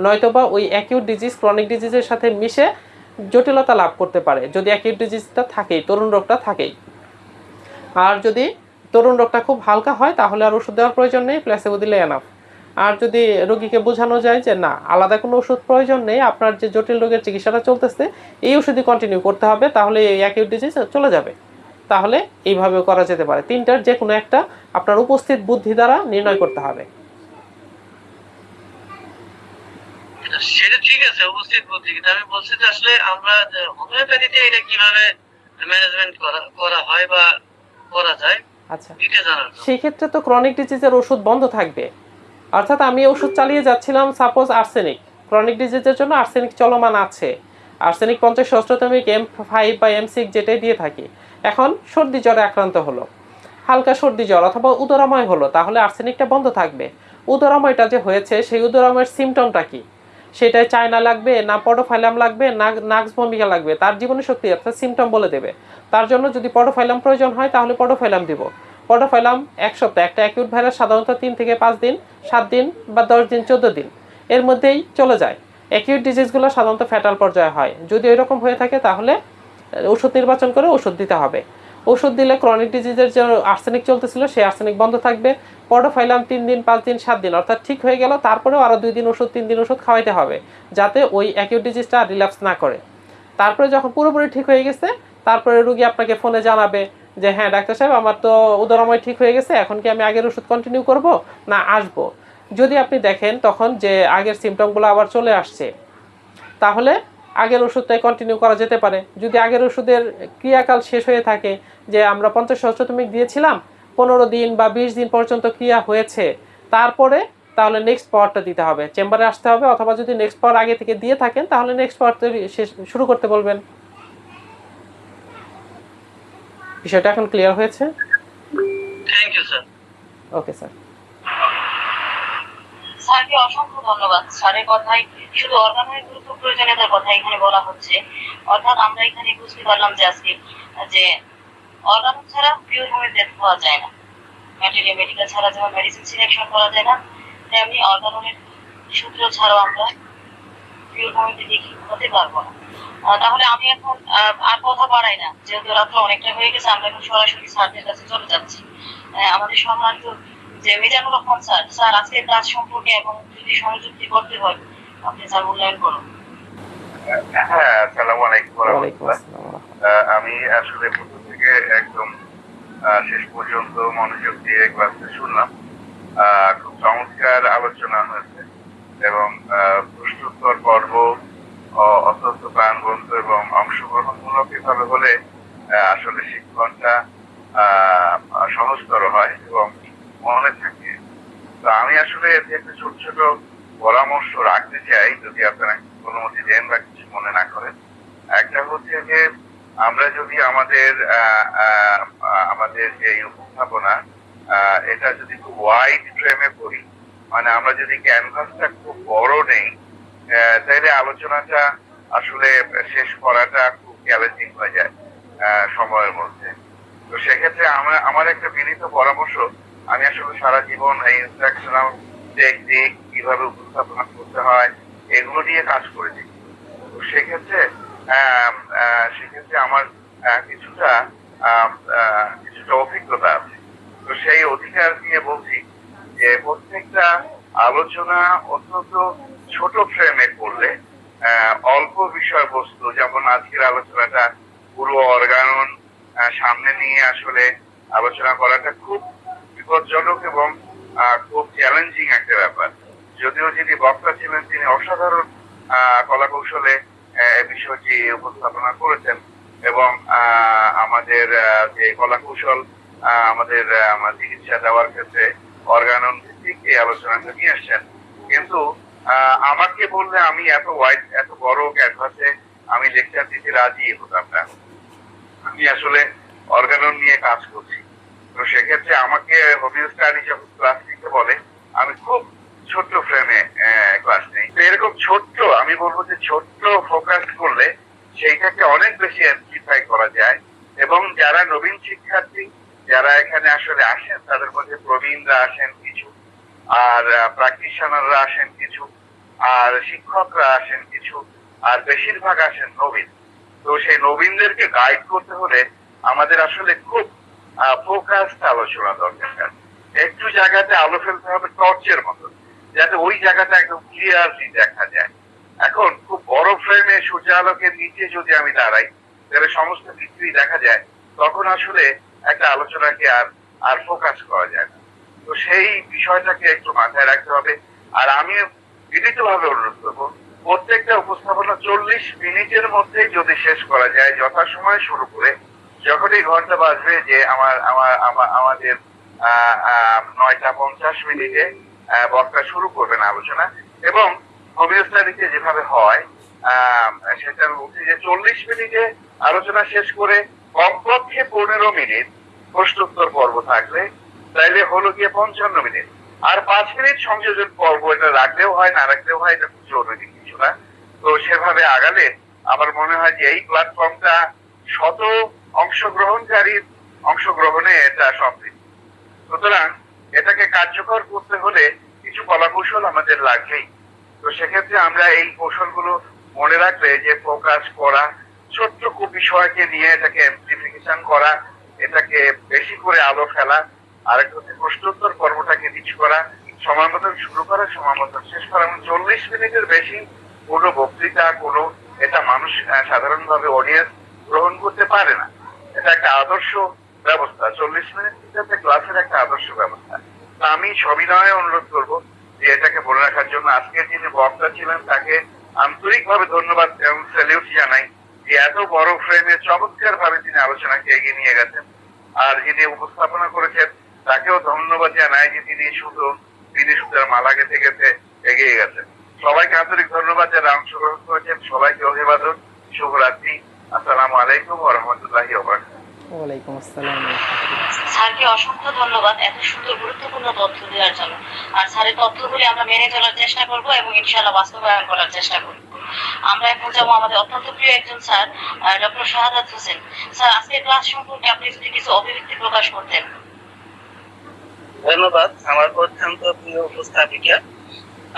নয়তোবা ওই অ্যাকিউট ডিজিজ ক্রনিক ডিজিজের সাথে মিশে জটিলতা লাভ করতে পারে যদি অ্যাকিউট ডিজিজটা থাকেই, তরুণ রোগটা থাকেই। আর যদি তরুণ রোগটা খুব হালকা হয় তাহলে আর ওষুধ দেওয়ার প্রয়োজন নেই, প্ল্যাসিবো দিলে এনাফ। আর যদি রোগীকে বোঝানো যায় যে না আলাদা কোনো ওষুধ প্রয়োজন নেই, আপনার যে জটিল রোগের চিকিৎসাটা চলতেছে এই ওষুধই কন্টিনিউ করতে হবে, তাহলে এই অ্যাকিউট ডিজিজ চলে যাবে। তাহলে এইভাবেও করা যেতে পারে, তিনটার যে কোনো একটা আপনার উপস্থিত বুদ্ধি দ্বারা নির্ণয় করতে হবে। সেটা ঠিক আছে, উপস্থিত বুদ্ধি, কিন্তু আমি বলছি যে আসলে আমরা হোমিওপ্যাথিতে এটা কিভাবে ম্যানেজমেন্ট করা হয় বা করা যায়, আচ্ছা, এটা জানার জন্য। সেই ক্ষেত্রে তো ক্রনিক ডিজিজের ওষুধ বন্ধ থাকবে, অর্থাৎ আমি ওষুধ চালিয়ে যাচ্ছিলাম, সাপোজ আর্সেনিক, ক্রনিক ডিজিজের জন্য আর্সেনিক চলমান আছে, আর্সেনিক 50 ষষ্ঠতমিক M5 বা M6 যেটাই দিয়ে থাকি, এখন সর্দি জ্বরে আক্রান্ত হলো, হালকা সর্দি জ্বর অথবা উদরাময় হলো, তাহলে আর্সেনিকটা বন্ধ থাকবে। উদরাময়টা যে হয়েছে সেই উদরাময়ের সিমটমটা কি, সেটাই চায়না লাগবে না পডোফাইলাম লাগবে না নাক্স ভূমিকা লাগবে, তার জীবনী শক্তি অর্থাৎ সিমটম বলে দেবে। তার জন্য যদি পডোফাইলাম প্রয়োজন হয় তাহলে পডোফাইলাম দিব। পডোফাইলাম এক সপ্তাহ, একটা অ্যাকিউট ভাইরাস সাধারণত 3 থেকে 5 দিন, 7 দিন বা 10 দিন, 14 দিন এর মধ্যেই চলে যায়। অ্যাকিউট ডিজিজগুলো সাধারণত ফ্যাটাল পর্যায়ে হয়, যদি এরকম হয়ে থাকে তাহলে ওষুধ নির্বাচন করে ওষুধ দিতে হবে। ওষুধ দিলে ক্রনিক ডিজিজের যে আর্সেনিক চলতেছিল সেই আর্সেনিক বন্ধ থাকবে। পডোফাইলাম 3 দিন, 5 দিন, 7 দিন অর্থাৎ ঠিক হয়ে গেল, তারপরেও আরও 2 দিন ওষুধ, 3 দিন ওষুধ খাওয়াইতে হবে যাতে ওই অ্যাকিউট ডিজিজটা রিল্যাপস না করে। তারপরে যখন পুরোপুরি ঠিক হয়ে গেছে তারপরে রোগী আপনাকে ফোনে জানাবে যে হ্যাঁ ডাক্তার সাহেব আমার তো উদরাময় ঠিক হয়ে গেছে, এখন কি আমি আগের ওষুধ কন্টিনিউ করব না আসবো। যদি আপনি দেখেন তখন যে আগের সিমটমগুলো আবার চলে আসছে তাহলে আগের ওষুধটাই কন্টিনিউ করা যেতে পারে। যদি আগের ওষুধের ক্রিয়াকাল শেষ হয়ে থাকে, যে আমরা 50 ষষ্ঠতমিক দিয়েছিলাম 15 দিন বা 20 দিন পর্যন্ত ক্রিয়া হয়েছে, তারপরে তাহলে নেক্সট পাওয়ারটা দিতে হবে, চেম্বারে আসতে হবে, অথবা যদি নেক্সট পাওয়ার আগে থেকে দিয়ে থাকেন তাহলে নেক্সট পাওয়ার শুরু করতে বলবেন। বিষয়টা এখন ক্লিয়ার হয়েছে? Thank you sir. Okay sir. স্যারকে অসংখ্য ধন্যবাদ। স্যারের কথাই শুধু অর্গানের গুরুত্ব প্রয়োজনীয়তার কথা এখানে বলা হচ্ছে, অর্থাৎ আমরা এখানে বুঝতে পারলাম যে আজকে যে অর্গান ছাড়া পিওর হোমিওপ্যাথি পাওয়া যায় না, ম্যাটেরিয়াল মেডিকেল ছাড়া যেমন মেডিসিন সিলেকশন করা যায় না, তেমনি অর্গানের সূত্র ছাড়াও আমরা পিওর হোমিওপ্যাথি হতে পারবো না। তাহলে আমি এখন আর কথা বাড়াই না, যেহেতু রাত্র অনেকটা হয়ে গেছে, আমরা এখন সরাসরি স্যারদের কাছে চলে যাচ্ছি। আমাদের সম্মানিত যে মিজানুর রহমান স্যার, স্যার আজকের ক্লাস সম্পর্কে এবং যদি সংযুক্তি করতে হয় আপনি স্যার মূল্যায়ন করুন। হ্যাঁ, আসসালামু আলাইকুম ওয়া ওয়ালাইকুম রাহমাতুল্লাহ। আসসালাম। আমি আসলে প্রথম থেকে একদম শেষ পর্যন্ত মনোযোগ দিয়ে ক্লাসটা শুনলাম। খুব চমৎকার আলোচনা হয়েছে এবং প্রশ্নোত্তর পর্ব অত্যন্ত প্রাণবন্ত এবং অংশগ্রহণমূলক এভাবে হলে আসলে শিক্ষণটা সহজতর হয় এবং মনে থাকে। তো আমি আসলে এতে একটা ছোট ছোট পরামর্শ রাখতে চাই, যদি আপনারা অনুমতি দেন বা কিছু মনে না করেন। একটা হচ্ছে যে আমরা যদি আমাদের যে উপস্থাপনা এটা যদি খুব ওয়াইড ফ্রেমে করি, মানে আমরা যদি ক্যানভাসটা খুব বড় নেই, তাইলে আলোচনাটা আসলে শেষ করাটা খুব চ্যালেঞ্জিং হয়ে যায় সময়ের মধ্যে। তো সেক্ষেত্রে আমার একটা বিনীত পরামর্শ, আমি আসলে সারা জীবন এই ইনস্ট্রাকশনাল টেকনিক কিভাবে উপস্থাপনা করতে হয় এগুলো নিয়ে কাজ করেছি। তো সেক্ষেত্রে আমার কিছুটা অভিজ্ঞতা আছে। তো সেই অধিকার নিয়ে বলছি যে প্রত্যেকটা আলোচনা অত্যন্ত ছোট ফ্রেমে করলে অল্প বিষয়বস্তু, যেমন আজকের আলোচনাটা পুরো অর্গানন সামনে নিয়ে আসলে আলোচনা করাটা খুব বিপজ্জনক এবং খুব চ্যালেঞ্জিং একটা ব্যাপার। যদিও যিনি বক্তা ছিলেন তিনি অসাধারণ কলা কৌশলে বিষয়টি উপস্থাপনা করেছেন, এবং আমাদের যে কলা কৌশল আমাদের চিকিৎসা দেওয়ার ক্ষেত্রে অর্গানন ভিত্তিক এই আলোচনাটা নিয়ে আসছেন। কিন্তু আমাকে বললে আমি এত বড় ক্যানভাসে আমি লেকচার দিতে রাজি হতাম না। আমি আসলে অর্গানন নিয়ে কাজ করছি, তো সেক্ষেত্রে আমাকে হোমিওস্ট্যাটি যখন ক্লাস নিতে বলে আমি খুব ছোট্ট ফ্রেমে ক্লাস নেই। তো এরকম ছোট্ট, আমি বলবো যে ছোট্ট ফোকাস করলে সেইটাকে অনেক বেশি অ্যাম্প্লিফাই করা যায়। এবং যারা নবীন শিক্ষার্থী যারা এখানে আসলে আসেন তাদের মধ্যে প্রবীণরা আসেন কিছু, আর প্র্যাকটিশনাররা আসেন কিছু, আর শিক্ষকরা আসেন কিছু, আর বেশিরভাগ আসেন নবীন। তো সেই নবীনদেরকে গাইড করতে হলে আমাদের আসলে খুব ফোকাসড আলোচনা দরকার। একটু জায়গাতে আলো ফেলতে হবে টর্চের মতো, যাতে ওই জায়গাটা একদম ক্লিয়ারলি দেখা যায়। এখন খুব বড় ফ্রেমে সূর্যালোকের নিচে যদি আমি দাঁড়াই তাহলে সমস্ত কিছুই দেখা যায়, তখন আসলে একটা আলোচনাকে আর ফোকাস করা যায় না। তো সেই বিষয়টাকে একটু মাথায় রাখতে হবে। আর আমি বিনীতভাবে অনুরোধ করবো প্রত্যেকটা উপস্থাপনা 40 মিনিটের মধ্যেই যদি শেষ করা যায়, যথাসময়ে শুরু করে যখনই ঘন্টা বাজবে যে আমাদের 9:50 বক্তা শুরু করবেন আলোচনা। এবং হোমিওস্ট্যাটিতে যেভাবে হয় সেটা হচ্ছে যে 40 মিনিটে আলোচনা শেষ করে কমপক্ষে 15 মিনিট প্রশ্নোত্তর পর্ব থাকলে তাইলে হলো গিয়ে 55 মিনিট, আর 5 মিনিট সংযোজন পর্ব এটা রাখলেও হয় না রাখলেও হয়, এটা খুব জরুরি কিছু না। তো সেভাবে আগালে আমার মনে হয় যে এই প্ল্যাটফর্মটা শত অংশগ্রহণকারীর অংশগ্রহণে এটা সমৃদ্ধ। সুতরাং এটাকে কার্যকর করতে হলে কিছু কলাকৌশল আমাদের লাগবেই। তো সেক্ষেত্রে আমরা এই কৌশলগুলো মনে রাখলে যে ফোকাস করা, ছোট্ট বিষয়কে নিয়ে এটাকে এমপ্লিফিকেশন করা, এটাকে বেশি করে আলো ফেলা, আরেকটা হচ্ছে প্রশ্নোত্তর পর্বটাকে নিচু করা, সময় মতন শুরু করা, সময় মতন শেষ করা। এবং 40 মিনিটের বেশি কোনো বক্তৃতা এটা মানুষ সাধারণভাবে অডিয়েন্স গ্রহণ করতে পারে না। এটা একটা আদর্শ ব্যবস্থা, 40 মিনিট ক্লাসের একটা আদর্শ ব্যবস্থা। আমি সবিনয়ে অনুরোধ করবো যে এটাকে বলে রাখার জন্য। আজকের যিনি বক্তা ছিলেন তাকে আন্তরিকভাবে ধন্যবাদ এবং স্যালিউট জানাই যে এত বড় ফ্রেমে চমৎকার ভাবে তিনি আলোচনাকে এগিয়ে নিয়ে গেছেন। আর যিনি উপস্থাপনা করেছেন তাকেও ধন্যবাদ জানাই যে তিনি সুতার মালা গেঁথে গেঁথে এগিয়ে গেছেন। সবাইকে আন্তরিক ধন্যবাদ যারা অংশগ্রহণ করেছেন, সবাইকে অভিবাদন, শুভরাত্রি, আসসালামু আলাইকুম ওয়া রাহমাতুল্লাহি ওয়া বারাকাতুহু। ওয়ালাইকুম আসসালাম। স্যারকে অসংখ্য ধন্যবাদ এত সুন্দর গুরুত্বপূর্ণ তথ্য দেওয়ার জন্য। আর স্যারের তথ্যগুলি আমরা মেনে চলার চেষ্টা করব এবং ইনশাআল্লাহ বাস্তবায়ন করার চেষ্টা করব। আমরা এখন যাবো আমাদের অত্যন্ত প্রিয় একজন sir, doctor Shahadat Hossain. Sir, আজকের ক্লাস সম্পর্কে আপনি যদি কিছু অভিব্যক্তি প্রকাশ করতেন। ধন্যবাদ আমার অত্যন্ত প্রিয় উপস্থাপিকা।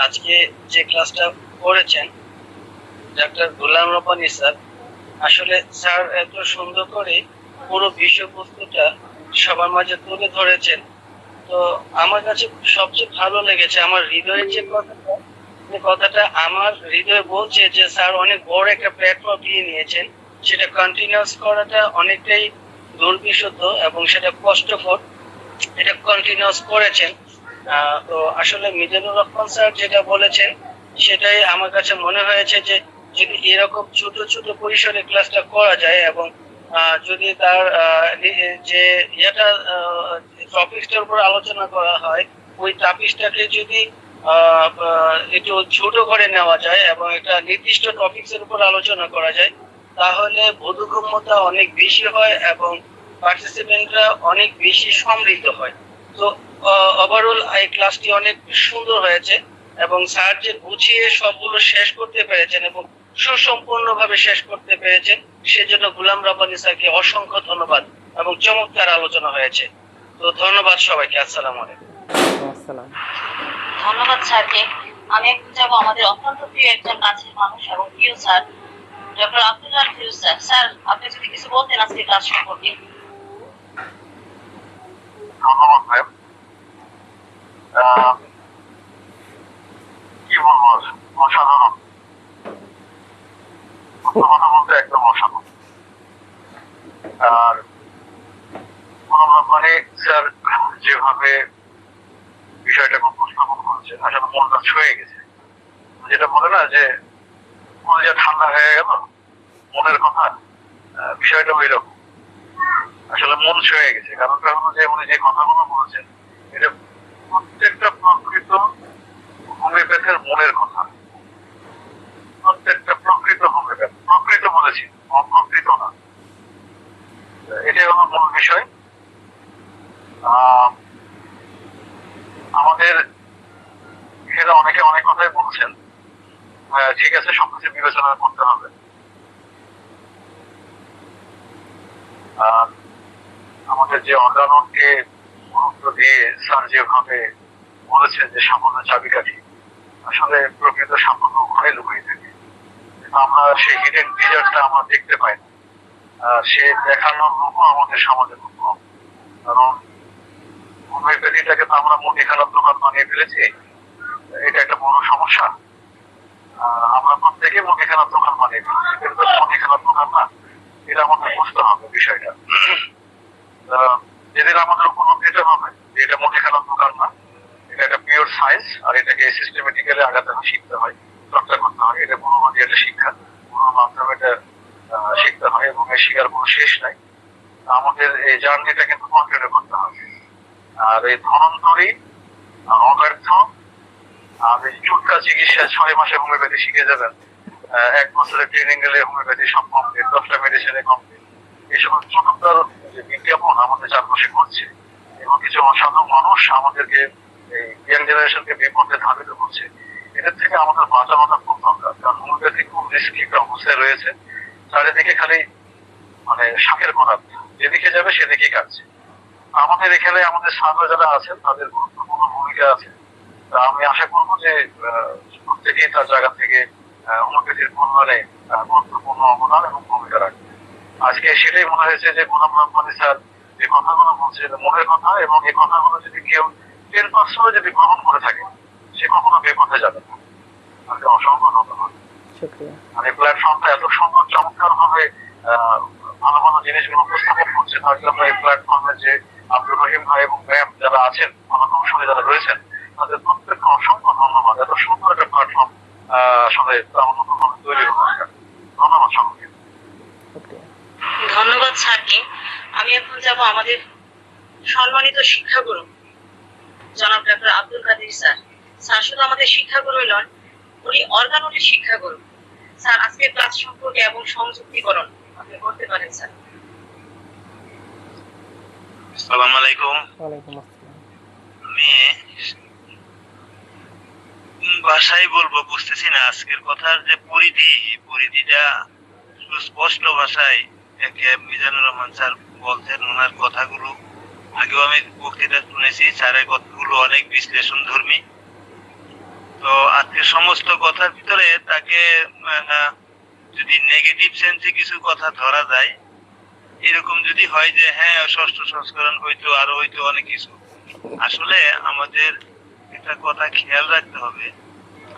আজকে যে ক্লাসটা করেছেন ডাক্তার গোলাম রব্বানী স্যার, আসলে স্যার এত সুন্দর করে পুরো বিষয়বস্তুটা সবার মাঝে তুলে ধরেছেন। তো আমার কাছে সবচেয়ে ভালো লেগেছে আমার হৃদয়ের যে কথাটা আমার হৃদয়ে বলছে যে স্যার অনেক বড় একটা প্ল্যাটফর্ম নিয়ে নিয়েছেন, সেটা কন্টিনিউয়াস করাটা অনেকটাই দুর্বিষহ এবং সেটা কষ্টকর, এটা কন্টিনিউয়াস করেছেন। তো আসলে মিজানুর রহমান স্যার যেটা বলেছেন সেটাই আমার কাছে মনে হয়েছে যে যদি এরকম ছোট ছোট পরিসরে ক্লাসটা করা যায় এবং যদি তার যে টপিকটার উপর আলোচনা করা হয় ওই টপিকটাকে যদি একটু ছোট করে নেওয়া যায় এবং একটা নির্দিষ্ট টপিকসের উপর আলোচনা করা যায় তাহলে বোধগম্যতা অনেক বেশি হয় এবং পার্টিসিপেন্টরা অনেক বেশি সমৃদ্ধ হয়। তো ওভারঅল এই ক্লাসটি অনেক সুন্দর হয়েছে এবং স্যার যে গুছিয়ে সবগুলো শেষ করতে পেরেছেন এবং সুসম্পূর্ণভাবে শেষ করতে পেরেছেন সেজন্য গোলাম রব্বানী স্যারকে অসংখ্য ধন্যবাদ এবং চমৎকার আলোচনা হয়েছে। তো ধন্যবাদ সবাইকে, আসসালামু আলাইকুম। ধন্যবাদ স্যারকে। আমি এখন যাবো আমাদের অত্যন্ত প্রিয় একজন কাছের মানুষ এবং প্রিয় sir doctor Abdullah Firoz sir. Sir, আপনি যদি কিছু বলতেন আজকে ক্লাস সম্পর্কে। ধন্যবাদ ম্যাম। কি বলবো, অসাধারণ, কথা বলতে একদম অসাধারণ। আর মানে স্যার যেভাবে বিষয়টাকে উপস্থাপন করেছে আসলে মনটা ছুঁয়ে গেছে। যেটা বলে না যে মনে ঠান্ডা হয়ে গেল মনের কথা, বিষয়টা ওই রকম আসলে মন ছুঁয়ে গেছে। কারণটা হলো যে উনি যে কথাগুলো বলেছেন এটা প্রত্যেকটা প্রকৃত হোমিওপ্যাথের মনের কথা। প্রত্যেকটা প্রকৃত হোমিওপ্যাথ, প্রকৃত বলেছি, অপ্রকৃত না। এটাই হলো মূল বিষয়। আমাদের এখানে অনেকে অনেক কথাই বলছেন, ঠিক আছে, সবকিছু বিবেচনা করতে হবে। আমাদের যে অর্গানকে গুরুত্ব দিয়ে স্যার যেভাবে বলেছেন যে সাফল্যের চাবিকাঠি, আসলে প্রকৃত সাফল্য ওখানে লুকিয়ে থাকে। আমরা সেই হিডেন টিজারটা আমরা দেখতে পাই না। সে দেখানোর লোকও আমাদের সমাজে খুব কম। কারণ হোমিওপ্যাথিটাকে তো আমরা মুদিখানার দোকান বানিয়ে ফেলেছি, এটা একটা বড় সমস্যা। আমরা প্রত্যেকে মুদিখানার দোকান বানিয়ে ফেলেছি, কিন্তু মুদিখানার দোকান না, এটা আমাদের বুঝতে হবে বিষয়টা। যেদিন আমাদের উপলব্ধিতে হবে যে এটা মুদিখানার দোকান না, এটা একটা পিওর সায়েন্স, আর এটাকে সিস্টেমেটিক্যালি আগাতে হয়, শিখতে হয়, চর্চা করতে হয়। এটা গুরুবাদী একটা শিক্ষা, গুরুর মাধ্যমে এটা শিখতে হয় এবং এই শিখার কোনো শেষ নাই। আমাদের এই জার্নিটা কিন্তু কন্টিনিউ করতে হবে। আর এই ধনন্তরী অব্যর্থ আর এই চুটকা চিকিৎসা 6 মাসে হোমিওপ্যাথি শিখে যাবেন, 1 বছরের ট্রেনিং গেলে হোমিওপ্যাথি সব কমপ্লিট, 10টা মেডিসিনে কমপ্লিট, এই সমস্ত চমৎকার যে বিজ্ঞাপন আমাদের চারপাশে ঘটছে এবং কিছু অসাধু মানুষ আমাদেরকে এই ইয়াং জেনারেশনকে বিপদে ধাবিত করছে, এটার থেকে আমাদের বাঁচানোটা খুব দরকার। কারণ হোমিওপ্যাথি খুব রিস্কি একটা অবস্থায় রয়েছে। চারিদিকে খালি মানে শাকের গোড়া, যেদিকে যাবে সেদিকেই কাটছে। আমাদের এখানে আমাদের সাধু যারা আছেন তাদের গুরুত্বপূর্ণ ভূমিকা আছে। আমি আশা করবো যে প্রত্যেকেই তার জায়গা থেকে হোমিওপ্যাথির কল্যাণে গুরুত্বপূর্ণ অবদান এবং ভূমিকা রাখবে। আজকে সেটাই মনে হয়েছে যে গোলাম রহমানী স্যার যে কথাগুলো বলছে মনের কথা, এবং এই কথাগুলো যদি কেউ 10% যদি গ্রহণ করে থাকে সে কখনো বেপথে যাবে না। তাকে অসংখ্য ধন্যবাদ। আর এই প্ল্যাটফর্মটা এত সুন্দর চমৎকার ভাবে ভালো ভালো জিনিসগুলো উপস্থাপন করছে, তার জন্য এই প্ল্যাটফর্মে যে আব্দুর রহিম ভাই এবং ম্যাম যারা আছেন, আমার কৌশলী যারা রয়েছেন, তাদের প্রত্যেককে অসংখ্য ধন্যবাদ। এত সুন্দর একটা প্ল্যাটফর্ম আসলে অন্যভাবে তৈরি হচ্ছে। ধন্যবাদ সকলকে। ধন্যবাদ স্যারকে। আমি এখন যাব আমাদের সম্মানিত শিক্ষাগুরু জনাব ডক্টর আব্দুল কাদের স্যার। স্যার শুধু আমাদের শিক্ষাগুরুই নন, উনি অর্গানলের শিক্ষাগুরু। স্যার আজকের ক্লাস সম্পর্কে এবং সংযুক্তিকরণ আপনি করতে পারেন স্যার। আসসালামু আলাইকুম। ওয়ালাইকুম আসসালাম। আমি ভাষায় বলবো বুঝতেছি না আজকের কথার যে পরিধিটা সুস্পষ্ট ভাষায় মিজানুর রহমান স্যার বলছেন। ওনার কথাগুলো আগেও আমি বক্তৃতা শুনেছি, স্যারের কথাগুলো অনেক বিশ্লেষণ ধর্মী। তো আজকে সমস্ত কথার ভিতরে তাকে যদি নেগেটিভ সেন্সে কিছু কথা ধরা যায়, এরকম যদি হয় যে হ্যাঁ 6ষ্ঠ সংস্করণ হয়তো আরো হয়তো অনেক কিছু, আসলে আমাদের একটা কথা খেয়াল রাখতে হবে,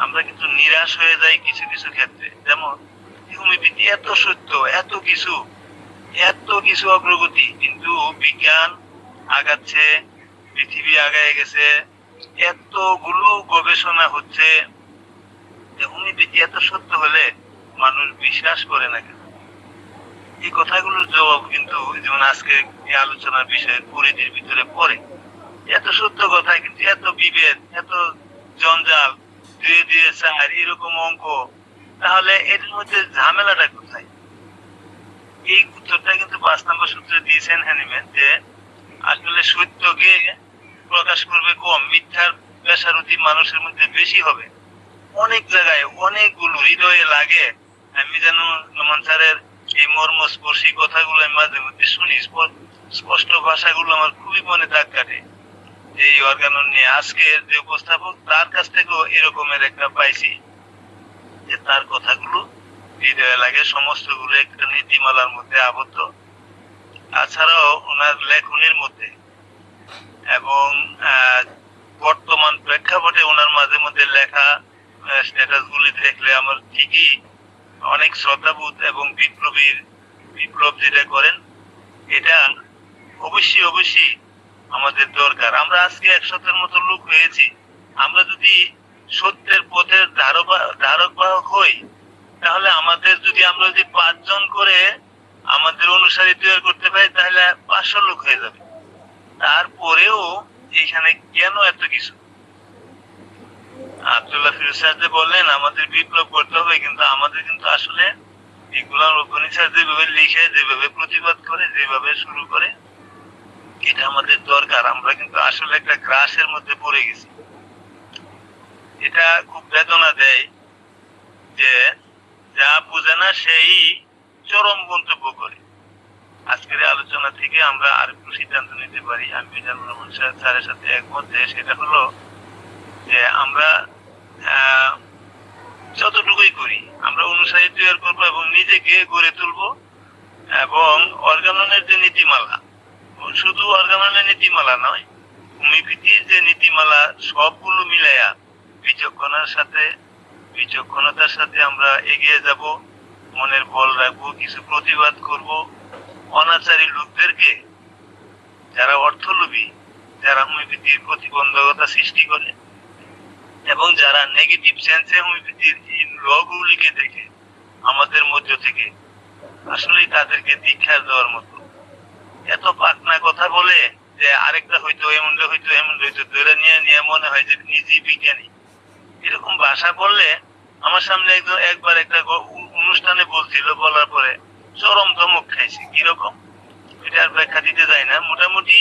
আমরা কিন্তু নিরাশ হয়ে যাই কিছু কিছু ক্ষেত্রে। যেমন হোমিওপ্যাথি এত সত্য, এত কিছু অগ্রগতি, কিন্তু বিজ্ঞান আগাচ্ছে, পৃথিবী আগায় গেছে, এতগুলো গবেষণা হচ্ছে, হোমিওপ্যাথি এত সত্য হলে মানুষ বিশ্বাস করে না কেন? এই কথাগুলোর জবাব কিন্তু যেমন আজকে এই আলোচনার বিষয়ের পরিধির ভিতরে পড়ে। এত সত্য কথা, কিন্তু এত বিভেদ, এত জঞ্জাল, 2 দিয়ে 4 এরকম অঙ্ক, তাহলে এর মধ্যে ঝামেলাটা কোথায়? এই উত্তরটা কিন্তু 5 নম্বর সূত্রে দিয়েছেন হ্যানিম্যান, যে আসলে সত্যকে প্রকাশ করবে কম, মিথ্যার বেসারতি মানুষের মধ্যে বেশি হবে। অনেক জায়গায় অনেকগুলো হৃদয়ে লাগে। আমি জানো রহমান স্যারের এই মর্মস্পর্শী কথাগুলো আমি মাঝে মধ্যে শুনি, স্পষ্ট ভাষাগুলো আমার খুবই মনে দাগ কাটে। এই অর্গানন নিয়ে আজকের যে উপস্থাপক, তার কাছ থেকেও এরকমের একটা পাইছি যে তার কথাগুলো হৃদয়ে লাগে, সমস্ত গুলো একটা নীতিমালার মধ্যে আবদ্ধ, তাছাড়াও ওনার লেখনের মধ্যে এবং বর্তমান প্রেক্ষাপটে ওনার মাঝে মধ্যে লেখা স্ট্যাটাস গুলি দেখলে আমার ঠিকই অনেক শ্রদ্ধাবোধ এবং বিপ্লব যেটা করেন, এটা অবশ্যই আমাদের দরকার। আমরা আজকে 100-এর মতো লোক হয়েছি, আমরা যদি সত্যের পথের ধারক বাহক হই, তাহলে আমাদের যদি আমরা যদি 5 জন করে আমাদের অনুসারী তৈরি করতে পারি তাহলে 500 লোক হয়ে যাবে। তারপরেও এখানে কেন এত কিছু? আব্দুল্লাহ ফিরোজ স্যার যে বললেন আমাদের বিপ্লব করতে হবে, কিন্তু আমাদের কিন্তু আসলে এগুলো রব্বানী স্যার যেভাবে লিখে, যেভাবে প্রতিবাদ করে, যেভাবে শুরু করে, এটা আমাদের দরকার। আমরা কিন্তু আসলে একটা গ্রাসের মধ্যে পড়ে গেছি। এটা খুব বেদনা দেয় যে যা বুঝে না সেই চরম মন্তব্য করে। আজকের এই আলোচনা থেকে আমরা আরেকটু সিদ্ধান্ত নিতে পারি। আমি মিজানুর রহমান স্যারের সাথে একমত যে সেটা হলো যে আমরা যতটুকুই করি আমরা অনুসারী তৈরি করবো এবং নিজেকে গড়ে তুলবো। এবং অর্গাননের যে নীতিমালা, শুধু অর্গাননের নীতিমালা নয়, হোমিওপ্যাথির যে নীতিমালা, সবগুলো মিলাইয়া বিচক্ষণতার সাথে আমরা এগিয়ে যাব, মনের বল রাখবো, কিছু প্রতিবাদ করব। অনাচারী লোকদেরকে, যারা অর্থলোভী, যারা হোমিওপ্যাথির প্রতিবন্ধকতা সৃষ্টি করে এবং যারা নেগেটিভ সেন্সে হোমিওপ্যাথির লগুলিকে দেখে আমাদের মধ্য থেকে, আসলে তাদেরকে দীক্ষা দেওয়ার মতো। এত পাকনা কথা বলে যে আরেকটা হয়তো এমন হয়তো ধরে নিয়ে মনে হয় যে নিজেই বিজ্ঞানী, এরকম ভাষা বললে আমার সামনে একবার একটা অনুষ্ঠানে বলছিল, বলার পরে চরম ধমক খাইছি। কিরকম এটা আর ব্যাখ্যা দিতে যায় না। মোটামুটি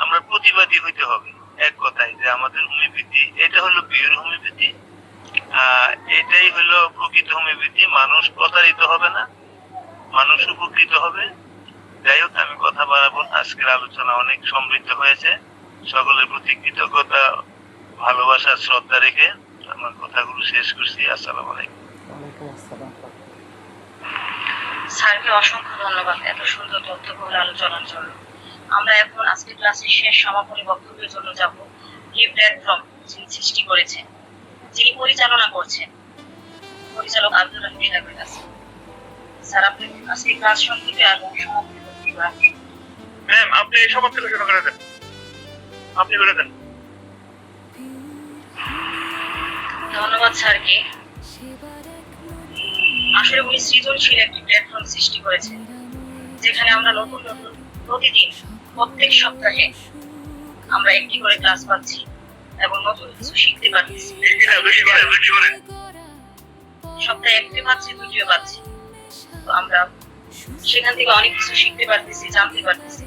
আমরা প্রতিবাদী হইতে হবে এক কথায় যে আমাদের হোমিওপ্যাথি এটা হলো পিওর হোমিওপ্যাথি, এটাই হলো প্রকৃত হোমিওপ্যাথি। মানুষ প্রতারিত হবে না, মানুষ উপকৃত হবে। যাই হোক, আমি কথা বাড়াবো না। আজকের আলোচনা অনেক সমৃদ্ধ হয়েছে। সকলের প্রতি কৃতজ্ঞতা, ভালোবাসা, শ্রদ্ধা রেখে আমার কথাগুলো শেষ করছি। আসসালামু আলাইকুম। ওয়ালাইকুম আসসালাম। স্যারকে অসংখ্য ধন্যবাদ এত সুন্দর তথ্যবহুল আলোচনার জন্য। আমরা এখন আজকে ক্লাসের শেষ সমাপনী বক্তব্যের জন্য যাব এই প্ল্যাটফর্ম যিনি সৃষ্টি করেছেন, যিনি পরিচালনা করছেন, পরিচালক আব্দুর রহিম সাহেবের কাছে। স্যার, আপনি আজকে ক্লাস সম্পর্কে এবং সমাপ্তি বক্তব্য রাখবেন। ম্যাম, আপনি এই সমাপ্তি ঘোষণা করে দেন। আপনি করে দেন। ধন্যবাদ স্যারকে। আসলে উনি সৃজনশীল একটি প্ল্যাটফর্ম সৃষ্টি করেছেন, যেখানে আমরা নতুন নতুন প্রতিদিন প্রত্যেক সপ্তাহে আমরা একটি করে ক্লাস পাচ্ছি এবং নতুন কিছু শিখতে পারছি। সপ্তাহে একটি পাচ্ছি, দুটিও পাচ্ছি। তো আমরা সেখান থেকে অনেক কিছু শিখতে পারতেছি, জানতে পারতেছি।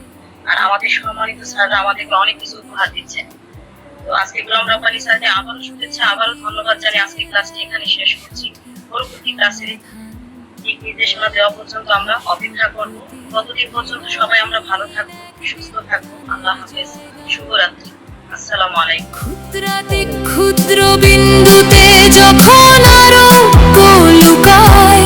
আর আমাদের সম্মানিত স্যাররা আমাদেরকে অনেক কিছু উপহার দিচ্ছেন। তো আজকে গোলাম রব্বানী স্যারকে আবারও শুভেচ্ছা, আবারও ধন্যবাদ জানিয়ে আজকে ক্লাসটি এখানে শেষ করছি। পরবর্তী ক্লাসের দিক নির্দেশনা দেওয়া পর্যন্ত আমরা অপেক্ষা করব। ততদিন পর্যন্ত সবাই আমরা ভালো থাকবো, সুস্থ থাকবো। আল্লাহ হাফেজ, শুভরাত্রি, আসসালামু আলাইকুম। ক্ষুদ্রাতি ক্ষুদ্র বিন্দুতে যখন আরো লুকায়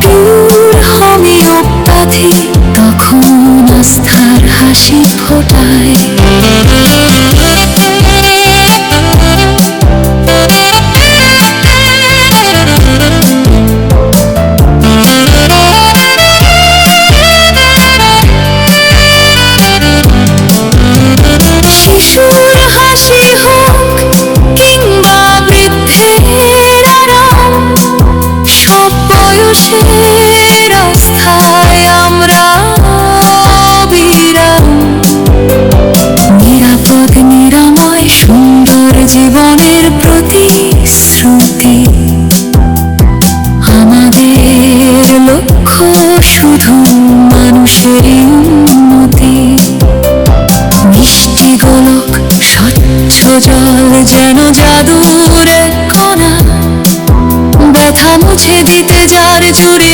পিওর হোমিওপ্যাথি, তখন আস্থার হাসি ফোটায়। শিশুর হাসি হোক কিংবা বৃদ্ধের আরাম, সব বয়সের আস্থায় আমরা অবিরাম। নিরাপদ নিরাময় সুন্দর জীবনের প্রতিশ্রুতি, আমাদের লক্ষ্য শুধু মানুষের উন্নতি। মিষ্টি গোলক স্বচ্ছ জল যেন জাদুর কণা, ব্যথা মুছে দিতে যার জুড়ে